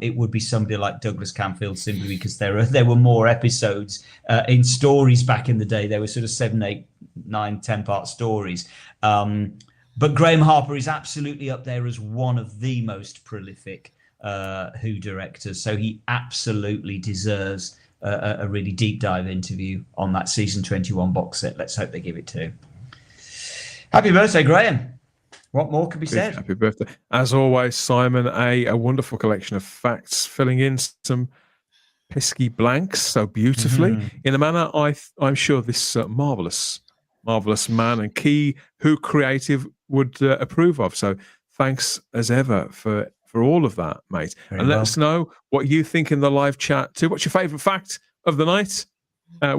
It would be somebody like Douglas Camfield, simply because there were more episodes in stories back in the day. There were sort of 7, 8, 9, 10-part stories. But Graeme Harper is absolutely up there as one of the most prolific Who directors, so he absolutely deserves a really deep dive interview on that season 21 box set. Let's hope they give it to him. Happy birthday, Graeme. What more could be said? Happy birthday. As always, Simon, a wonderful collection of facts, filling in some pesky blanks so beautifully in a manner I'm sure this marvelous man and key Who creative would approve of. So thanks as ever for all of that, mate. Let us know what you think in the live chat too. What's your favourite fact of the night?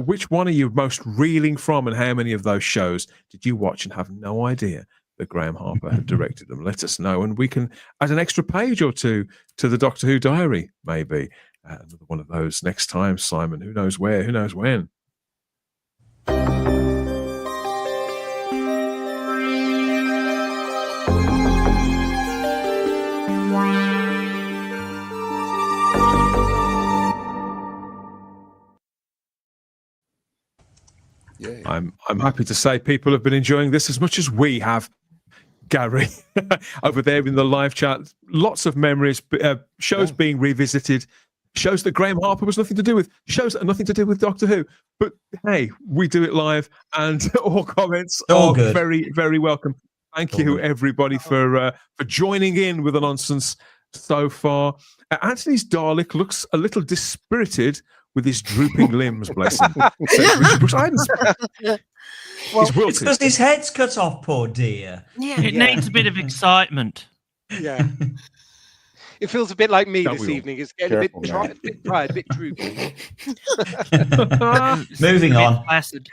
Which one are you most reeling from, and how many of those shows did you watch and have no idea that Graeme Harper had directed them? Let us know, and we can add an extra page or two to the Doctor Who diary, maybe. Another one of those next time, Simon. Who knows where? Who knows when? Yeah. I'm happy to say people have been enjoying this as much as we have, Gary, over there in the live chat. Lots of memories, shows being revisited, shows that Graeme Harper was nothing to do with, shows that are nothing to do with Doctor Who. But hey, we do it live, and all comments are very, very welcome. Thank you, everybody, for joining in with the nonsense so far. Anthony's Dalek looks a little dispirited with his drooping limbs, bless him. It's because his head's cut off, poor dear. Yeah. It needs a bit of excitement. Yeah. It feels a bit like me this evening. It's getting a bit tired, a bit droopy. Moving on. Placid.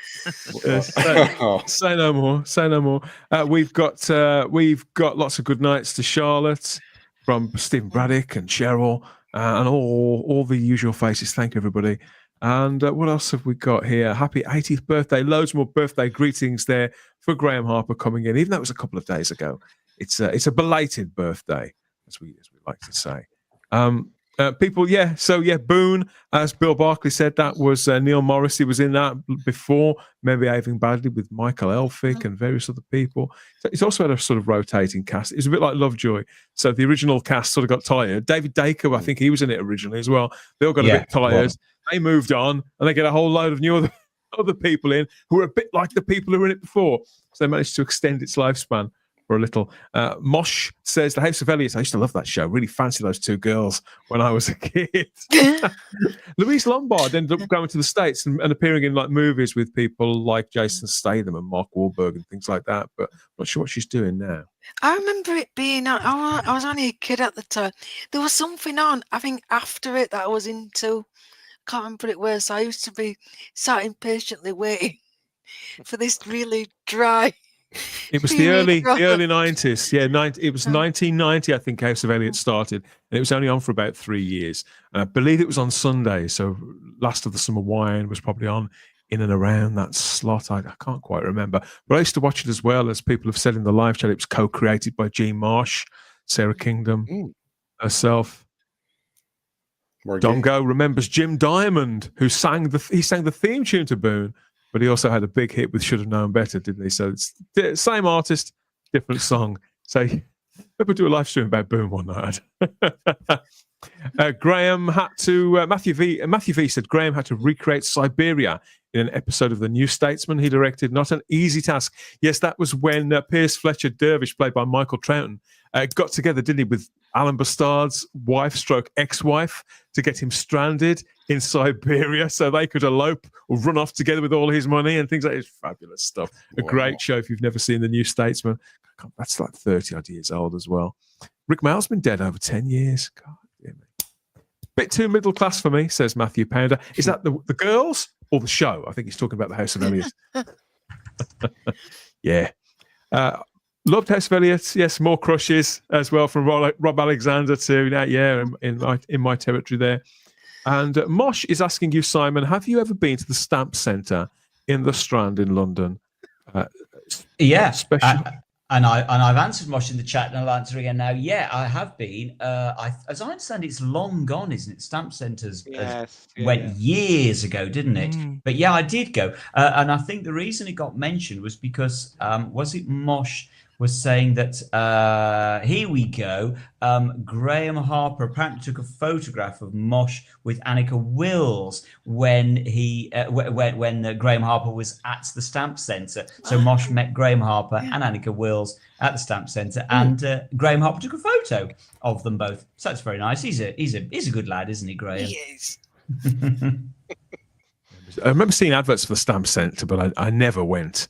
Say no more. Say no more. We've got lots of good nights to Charlotte from Stephen Braddock and Cheryl. And all the usual faces. Thank you, everybody. And what else have we got here? Happy 80th birthday. Loads more birthday greetings there for Graeme Harper coming in, even though it was a couple of days ago. It's a belated birthday, as we like to say. People, Boone, as Bill Barclay said, that was Neil Morrissey was in that before, maybe behaving badly with Michael Elphick and various other people. So it's also had a sort of rotating cast. It was a bit like Lovejoy. So the original cast sort of got tired. David Dacre, I think he was in it originally as well. They all got a bit tired. They moved on, and they get a whole load of new other people in who are a bit like the people who were in it before. So they managed to extend its lifespan for a little. Mosh says, The House of Elliot. I used to love that show. Really fancy those two girls when I was a kid. Louise Lombard ended up going to the States and appearing in like movies with people like Jason Statham and Mark Wahlberg and things like that. But I'm not sure what she's doing now. I remember it being on. I was only a kid at the time. There was something on, I think, after it that I was into. Can't remember it was. So I used to be sat impatiently waiting for this really dry. It was the early 90s. Yeah, it was 1990, I think, House of Elliot started, and it was only on for about 3 years. And I believe it was on Sunday, so Last of the Summer Wine was probably on in and around that slot. I can't quite remember. But I used to watch it as well, as people have said in the live chat. It was co-created by Jean Marsh, Sarah Kingdom, herself. Dongo remembers Jim Diamond, who sang the theme tune to Boone, but he also had a big hit with Should Have Known Better, didn't he? So it's the same artist, different song. So maybe do a live stream about Boone one night. Graeme had to, Matthew V said Graeme had to recreate Siberia in an episode of The New Statesman he directed. Not an easy task. Yes, that was when Piers Fletcher Dervish, played by Michael Troughton, got together, didn't he, with Alan Bastard's wife stroke ex-wife to get him stranded in Siberia so they could elope or run off together with all his money and things like that. It's fabulous stuff. A great show if you've never seen The New Statesman. God, that's like 30 odd years old as well. Rick Mail's been dead over 10 years. God, dear me. Bit too middle class for me, says Matthew Pounder. Is that the girls or the show? I think he's talking about the House of Elliot. Yeah. Loved House of Elliot. Yes, more crushes as well from Rob Alexander too. Yeah, in my territory there. And Mosh is asking you, Simon, have you ever been to the Stamp Centre in the Strand in London? Yeah, and I've answered Mosh in the chat, and I'll answer again now. Yeah, I have been. As I understand, it's long gone, isn't it? Stamp Centres went years ago, didn't it? But yeah, I did go, and I think the reason it got mentioned was because was it Mosh was saying that here we go. Graeme Harper apparently took a photograph of Mosh with Annika Wills when when Graeme Harper was at the Stamp Centre. So Mosh met Graeme Harper and Annika Wills at the Stamp Centre, and Graeme Harper took a photo of them both. So that's very nice. He's a good lad, isn't he, Graeme? He is. I remember seeing adverts for the Stamp Centre, but I never went.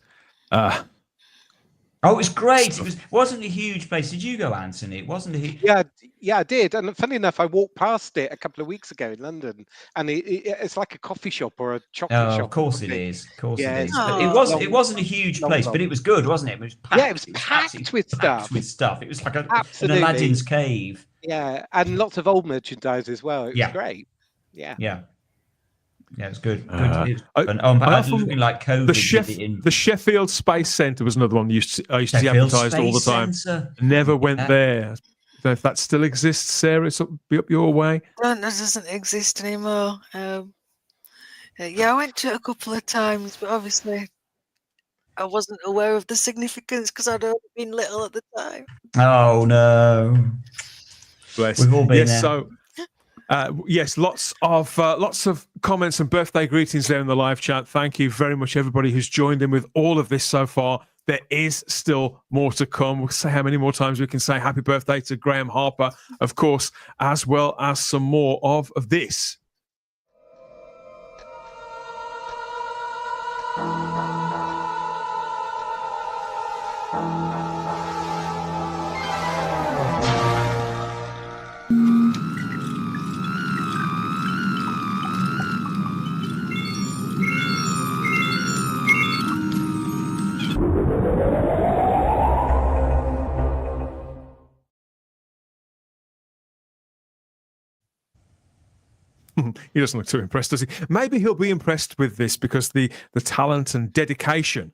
Oh, it was great. It wasn't a huge place. Did you go, Anthony? It wasn't a huge... Yeah, I did. And funny enough, I walked past it a couple of weeks ago in London, and it's like a coffee shop or a chocolate shop. Of course it is. Of course it is. Oh, it wasn't a huge place, but it was good, wasn't it? It was packed. Yeah, it was packed with stuff. It was like an Aladdin's cave. Yeah, and lots of old merchandise as well. It was great. Yeah. Yeah, it's good. Looking like COVID. The Sheffield Space Centre was another one I used to see advertised all the time. Never went there. So if that still exists, Sarah, it's up your way. That doesn't exist anymore. I went to it a couple of times, but obviously I wasn't aware of the significance because I'd only been little at the time. Oh no! Bless. We've all been there. So. Yes, lots of comments and birthday greetings there in the live chat. Thank you very much, everybody who's joined in with all of this so far. There is still more to come. We'll say how many more times we can say happy birthday to Graeme Harper, of course, as well as some more of this. He doesn't look too impressed, does he? Maybe he'll be impressed with this because the talent and dedication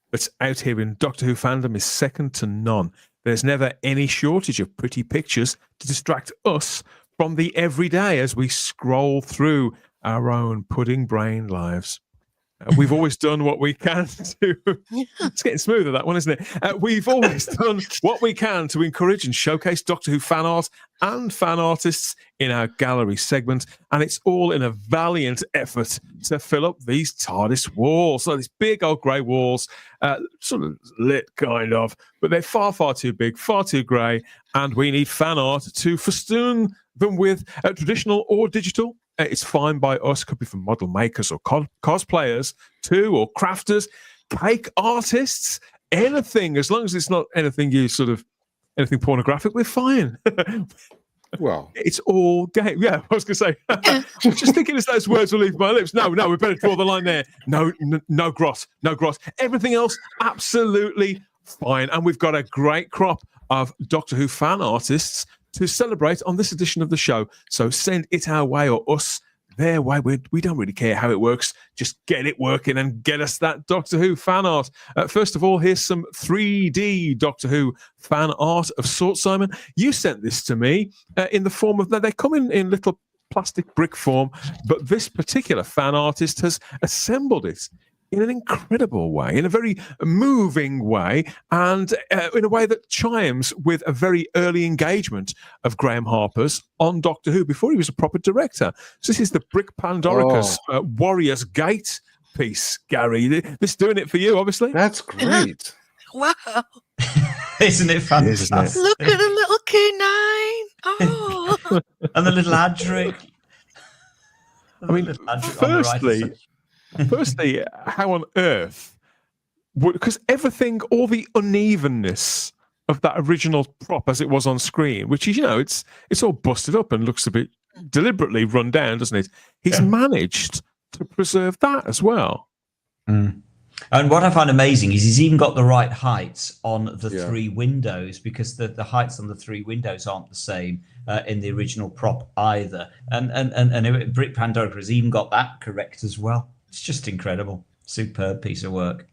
that's out here in Doctor Who fandom is second to none. There's never any shortage of pretty pictures to distract us from the everyday as we scroll through our own pudding-brained lives. We've always done what we can to... It's getting smoother, that one, isn't it? We've always done what we can to encourage and showcase Doctor Who fan art and fan artists in our gallery segment, and it's all in a valiant effort to fill up these TARDIS walls. So these big old grey walls, sort of lit, kind of, but they're far, far too big, far too grey, and we need fan art to festoon them with traditional or digital. It's fine by us, could be from model makers or cosplayers too, or crafters, cake artists, anything, as long as it's not anything anything pornographic, we're fine. Well, it's all game. Yeah, I was going to say, I was just thinking as those words will leave my lips. No, we better draw the line there. No gross. Everything else, absolutely fine. And we've got a great crop of Doctor Who fan artists to celebrate on this edition of the show. So send it our way or us their way. We don't really care how it works. Just get it working and get us that Doctor Who fan art. First of all, here's some 3D Doctor Who fan art of sorts, Simon. You sent this to me in the form of... They come in little plastic brick form, but this particular fan artist has assembled it in an incredible way, in a very moving way, and in a way that chimes with a very early engagement of Graeme Harper's on Doctor Who before he was a proper director. So this is the Brick Pandoricus Warrior's Gate piece, Gary. This doing it for you, obviously. That's great. Wow. Isn't it fantastic? Look at the little K9. Oh. And the little Adric. I mean, firstly, how on earth? Because everything, all the unevenness of that original prop as it was on screen, which is, it's all busted up and looks a bit deliberately run down, doesn't it? He's managed to preserve that as well. Mm. And what I find amazing is he's even got the right heights on the three windows, because the heights on the three windows aren't the same in the original prop either. And Brick Pandora has even got that correct as well. It's just incredible. Superb piece of work.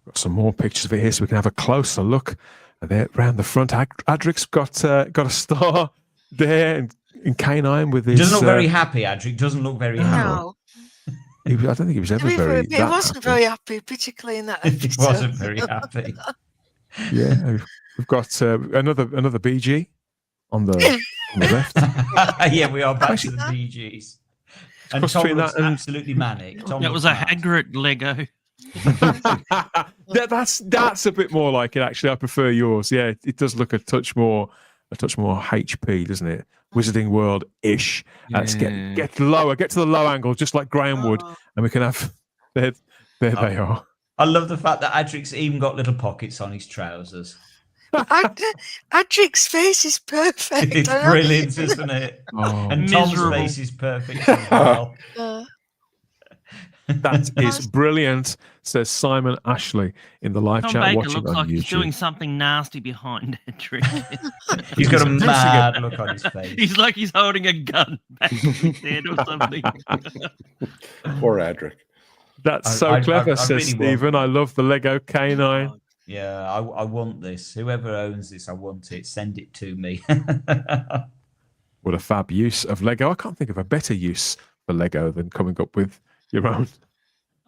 Got some more pictures of it here so we can have a closer look there around the front. Adric's got a star there in K9 with his... Doesn't look very happy, Adric. Doesn't look very happy. No. I don't think he was ever very. He wasn't very happy, particularly in that episode. He wasn't very happy. Yeah, we've got another BG on the left. Yeah, we are back to the BGs. And Tom looks absolutely manic. That was a Hagrid Lego. That's a bit more like it, actually. I prefer yours. Yeah, it does look a touch more HP, doesn't it? Wizarding World ish. Let's get lower, get to the low angle, just like Graeme would, and we can have there they are. I love the fact that Adric's even got little pockets on his trousers. Adric's face is perfect. It's brilliant, isn't it? Oh. And Tom's face is perfect as well. That is brilliant, says Simon Ashley in the live Tom chat Baker watching looks on like YouTube. he's doing something nasty behind Edric. He's got a mad look on his face. He's like he's holding a gun back to his head or something. Poor Adric. That's so clever, I says really Stephen. I love the Lego K9. Yeah, I want this. Whoever owns this, I want it. Send it to me. What a fab use of Lego. I can't think of a better use for Lego than coming up with your own.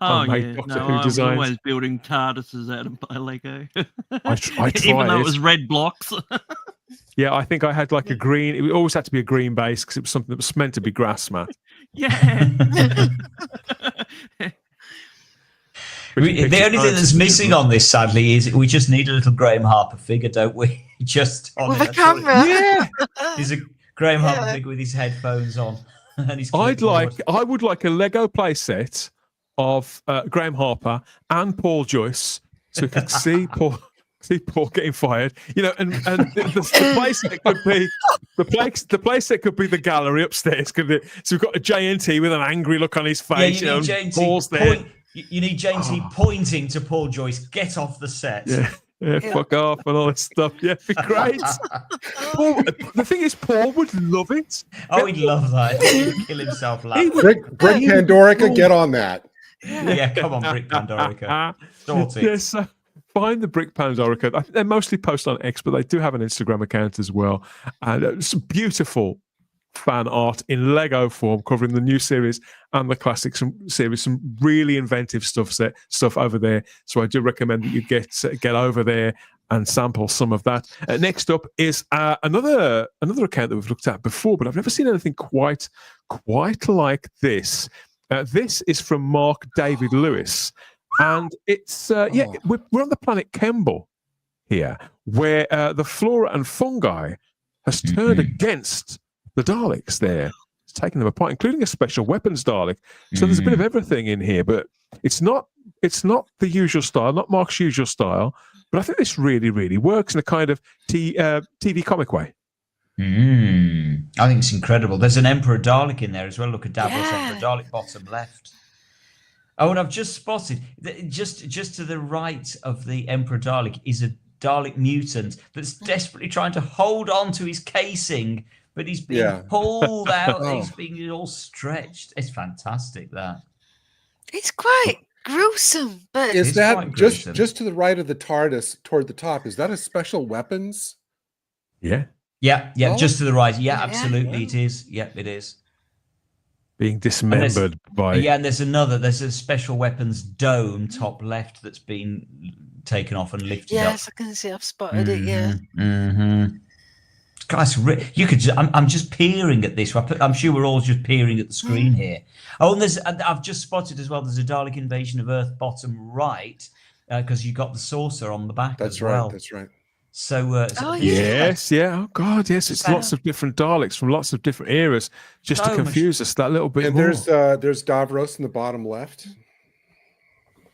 Oh homemade yeah, Doctor no, Who I was designs. always building TARDISes out of my Lego. I tried Even though it. it was red blocks. Yeah, I think I had like a green. It always had to be a green base because it was something that was meant to be grass mat. Yeah. The only thing that's missing on this, sadly, is we just need a little Graeme Harper figure, don't we? Just on With it. a camera. Yeah. He's a Graeme Harper figure with his headphones on. And he's I would like a Lego play set of Graeme Harper and Paul Joyce, so we could see Paul getting fired. And the place that could be the place that could be the gallery upstairs. Could be, so we've got a JNT with an angry look on his face. Yeah, you need Paul's there. You need JNT pointing to Paul Joyce. Get off the set. Yeah, fuck off and all this stuff. Yeah, it'd be great. Paul, the thing is, Paul would love it. Oh, he'd love that. He'd kill himself laughing. Brick Pandorica, get on that. Yeah, come on, Brick Pandorica. Sort it. Yes, find the Brick Pandorica. I think they mostly post on X, but they do have an Instagram account as well. And some beautiful fan art in Lego form covering the new series and the classic series. Some really inventive stuff over there. So I do recommend that you get over there and sample some of that. Next up is another account that we've looked at before, but I've never seen anything quite like this. This is from Mark David Lewis, and it's we're on the planet Kemble here, where the flora and fungi has turned against the Daleks there. It's taking them apart, including a special weapons Dalek. So there's a bit of everything in here, but it's not the usual style, not Mark's usual style, but I think this really, really works in a kind of TV comic way. I think it's incredible. There's an Emperor Dalek in there as well. Look at Davos Emperor Dalek, bottom left. Oh, and I've just spotted, just to the right of the Emperor Dalek is a Dalek mutant that's desperately trying to hold on to his casing, but he's being pulled out. He's being all stretched. It's fantastic, that. It's quite gruesome, but is that just to the right of the TARDIS toward the top? Is that a special weapons? Yeah. Yeah, just to the right. Yeah, absolutely, it is. Yeah, it is. Being dismembered by... Yeah, and there's a special weapons dome top left that's been taken off and lifted up. Yes, I can see. I've spotted it. Yeah. Guys, you could. I'm just peering at this. I'm sure we're all just peering at the screen here. Oh, and I've just spotted as well. There's a Dalek invasion of Earth bottom right because you got the saucer on the back. That's as well. Right. That's right. So, yes, yeah. Oh God, yes. It's lots of different Daleks from lots of different eras, just to confuse us that little bit and more. There's Davros in the bottom left.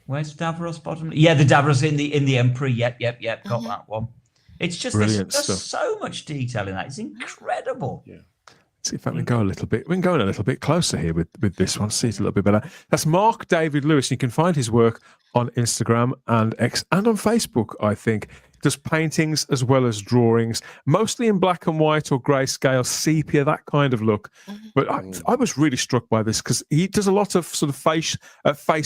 Where's Davros bottom? Yeah, the Davros in the Emperor. Yep. Got that one. It's just Brilliant there's stuff. so much detail in that. It's incredible. Yeah. See if I can go a little bit. We can go in a little bit closer here with this one. See it a little bit better. That's Mark David Lewis. You can find his work on Instagram and X and on Facebook, I think. Does paintings as well as drawings, mostly in black and white or grayscale, sepia, that kind of look. But I was really struck by this because he does a lot of sort of face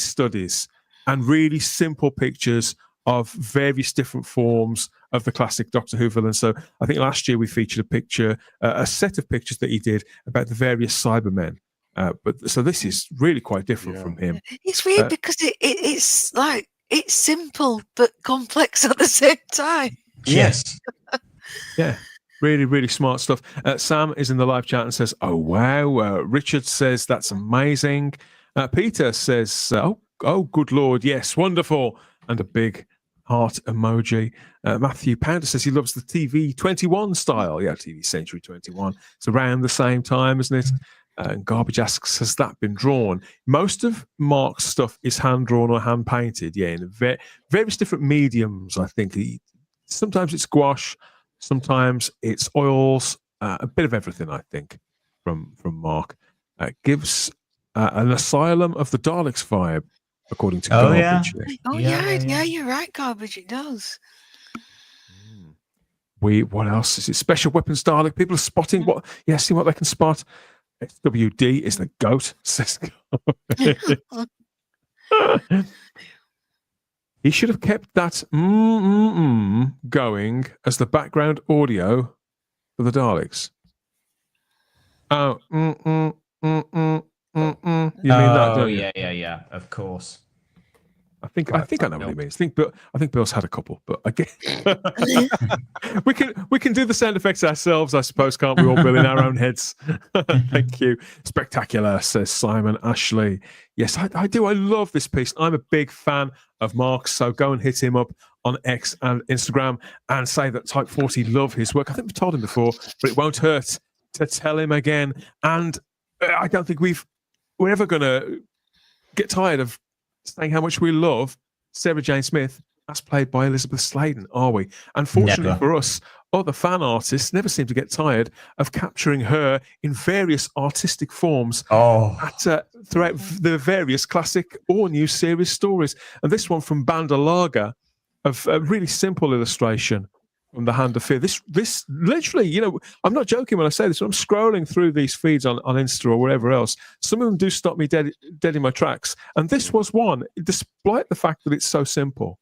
studies and really simple pictures of various different forms of the classic Doctor Who villain. So I think last year we featured a picture, a set of pictures that he did about the various Cybermen. But so this is really quite different from him. It's weird because it's like it's simple but complex at the same time. Yes. Yeah. Really, really smart stuff. Sam is in the live chat and says, "Oh wow!" Richard says, "That's amazing." Peter says, "Oh, good Lord, yes, wonderful," and a big heart emoji. Matthew Pounder says he loves the TV 21 style. Yeah, TV Century 21. It's around the same time, isn't it? And Garbage asks, has that been drawn? Most of Mark's stuff is hand drawn or hand painted. Yeah, in various different mediums. I think sometimes it's gouache, sometimes it's oils, a bit of everything. I think from Mark gives an Asylum of the Daleks vibe. According to Garbage. Yeah, you're right, Garbage. It does. What else is it? Special weapons Dalek. People are spotting what? Yeah, see what they can spot. XWD is the goat. Says he should have kept that going as the background audio for the Daleks. Oh, You mean that, don't you? Yeah, of course. I think I know what he means. I think Bill's had a couple, but again, we can do the sound effects ourselves, I suppose, can't we? All Bill in our own heads. Thank you. Spectacular, says Simon Ashley. Yes, I do. I love this piece. I'm a big fan of Mark's, so go and hit him up on X and Instagram and say that Type 40 love his work. I think we've told him before, but it won't hurt to tell him again. And I don't think we're ever going to get tired of saying how much we love Sarah Jane Smith, as played by Elizabeth Sladen, are we? Unfortunately for us, other fan artists never seem to get tired of capturing her in various artistic forms throughout the various classic or new series stories. And this one from Bandalaga, of a really simple illustration from The Hand of Fear. This literally, I'm not joking when I say this. When I'm scrolling through these feeds on Insta or wherever else, some of them do stop me dead in my tracks. And this was one, despite the fact that it's so simple.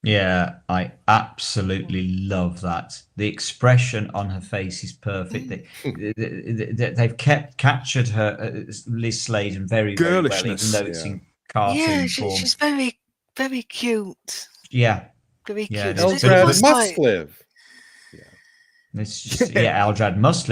Yeah, I absolutely love that. The expression on her face is perfect. They've captured her, Liz Sladen, very, very well, even though it's in cartoon form. She's very, very cute. Yeah. Very cute. Eldrad must live. Eldrad must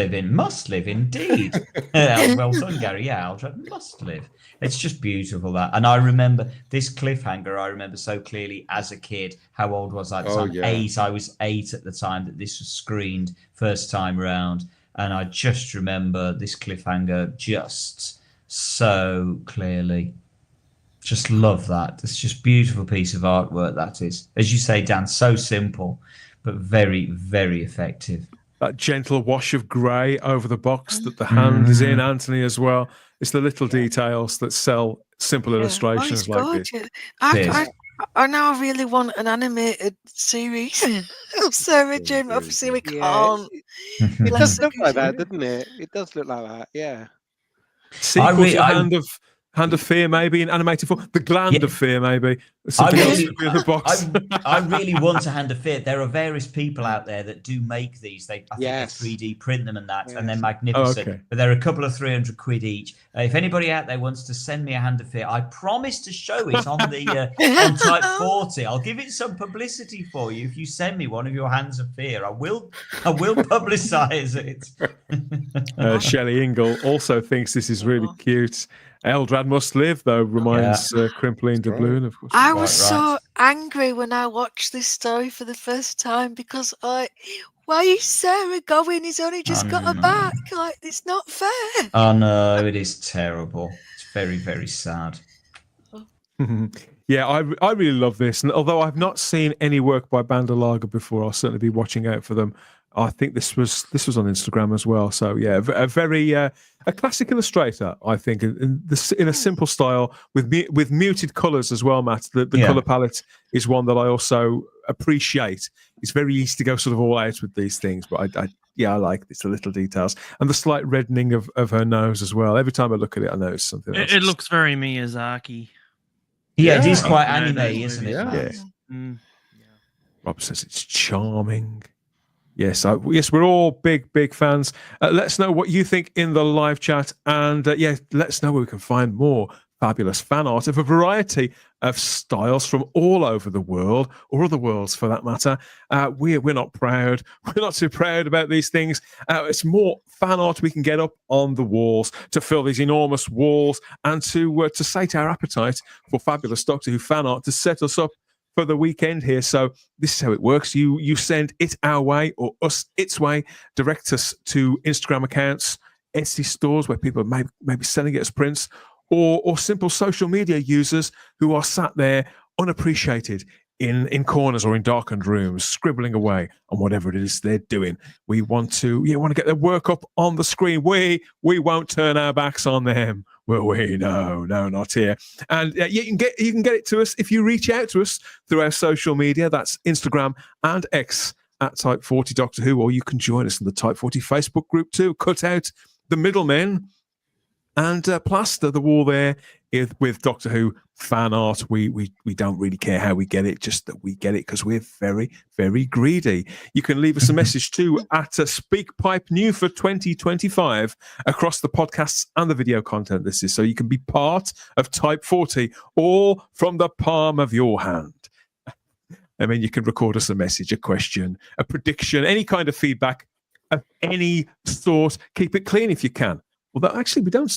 live indeed. Well done, Gary. Yeah, Eldrad must live. It's just beautiful, that. And I remember this cliffhanger. I remember so clearly as a kid. How old was I at the time? 8. I was 8 at the time that this was screened first time around, and I just remember this cliffhanger just so clearly. Just love that. It's just beautiful piece of artwork, that is. As you say, Dan, so simple, but very, very effective. That gentle wash of grey over the box that the hand is in, Anthony, as well. It's the little details that sell simple illustrations like this. I now really want an animated series of Sarah Jane. Obviously, we can't. It does look like that, doesn't it? It does look like that, yeah. Sequel to Hand of Fear, maybe in animated form. The Gland of Fear, maybe. Something else to be in the box. I really want a Hand of Fear. There are various people out there that do make these. I think they 3D print them and they're magnificent. Okay. But they're a couple of £300 each. If anybody out there wants to send me a Hand of Fear, I promise to show it on the on Type 40. I'll give it some publicity for you if you send me one of your Hands of Fear. I will publicise it. Shelley Ingle also thinks this is really cute. Eldrad must live, though, reminds Crimpeline Doubloon, of course. I I was so angry when I watched this story for the first time because why is Sarah going? He's only just got her back. Like, it's not fair. Oh no, it is terrible. It's very, very sad. Yeah, I really love this, and although I've not seen any work by Bandalaga before, I'll certainly be watching out for them. I think this was on Instagram as well. So yeah, a very a classic illustrator, I think, in a simple style with muted colours as well, Matt. The colour palette is one that I also appreciate. It's very easy to go sort of all out with these things, but I like this, the little details and the slight reddening of her nose as well. Every time I look at it, I notice something else. It looks very Miyazaki. Yeah, it is quite anime, isn't it? Yeah. Rob says it's charming. Yes, yes, we're all big fans. Let us know what you think in the live chat, and let us know where we can find more fabulous fan art of a variety of styles from all over the world, or other worlds for that matter. We're not proud. We're not too proud about these things. It's more fan art we can get up on the walls to fill these enormous walls, and to sate our appetite for fabulous Doctor Who fan art to set us up for the weekend here. So this is how it works. You send it our way, or us its way. Direct us to Instagram accounts, Etsy stores where people may be selling it as prints, or simple social media users who are sat there unappreciated in corners or in darkened rooms, scribbling away on whatever it is they're doing. We want to get their work up on the screen. We won't turn our backs on them. Will we? No, not here. And you can get it to us if you reach out to us through our social media. That's Instagram and X at Type 40 Doctor Who, or you can join us in the Type 40 Facebook group too. Cut out the middlemen and plaster the wall there with Doctor Who fan art. We don't really care how we get it, just that we get it because we're very, very greedy. You can leave us a message too at SpeakPipe New for 2025 across the podcasts and the video content. This is so you can be part of Type 40, all from the palm of your hand. I mean, you can record us a message, a question, a prediction, any kind of feedback of any sort. Keep it clean if you can. Although actually we don't.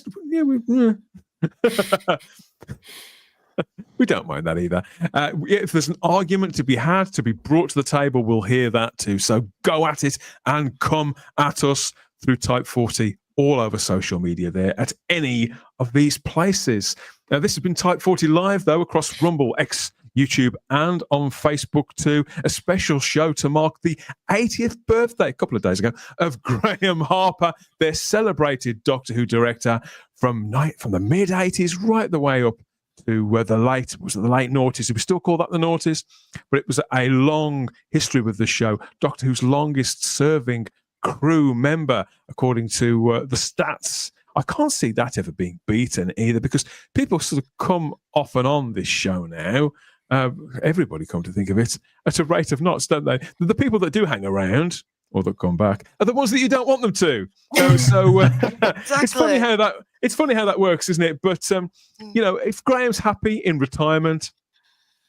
We don't mind that either. If there's an argument to be had, to be brought to the table, we'll hear that too. So go at it and come at us through Type 40 all over social media there at any of these places. Now, this has been Type 40 Live, though, across Rumble, X, YouTube, and on Facebook too. A special show to mark the 80th birthday, a couple of days ago, of Graeme Harper, their celebrated Doctor Who director from the mid-80s right the way up to the late noughties. We still call that the noughties, but it was a long history with the show. Doctor Who's longest serving crew member, according to the stats. I can't see that ever being beaten either, because people sort of come off and on this show now. Everybody, come to think of it, at a rate of knots, don't they? The people that do hang around or that come back are the ones that you don't want them to. So exactly. It's funny how that works, isn't it? But if Graeme's happy in retirement,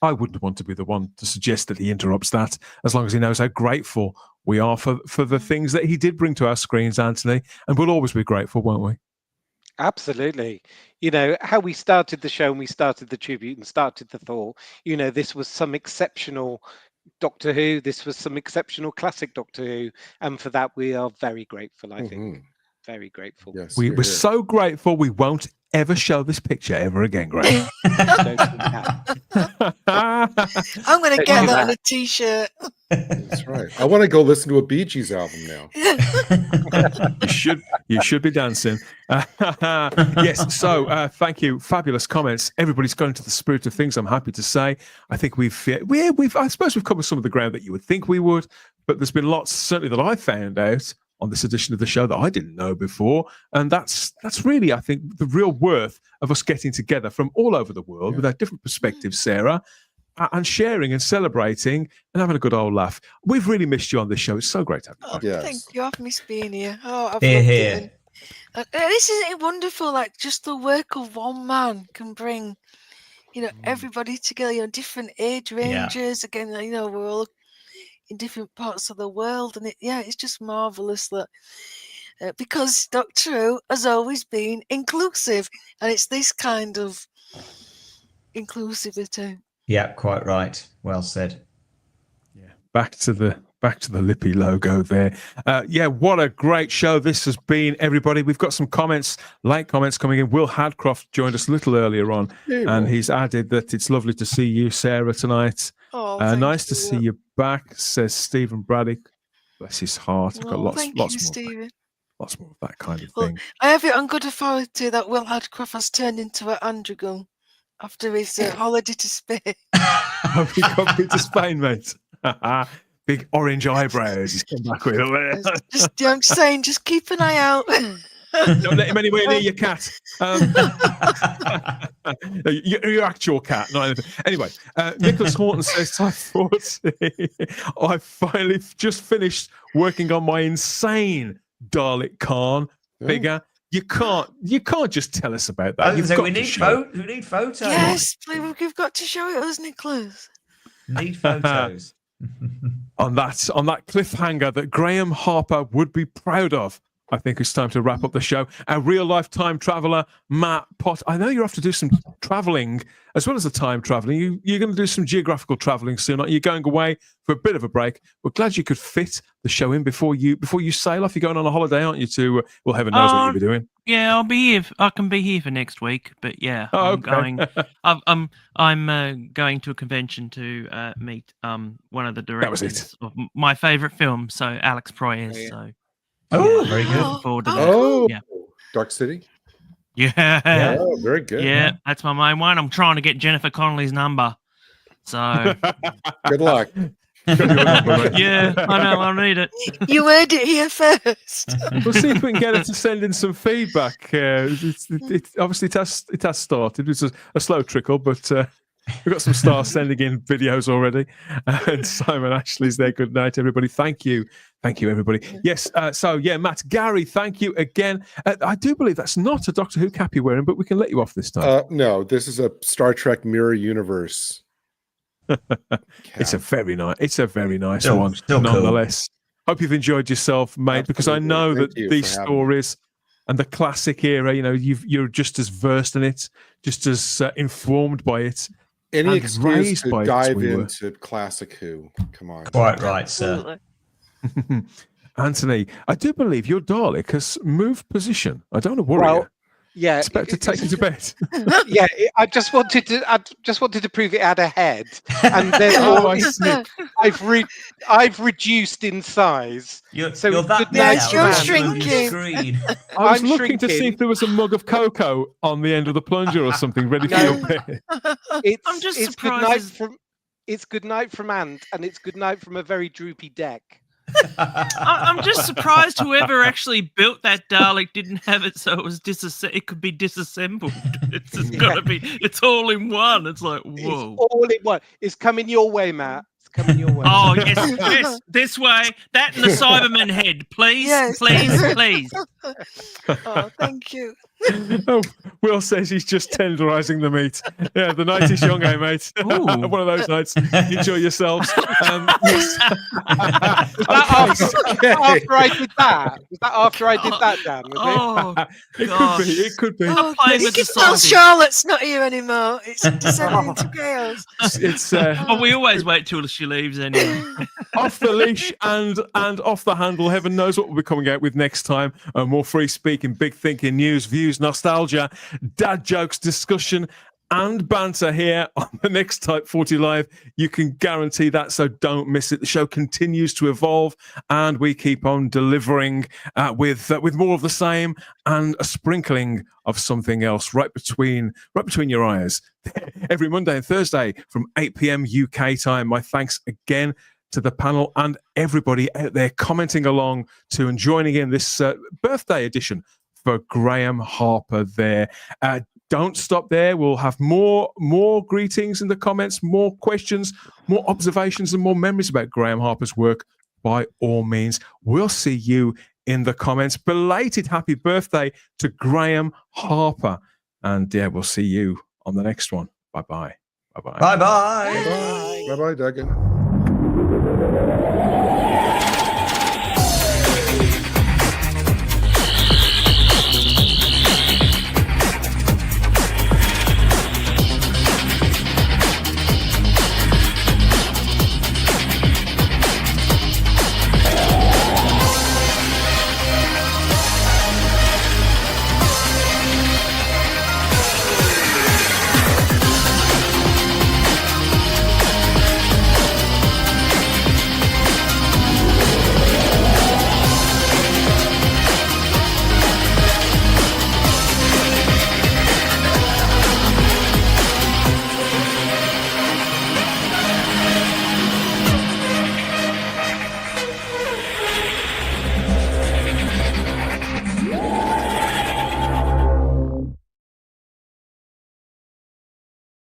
I wouldn't want to be the one to suggest that he interrupts that, as long as he knows how grateful we are for the things that he did bring to our screens, Anthony, and we'll always be grateful, won't we? Absolutely. How we started the show and we started the tribute and started the thought, this was some exceptional Doctor Who, this was some exceptional classic Doctor Who, and for that we are very grateful, I think. Very grateful. Yes, we're so grateful we won't ever show this picture ever again, Graeme. I'm going to get that on a t-shirt. That's right. I want to go listen to a Bee Gees album now. You should be dancing. Yes. So thank you. Fabulous comments. Everybody's gone into the spirit of things, I'm happy to say. I think I suppose we've covered some of the ground that you would think we would, but there's been lots certainly that I found out on this edition of the show that I didn't know before. And that's really, I think, the real worth of us getting together from all over the world with our different perspectives, Sarah, and sharing and celebrating and having a good old laugh. We've really missed you on this show. It's so great to have you back. Thank you. I've missed being here. I've loved here. it. This isn't wonderful, like just the work of one man can bring, everybody together, different age ranges. Again, we're all in different parts of the world, and it's just marvelous that because Doctor Who has always been inclusive, and it's this kind of inclusivity Yeah, quite right. Well said. Back to the Lippy logo there. Yeah, what a great show this has been, everybody. We've got some comments, late comments coming in. Will Hadcroft joined us a little earlier on, and he's added that it's lovely to see you, Sarah, tonight. Nice to see you back, says Stephen Braddock. Bless his heart. I've got lots more. Stephen. Lots more of that kind of thing. I have it on good authority that Will Hadcroft has turned into an Andrew after his holiday to Spain. Have you got me to Spain, mate? Big orange eyebrows he's come back with. I'm saying, just keep an eye out. Don't let him anywhere near your cat. Your actual cat, not anything. Anyway, Nicholas Horton says, I thought I finally just finished working on my insane Dalek Khan figure. You can't just tell us about that. We need photos. Yes, we've got to show it us, Nicholas. Need photos. on that cliffhanger that Graeme Harper would be proud of, I think it's time to wrap up the show. Our real-life time traveller, Matt Pott. I know you're off to do some travelling as well as the time travelling. You're going to do some geographical travelling soon, aren't you? You're going away for a bit of a break. We're glad you could fit the show in before you sail off. You're going on a holiday, aren't you? To well, heaven knows what you'll be doing. Yeah, I'll be here. I can be here for next week. But yeah, I'm going. I'm going to a convention to meet one of the directors of my favourite film. So Alex Proyas. So. Oh, very good. Looking forward to that. Oh, yeah. Dark City. Yeah. Oh, very good. Yeah, that's my main one. I'm trying to get Jennifer Connelly's number. So good luck. Yeah, I know. I need it. You heard it here first. We'll see if we can get her to send in some feedback. Obviously it has started. It's a slow trickle, but we've got some stars sending in videos already. And Simon Ashley's there. Good night, everybody. Thank you, everybody. Yes. Matt, Gary, thank you again. I do believe that's not a Doctor Who cap you're wearing, but we can let you off this time. No, this is a Star Trek Mirror Universe. It's a very nice one, nonetheless. Cool. Hope you've enjoyed yourself, mate. Absolutely. Because I know that these stories and the classic era, you're just as versed in it, just as informed by it. Any excuse to dive into classic Who? Come on. Quite right, sir. Anthony, I do believe your Dalek has moved position. I don't want to worry you. Yeah, expect to take you to bed. Yeah, I just wanted to prove it had a head, and then I've reduced in size. You're shrinking. I was looking to see if there was a mug of cocoa on the end of the plunger or something ready for your bed. I'm just surprised. It's good night from Ant, and it's good night from a very droopy deck. I'm just surprised whoever actually built that Dalek didn't have it so it could be disassembled. It's all in one. It's like, whoa. It's all in one. It's coming your way, Matt. It's coming your way. Oh, yes, this way. That and the Cyberman head, please, please. Oh, thank you. Will says he's just tenderising the meat. Yeah, the night is young, mate? One of those nights. Enjoy yourselves. Was that after I did that? Was that after I did that, Dan? It could be. You can tell Charlotte's not here anymore. It's descending into chaos. We always wait till she leaves anyway. Off the leash and off the handle. Heaven knows what we'll be coming out with next time. More free speaking, big thinking, news, views, nostalgia, dad jokes, discussion, and banter here on the next Type 40 Live. You can guarantee that, so don't miss it. The show continues to evolve, and we keep on delivering with more of the same and a sprinkling of something else right between your eyes. Every Monday and Thursday from 8 p.m. UK time. My thanks again to the panel and everybody out there commenting along to and joining in this birthday edition for Graeme Harper there. Don't stop there. We'll have more greetings in the comments, more questions, more observations, and more memories about Graeme Harper's work. By all means, we'll see you in the comments. Belated happy birthday to Graeme Harper. And yeah, we'll see you on the next one. Bye-bye. Bye-bye. Bye-bye. Bye-bye, Duggan.